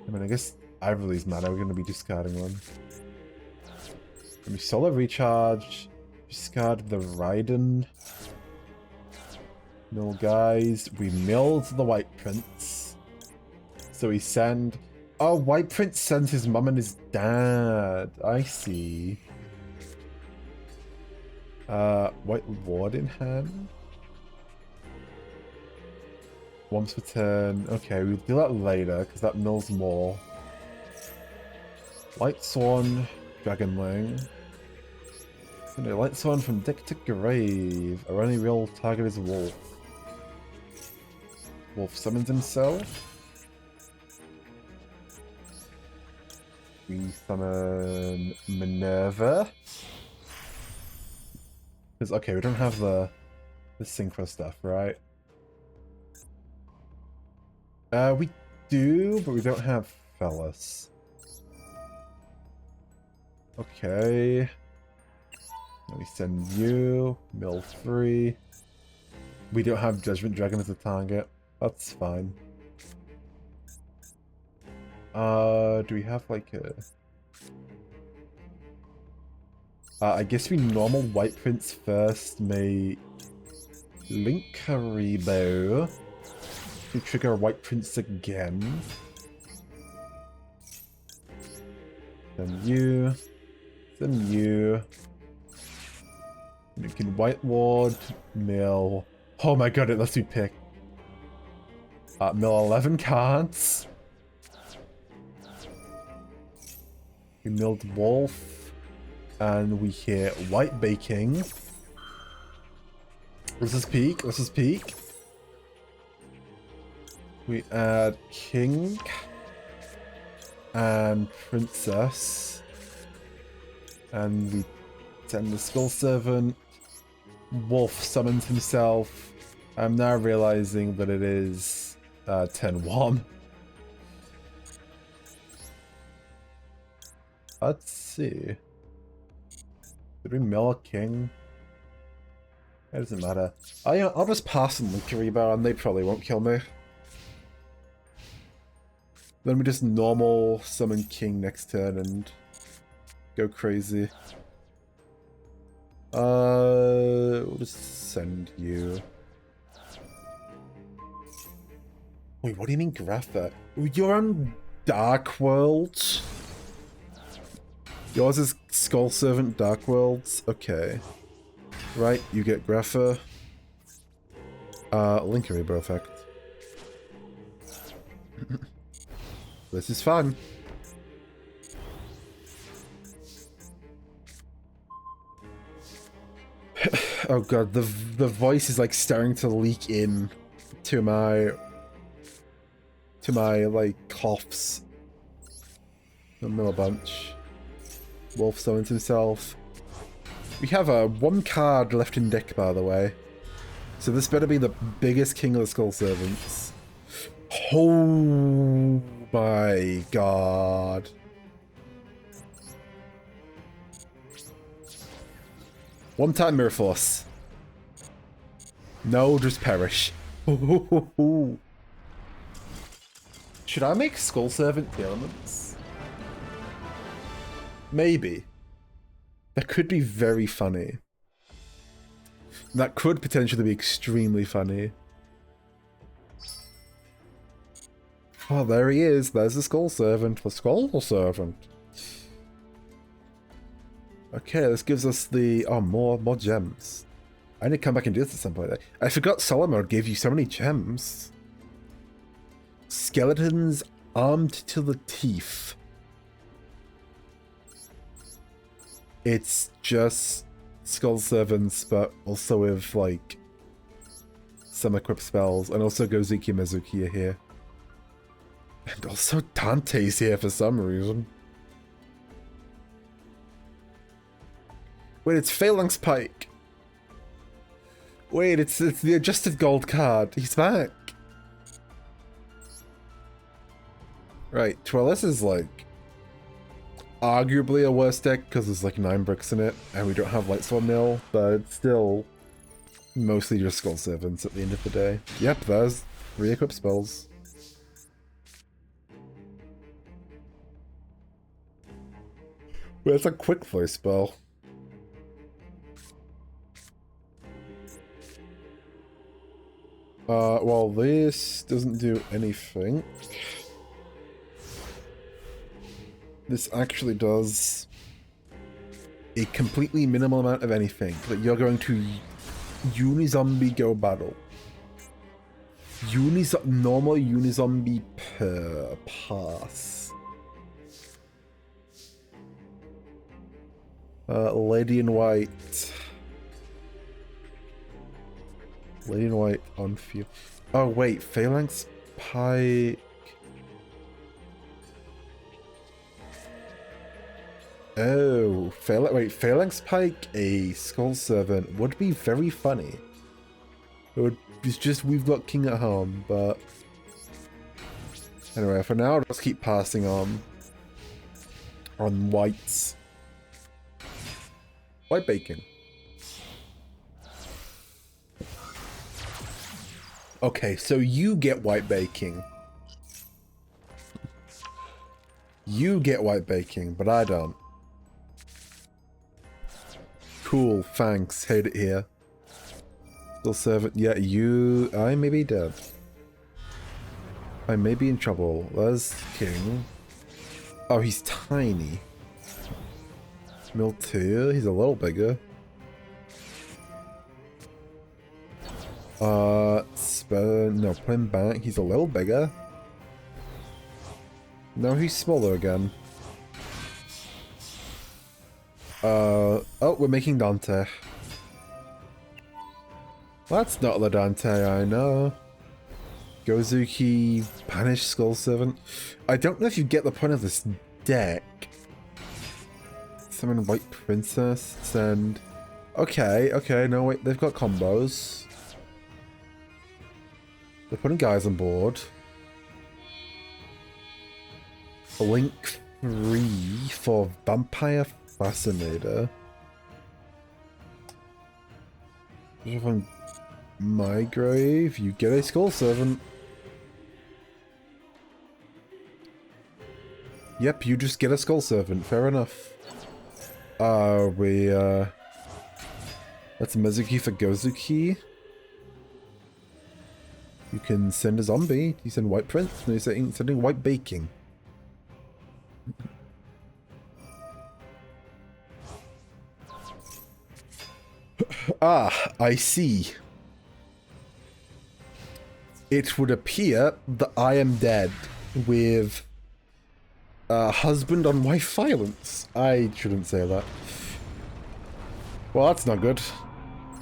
I mean, I guess either of these mana, we're going to be discarding one. And we solar recharge. Discard the Raiden. Mill guys. We milled the White Prince. So we send... Oh, White Prince sends his mum and his dad. I see. White Lord in hand. Once per turn. Okay, we'll do that later, because that mills more. Light Swan, Dragonling. Light Swan from deck to grave. Our only real target is Wolf. Wolf summons himself. We summon Minerva. Because, okay, we don't have the synchro stuff, right? We do, but we don't have Phallus. Okay. Let me send you. Mill 3. We don't have Judgment Dragon as a target. That's fine. Do we have like a... I guess we normal White Prince first, make Link Haribo. We trigger White Prince again. Then you. Then you. And you can White Ward, mill. Oh my god, it lets me pick. Mill 11 cards. We milled Wolf. And we hit White Baking. This is peak. This is peak. We add King. And Princess. And we send the Skull Servant. Wolf summons himself. I'm now realizing that it is 10-1. Let's see. Did we mill a king? It doesn't matter. I'll just pass on Link Haribo and they probably won't kill me. Then we just normal summon king next turn and go crazy. We'll just send you. Wait, what do you mean Grapha? You're on Dark Worlds? Yours is Skull Servant Dark Worlds? Okay. Right, you get Grapha. Link Haribo effect. This is fun. Oh god, the voice is like starting to leak in to my like coughs. A middle bunch. Wolf summons himself. We have one card left in deck, by the way. So this better be the biggest King of the Skull Servants. Oh my god. One time Mirror Force. No, just perish. Should I make Skull Servant the elements? Maybe. That could be very funny. That could potentially be extremely funny. Oh, there he is. There's the Skull Servant. The Skull Servant. Okay, this gives us the... Oh, more gems. I need to come back and do this at some point. I forgot Solomon gave you so many gems. Skeletons armed to the teeth. It's just Skull Servants, but also with, like, some equipped spells. And also Gozuki and Mizuki are here. And also Dante's here for some reason. Wait, it's Phalanx Pike. Wait, it's the adjusted gold card. He's back. Right, well this is like arguably a worse deck because there's like 9 bricks in it and we don't have Lightstorm Mill, but it's still mostly just Skull Servants at the end of the day. Yep, there's re-equip spells. Well, it's a quick voice spell. Well, this doesn't do anything. This actually does a completely minimal amount of anything. But you're going to Unizombie go battle. Normal Unizombie per pass. Lady in White. Lady in White on field. Oh wait, Phalanx Pike. Oh, Phalanx Pike, a Skull Servant would be very funny. It's just we've got King at home, but anyway, for now, I'll just keep passing on whites. White baking. Okay, so you get white baking. You get white baking, but I don't. Cool, thanks. Hate it here. Still servant. Yeah, I may be dead. I may be in trouble. There's King. Oh, he's tiny. Milteer, he's a little bigger. No, put him back. He's a little bigger. No, he's smaller again. Oh, we're making Dante. That's not the Dante I know. Gozuki, Banished Skull Servant. I don't know if you get the point of this deck. Summon White Princess, send... Okay, no wait, they've got combos. They're putting guys on board. Blink 3 for Vampire Fascinator. On my grave, you get a Skull Servant. Yep, you just get a Skull Servant, fair enough. That's Mizuki for Gozuki. You can send a zombie. You send White Prince. No, you're sending White Baking. Ah, I see. It would appear that I am dead with husband on wife violence. I shouldn't say that. Well, that's not good.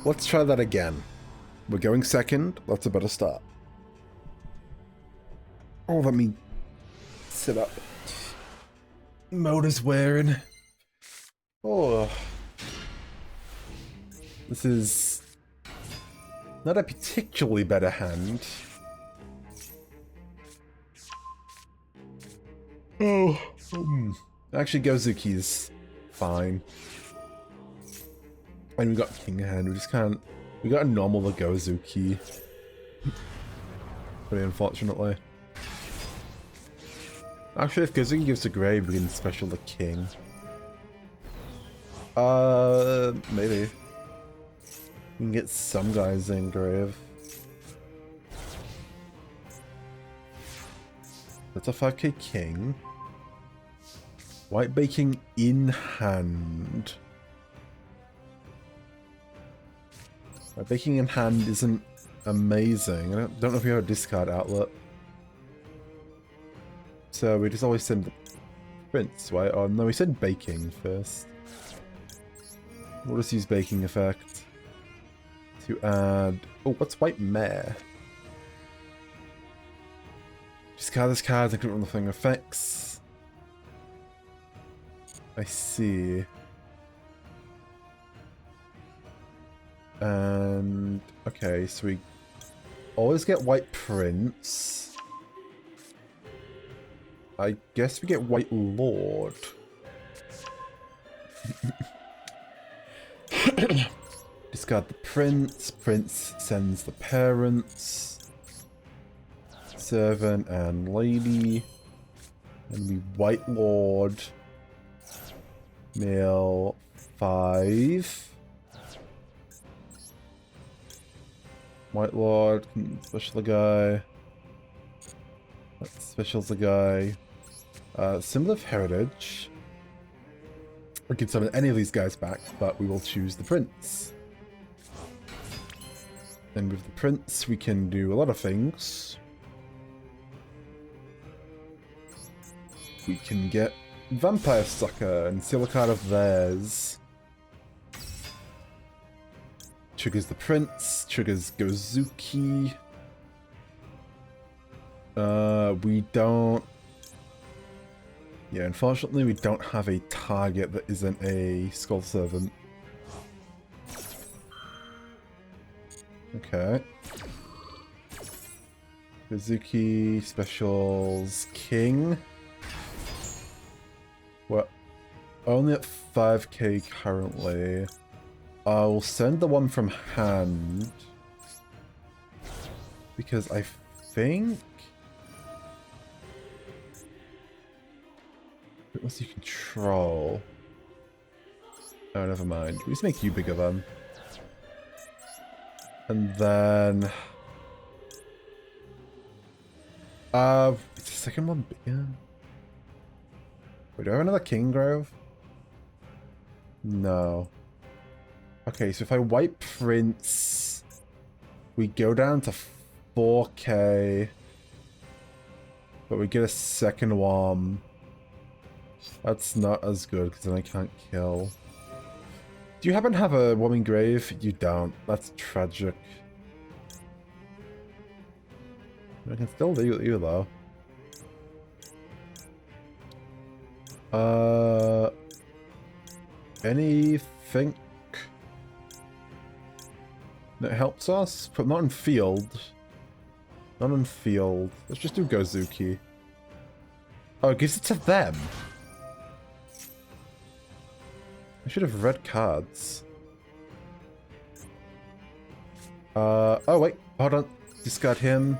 let's try that again. We're going second. That's a better start. Oh, let me sit up. Motor's wearing. Oh. This is not a particularly better hand. Oh. Actually, Gozuki's fine. And we got King hand. We just can't. We got a normal Gozuki. Pretty unfortunately. Actually, if Gozuki gives to grave, we can special the King. Maybe. We can get some guys in grave. That's a 5k King. White baking in hand. White baking in hand isn't amazing. I don't know if we have a discard outlet. So we just always send the prince, right? Oh no, we send baking first. We'll just use baking effect to add. Oh, what's white mare? Discard this card and put it on the thing effects. I see. And okay, so we always get white prince. I guess we get white lord. Discard the prince. Prince sends the parents. Servant and lady. And we white lord. Male 5. White lord can special the guy. That specials the guy. Symbol of heritage. We can summon any of these guys back, but we will choose the prince. And with the prince, we can do a lot of things. We can get Vampire Sucker and steal a card of theirs. Triggers the prince, triggers Gozuki. We don't... Yeah, unfortunately we don't have a target that isn't a Skull Servant. Okay. Gozuki, specials, King. We're only at 5k currently. I'll send the one from hand. Because I think... What must you control? Oh, never mind. We just make you bigger then. And then... is the second one bigger? Wait, do I have another King Grove? No. Okay, so if I white prince, we go down to 4k, but we get a second one. That's not as good because then I can't kill. Do you happen to have a Warming Grave? You don't. That's tragic. I can still do you though. Anything that helps us? But not in field. Not in field. Let's just do Gozuki. Oh, it gives it to them. I should have read cards. Oh wait, hold on. Discard him.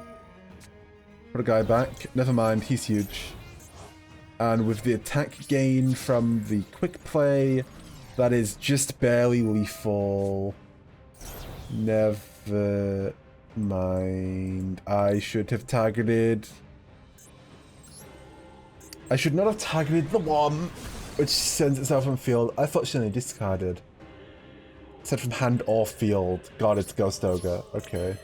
Put a guy back. Never mind, he's huge. And with the attack gain from the quick play, that is just barely lethal. Never mind. I should have targeted... I should not have targeted the one which sends itself on field. I thought she only discarded. Said from hand or field. God, it's Ghost Ogre. Okay.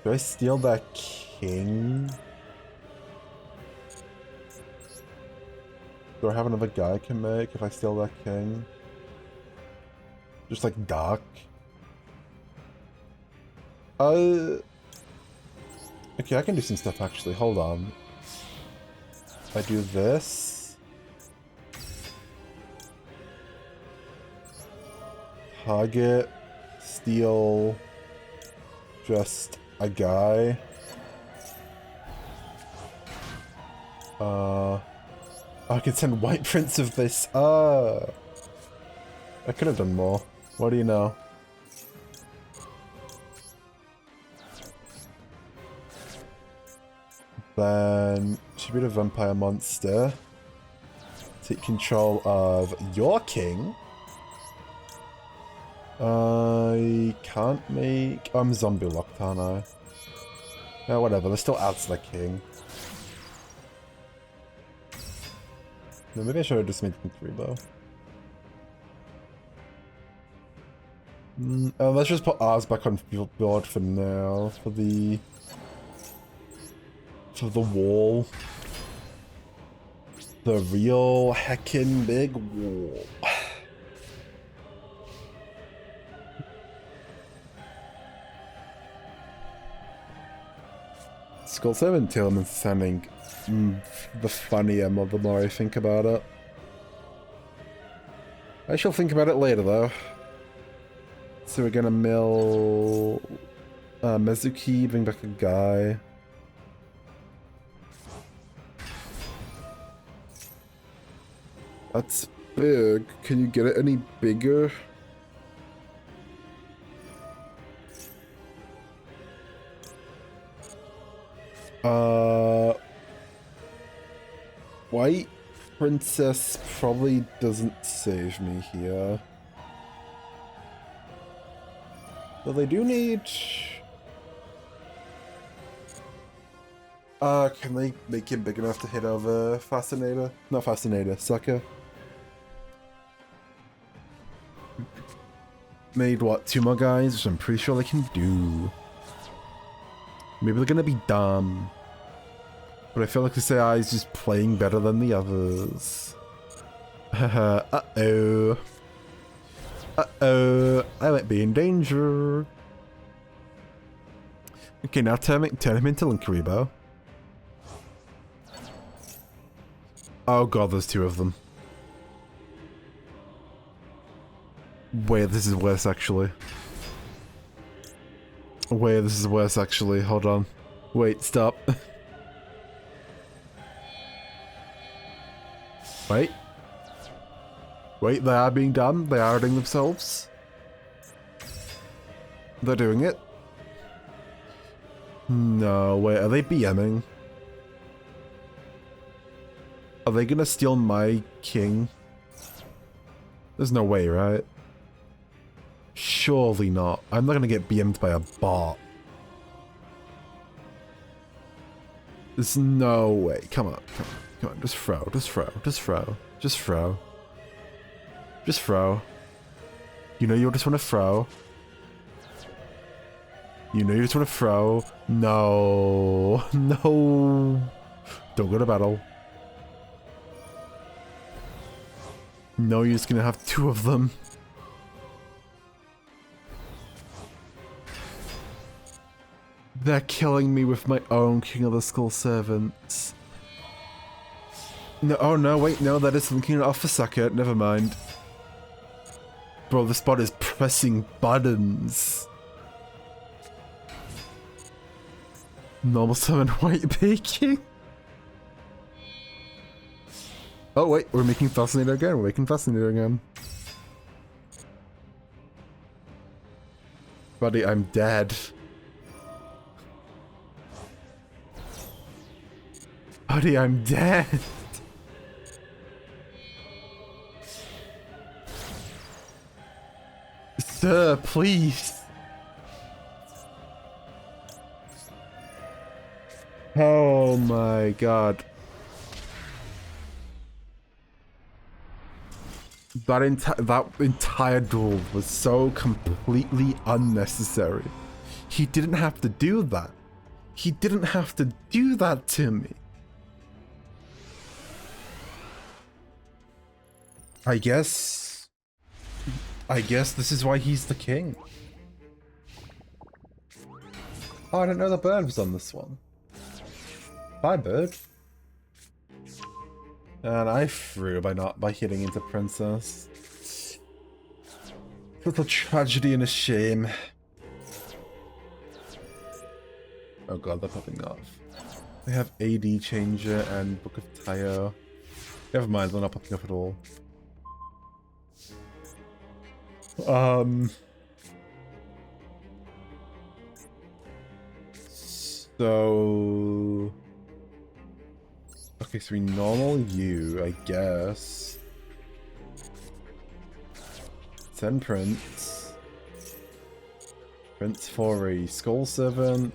Do I steal that king? Do I have another guy I can make if I steal that king? Just like dark. Okay, I can do some stuff actually. Hold on. I do this. Target. Steal. Just a guy. I can send white prints of this. I could have done more. What do you know? Then should be the vampire monster. Take control of your king. I can't make. I'm zombie locked, aren't I? Yeah, whatever. This still adds the king. No, maybe I should have just made them 3 though. Let's just put ours back on board for now. For the wall. The real heckin' big wall. Skull 7 Tillman's sounding the funnier the more I think about it. I shall think about it later though. So we're gonna mill Mezuki, bring back a guy. That's big. Can you get it any bigger? White Princess probably doesn't save me here. Though they do need... can they make him big enough to hit over Fascinator? Not Fascinator, Sucker. Made what, 2 more guys, which I'm pretty sure they can do. Maybe they're gonna be dumb. But I feel like this AI is just playing better than the others. Uh-oh. Uh-oh. I might be in danger. Okay, now turn him into Linkaribo. Oh god, there's 2 of them. Wait, this is worse actually. Wait, this is worse actually. Hold on. Wait, stop. Wait. Wait, they are being done. They are hurting themselves. They're doing it. No, wait, are they BMing? Are they gonna steal my king? There's no way, right? Surely not. I'm not gonna get BM'd by a bot. There's no way. Come on, come on, come on. Just throw, just throw, just throw, just throw. Just throw. You know you just want to throw. You know you just want to throw. No. No. Don't go to battle. No, you're just gonna have 2 of them. They're killing me with my own King of the Skull Servants. No, oh no, wait, no, that is linking it off a sucker. Never mind. Bro, this bot is pressing buttons. Normal summon white baking. Oh wait, we're making Fascinator again. We're making Fascinator again. Buddy, I'm dead. Buddy, I'm dead. Sir, please. Oh my god. That entire duel was so completely unnecessary. He didn't have to do that. He didn't have to do that to me. I guess this is why he's the king. Oh, I didn't know the bird was on this one. Bye, bird. And I threw by hitting into princess. What a tragedy and a shame. Oh god, they're popping off. They have AD Changer and Book of Tayo. Never mind, they're not popping up at all. So... Okay, so we normal you, I guess. Send Prince. Prince for a Skull Servant.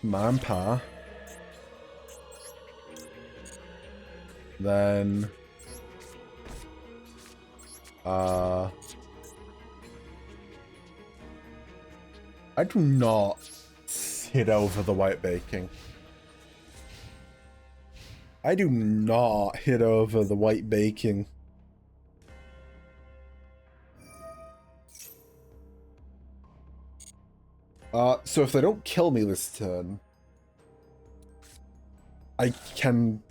Manpa. Then... I do not hit over the white baking. I do not hit over the white baking. So if they don't kill me this turn, I can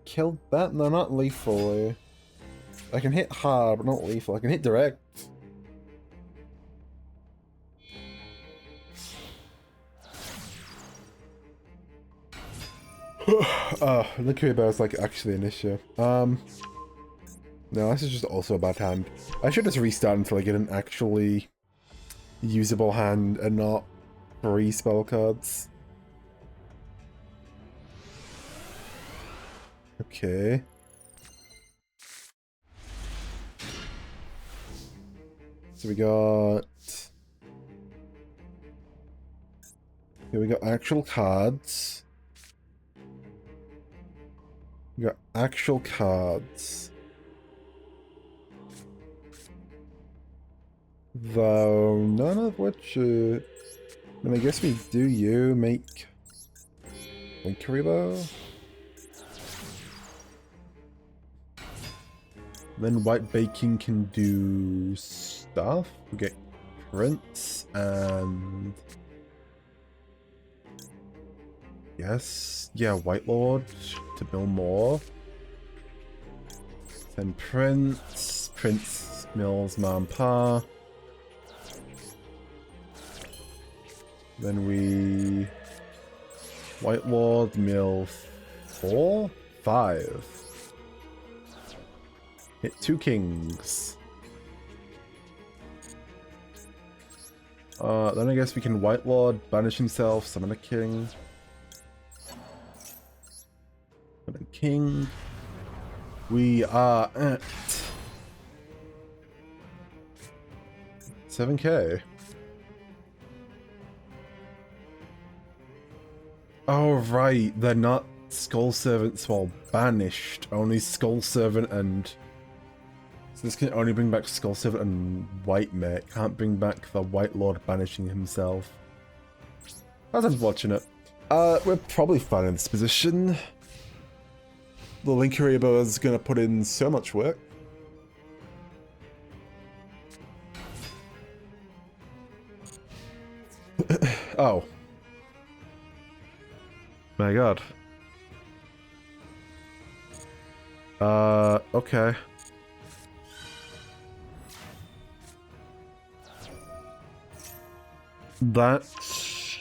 kill that? No, not lethally. I can hit hard, but not lethal. I can hit direct. The Kuriboh is like actually an issue. No, this is just also a bad hand. I should just restart until I get an actually usable hand and not 3 spell cards. Okay. So we got... Here we got actual cards. We got actual cards. Though none of which I guess we do you make Kuriboh. Then white baking can do stuff. We get Prince and yes, yeah, White Lord to mill more. Then Prince mills Manpa. Then we White Lord mill 4? 5. Hit 2 kings. Then I guess we can White Lord, banish himself, summon a king. Summon a king. We are at 7k. Oh right, they're not Skull Servants while banished, only Skull Servant and... So this can only bring back Skull Servant and White Mate, can't bring back the White Lord banishing himself. That's unfortunate. We're probably fine in this position. The Kuriboh is gonna put in so much work. Oh. My god. Okay. That's...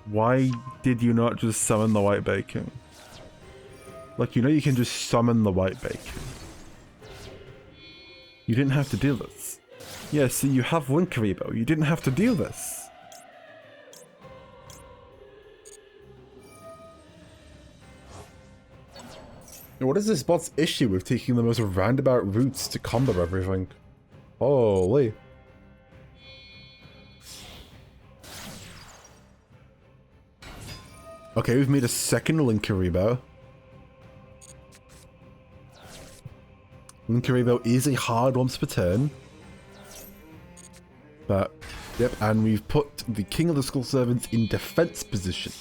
Why did you not just summon the white baking? Like, you know you can just summon the white baking. You didn't have to do this. Yeah, see, you have one Kuriboh. You didn't have to do this. What is this bot's issue with taking the most roundabout routes to combo everything? Holy. Okay, we've made a second Kuriboh. Kuriboh is a hard once per turn. But, yep, and we've put the King of the Skull Servants in defense position.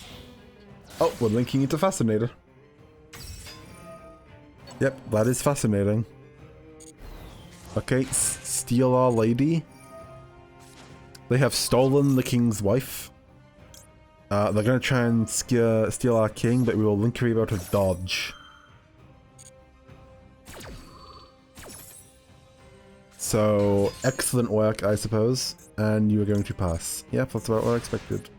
Oh, we're linking into Fascinator. Yep, that is fascinating. Okay, steal our lady. They have stolen the king's wife. They're gonna try and steal our king, but we will link her out of dodge. So, excellent work, I suppose. And you are going to pass. Yep, that's about what I expected.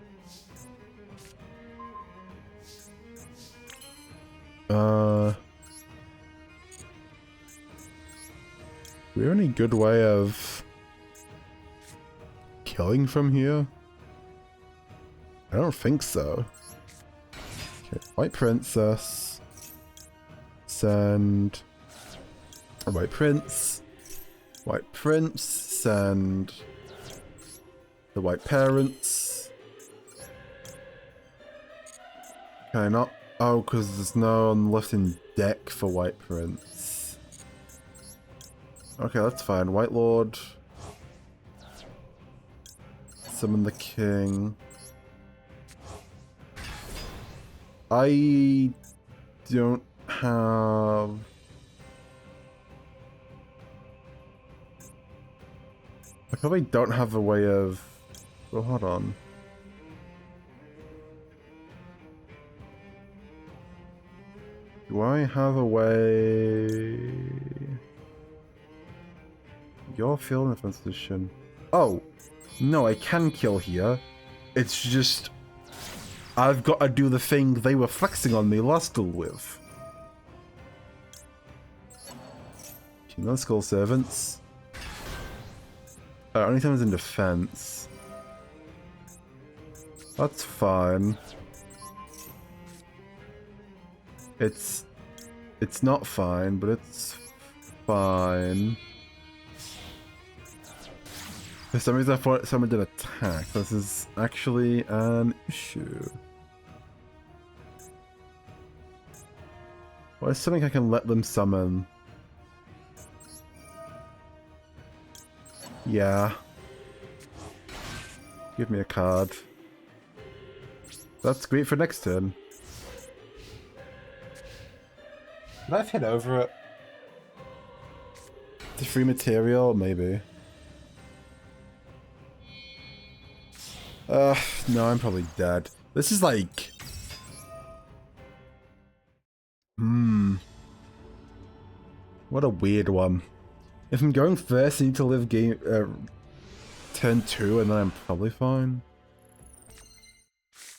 Do we have any good way of killing from here? I don't think so. Okay, White Princess. Send a White Prince. White Prince. Send the White Parents. Can I not? Oh, because there's no one left in deck for White Prince. Okay, that's fine. White Lord. Summon the King. I don't have... I probably don't have a way of... Oh, hold on. Do I have a way... You're feeling the defense position. Oh! No, I can kill here. It's just... I've got to do the thing they were flexing on me last duel with. Okay, no skull servants. Only time is in defense. That's fine. It's not fine, but it's fine. For some reason I thought someone did attack. This is actually an issue. What is something I can let them summon? Yeah. Give me a card. That's great for next turn. Can I head over it? The free material? Maybe. No, I'm probably dead. This is like... What a weird one. If I'm going first, I need to live turn 2 and then I'm probably fine.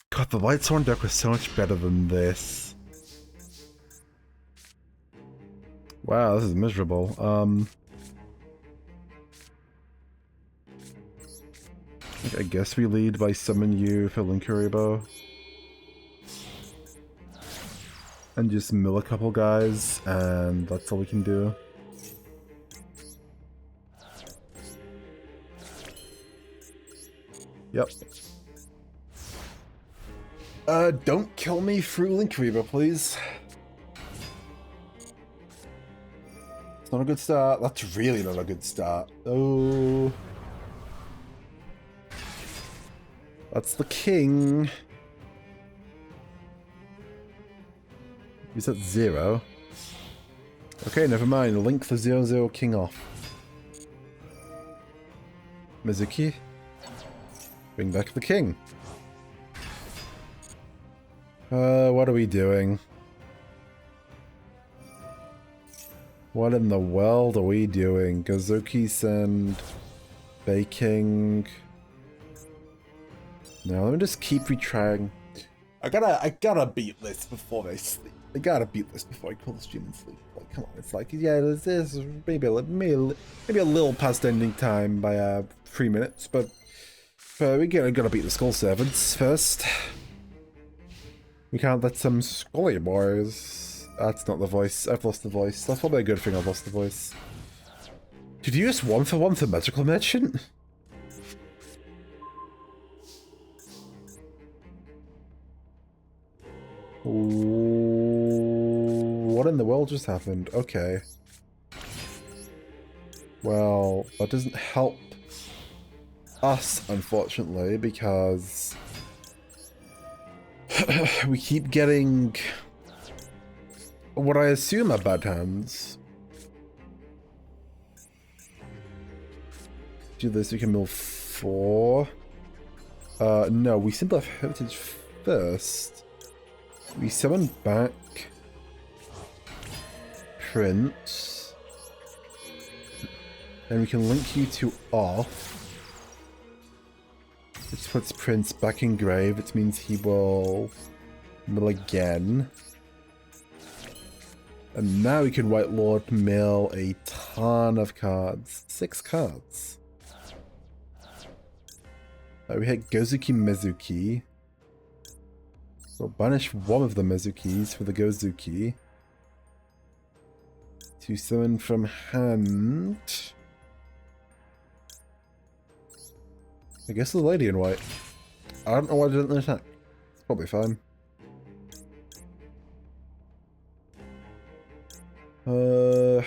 God, the Lightsworn deck was so much better than this. Wow, this is miserable. I guess we lead by summon you for Linkuriboh. And just mill a couple guys, and that's all we can do. Yep. Don't kill me through Linkuriboh, please. It's not a good start. That's really not a good start. Oh. That's the king. He's at 0. Okay, never mind. Link the 0/0 king off. Mizuki. Bring back the king. What are we doing? What in the world are we doing? Gozuki send... Baking... No, let me just keep retrying. I gotta beat this before they sleep. I gotta beat this before I call the stream and sleep. Like, come on, it's like, yeah, this maybe a little past ending time by 3 minutes, but we gotta beat the Skull Servants first. We can't let some Scully boys. That's not the voice. I've lost the voice. That's probably a good thing I've lost the voice. Did you use 1-for-1 for Magical Merchant? What in the world just happened? Okay. Well, that doesn't help us, unfortunately, because we keep getting what I assume are bad hands. Do this, we can mill 4. No, we simply have heritage first. We summon back Prince. And we can link you to off. Which puts Prince back in grave, which means he will mill again. And now we can White Lord mill a ton of cards. 6 cards. We hit Gozuki Mezuki. We'll banish one of the Mezukis for the Gozuki. To summon from hand. I guess the lady in white. I don't know why I didn't attack. It's probably fine. You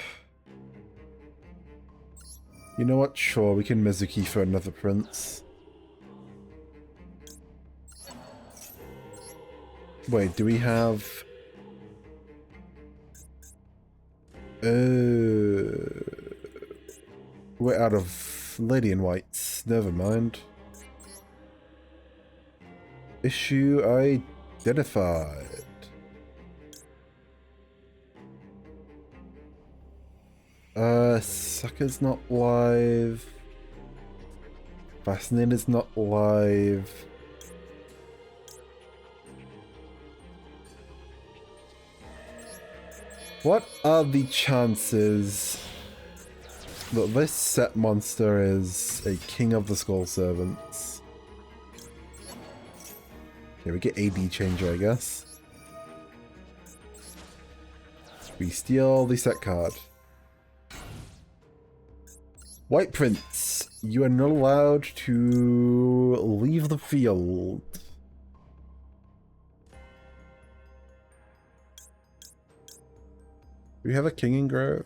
know what? Sure, we can Mezuki for another prince. Wait, do we have... we're out of lady in whites. Never mind. Issue identified. Sucker's not live. Fascinator's not live. What are the chances that this set monster is a King of the Skull Servants? Okay, we get AD changer, I guess. We steal the set card. White Prince, you are not allowed to leave the field. Do we have a king in grave?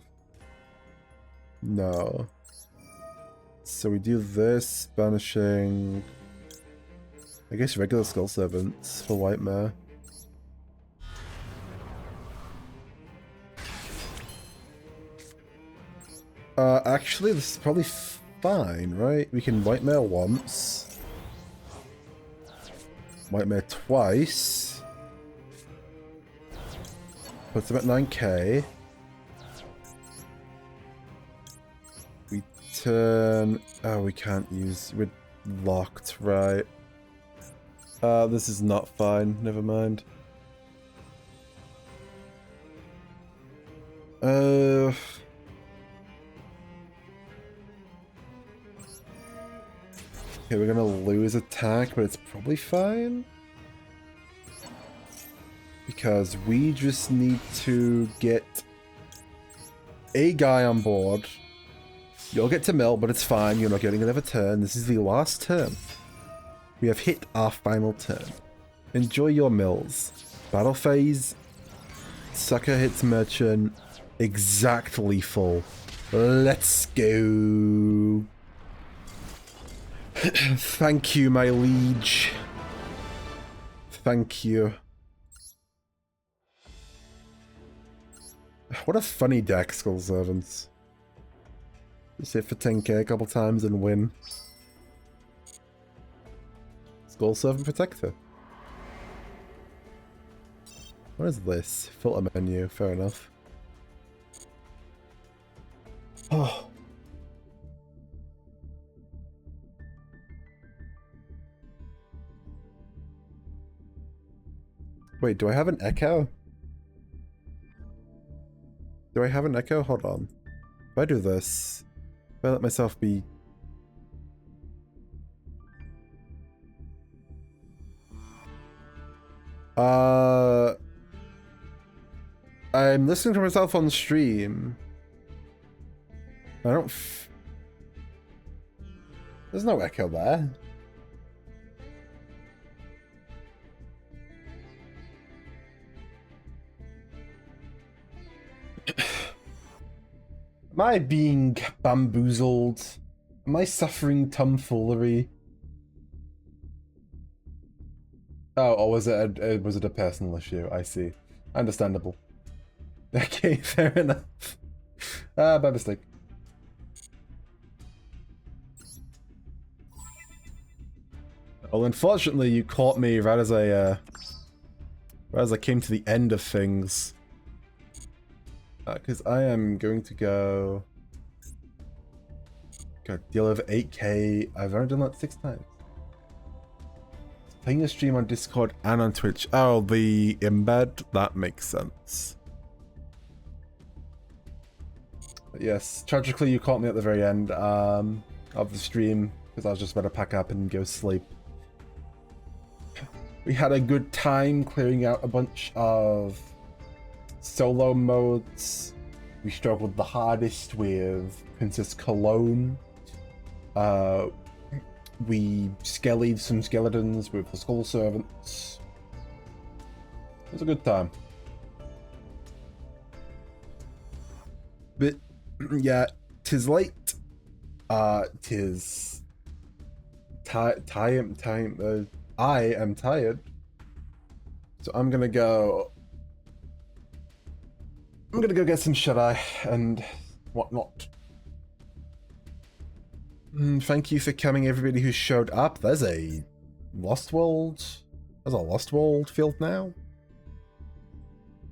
No. So we do this, banishing... I guess regular Skull Servants for White Mare. Actually, this is probably fine, right? We can White Mare once. White Mare twice. Puts them at 9k. We turn... Oh, we can't use... We're locked, right? This is not fine. Never mind. Okay, we're gonna lose attack, but it's probably fine. Because we just need to get a guy on board. You'll get to mill, but it's fine. You're not getting another turn. This is the last turn. We have hit our final turn. Enjoy your mills. Battle phase. Sucker hits merchant. Exact lethal. Let's go. Thank you, my liege. Thank you. What a funny deck, Skull Servants. Just hit for 10k a couple times and win. Skull Servant Protector. What is this? Filter menu, fair enough. Oh. Wait, do I have an echo? Do I have an echo? Hold on. If I do this, if I let myself be... I'm listening to myself on stream. I don't... There's no echo there. Am I being bamboozled? Am I suffering tomfoolery? Oh, or was it a personal issue? I see. Understandable. Okay, fair enough. Ah, by mistake. Well, unfortunately, you caught me right as I came to the end of things. Because I am going to go deal over 8k. I've already done that 6 times. Playing a stream on Discord and on Twitch. Oh, the embed? That makes sense. But yes, tragically you caught me at the very end of the stream because I was just about to pack up and go sleep. We had a good time clearing out a bunch of solo modes. We struggled the hardest with Princess Cologne. We skellied some skeletons with the Skull Servants. It was a good time. But yeah, 'tis late. 'Tis time. I am tired. So I'm gonna go get some shut-eye and whatnot. Thank you for coming, everybody who showed up. There's a Lost World. There's a Lost World field now.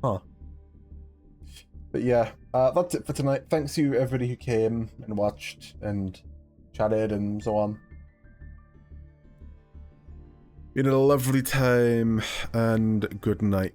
Huh. But yeah, that's it for tonight. Thanks to everybody who came and watched and chatted and so on. We had a lovely time and good night.